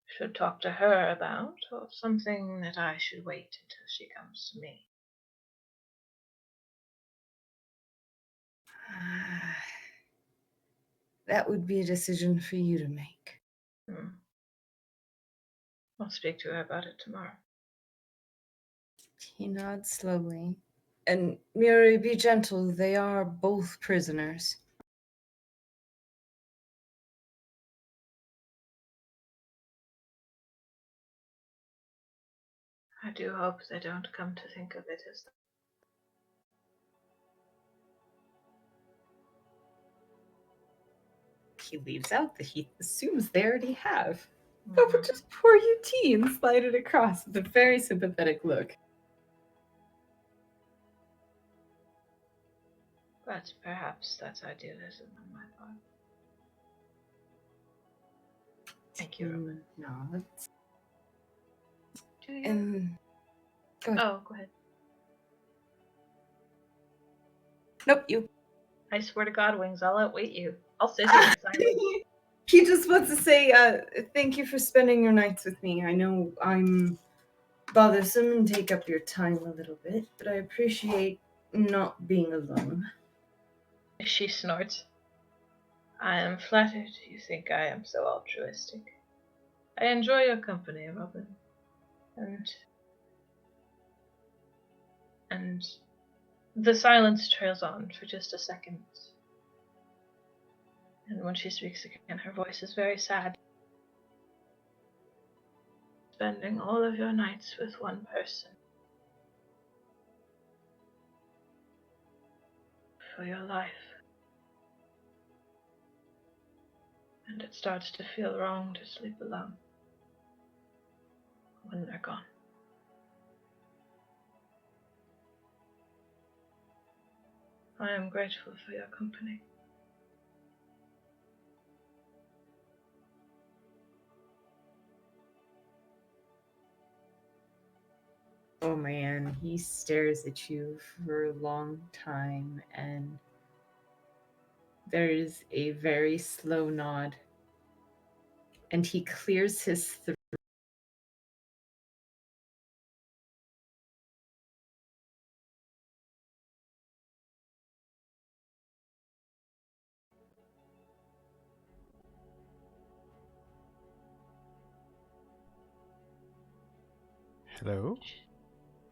should talk to her about, or something that I should wait until she comes to me? That would be a decision for you to make. I'll speak to her about it tomorrow. He nods slowly. And Miri, be gentle. They are both prisoners. I do hope they don't come to think of it as He leaves out that he assumes they already have. Oh, but just poor Eugene slide it across with a very sympathetic look. But perhaps that's idealism on my part. Thank you, Robin. Nods. Do you? And go ahead. Oh, go ahead. Nope, you. I swear to God, Wings, I'll outwait you. I'll sit here in silence. He just wants to say, thank you for spending your nights with me. I know I'm bothersome and take up your time a little bit, but I appreciate not being alone. She snorts. I am flattered you think I am so altruistic. I enjoy your company, Robin. And the silence trails on for just a second. And when she speaks again, her voice is very sad. Spending all of your nights with one person. For your life. And it starts to feel wrong to sleep alone. When they're gone. I am grateful for your company. Oh man, he stares at you for a long time, and there is a very slow nod. And he clears his throat. Hello?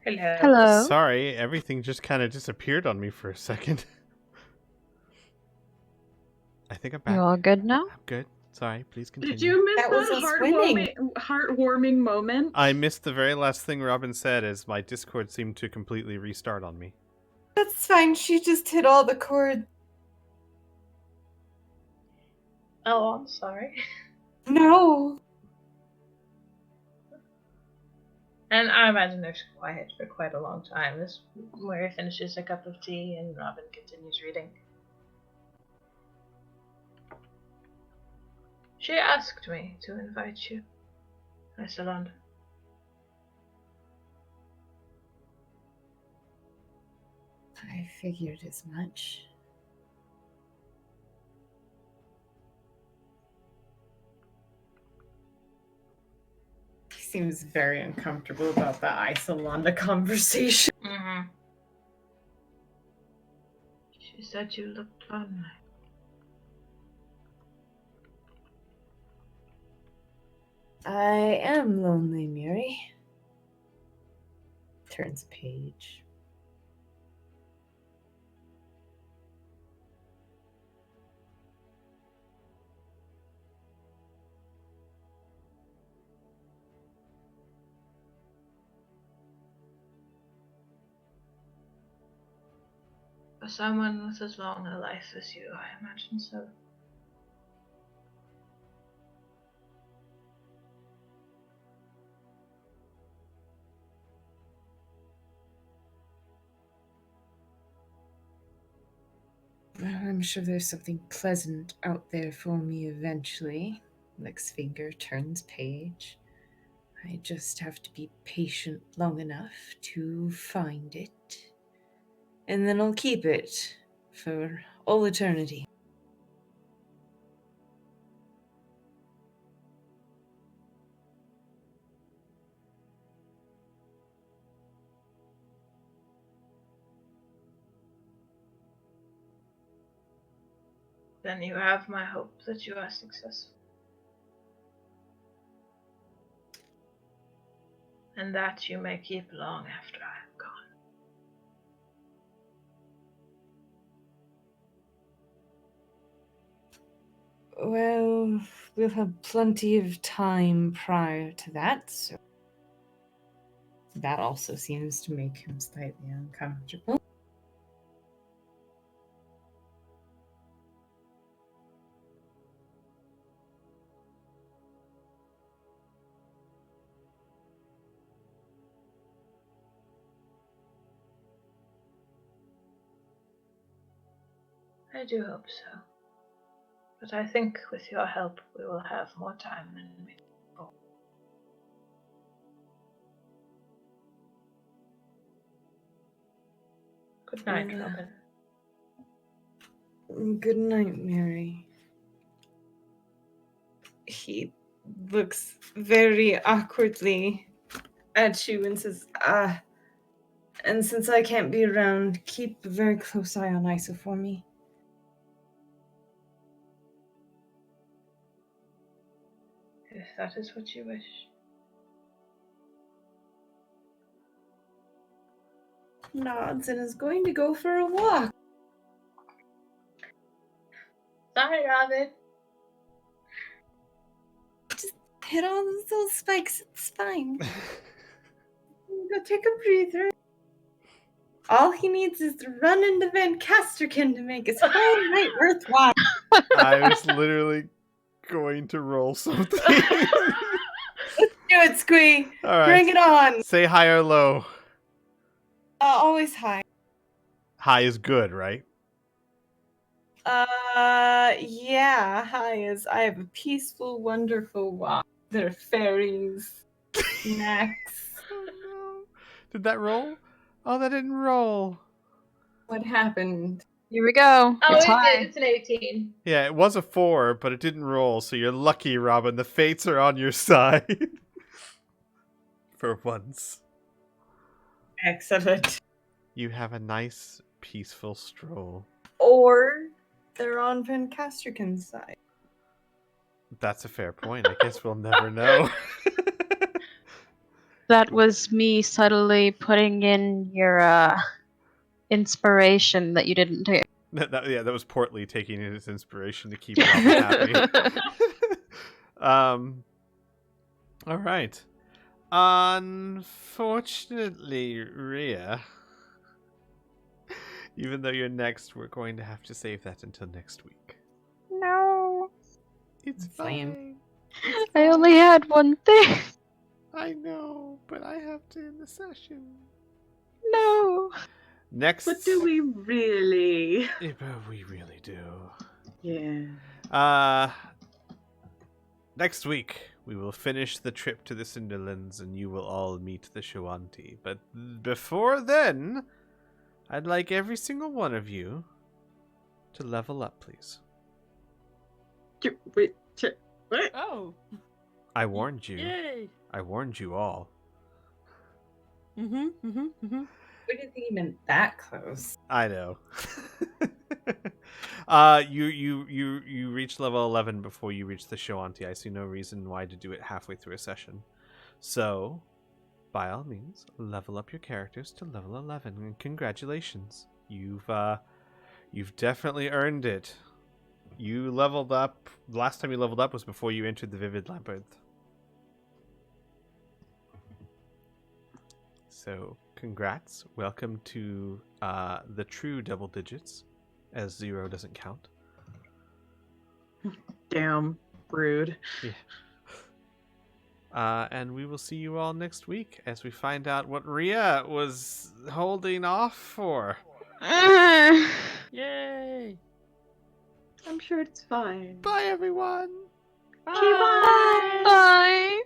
Hello. Hello. Sorry, everything just kind of disappeared on me for a second. I think I'm back. You all good now? I'm good. Sorry, please continue. Did you miss That was that us winning. heartwarming moment? I missed the very last thing Robin said as my Discord seemed to completely restart on me. That's fine. She just hit all the chords. Oh, I'm sorry. No. And I imagine they're quiet for quite a long time. This Moira finishes a cup of tea and Robin continues reading. She asked me to invite you, Isolanda. I figured as much. He seems very uncomfortable about the Isolanda conversation. Mm-hmm. She said you looked lonely. I am lonely, Miri. Turns a page. For someone with as long a life as you, I imagine so. I'm sure there's something pleasant out there for me eventually. Licks finger, turns page. I just have to be patient long enough to find it. And then I'll keep it for all eternity. Then you have my hope that you are successful. And that you may keep long after I am gone. Well, we'll have plenty of time prior to that, so that also seems to make him slightly uncomfortable. I do hope so. But I think with your help we will have more time than we thought. Good night, Robin. Good night, Mary. He looks very awkwardly at you and says, and since I can't be around, keep a very close eye on Isa for me. If that is what you wish. Nods and is going to go for a walk. Sorry, Robin. Just hit all those little spikes, it's fine. Go take a breather. All he needs is to run into Van Casterkin to make his whole night worthwhile. I was literally going to roll something. Let's do it, Squee. All right. Bring it on. Say high or low. Always high. High is good, right? Yeah, high is. I have a peaceful, wonderful walk. There are fairies, snacks. Oh no. Did that roll? Oh, that didn't roll. What happened? Here we go. Oh, It's high. it's an 18. Yeah, it was a 4, but it didn't roll, so you're lucky, Robin. The fates are on your side. For once. Excellent. You have a nice, peaceful stroll. Or they're on Van Casterkin's side. That's a fair point. I guess we'll never know. That was me subtly putting in your inspiration that you didn't take. That was Portly taking it as inspiration to keep Robin happy. All right. Unfortunately, Rhea, even though you're next, we're going to have to save that until next week. No. It's Fine. fine. I only had one thing. I know, but I have to end the session. No. Next. But do we really? Yeah, but we really do. Yeah. Next week, we will finish the trip to the Cinderlines and you will all meet the Shawanti. But before then, I'd like every single one of you to level up, please. Wait, what? Oh, I warned you. yay! I warned you all. We didn't think he meant that close. I know. You reach level 11 before you reach the Shawanti. I see no reason why to do it halfway through a session. So, by all means, level up your characters to level 11, and congratulations. You've definitely earned it. You leveled up. Last time you leveled up was before you entered the Vivid Labyrinth. So, congrats. Welcome to the true double digits, as 0 doesn't count. Damn, rude. Yeah. And we will see you all next week as we find out what Rhea was holding off for. Yay! sure it's fine. Bye, everyone. Okay, bye. Bye.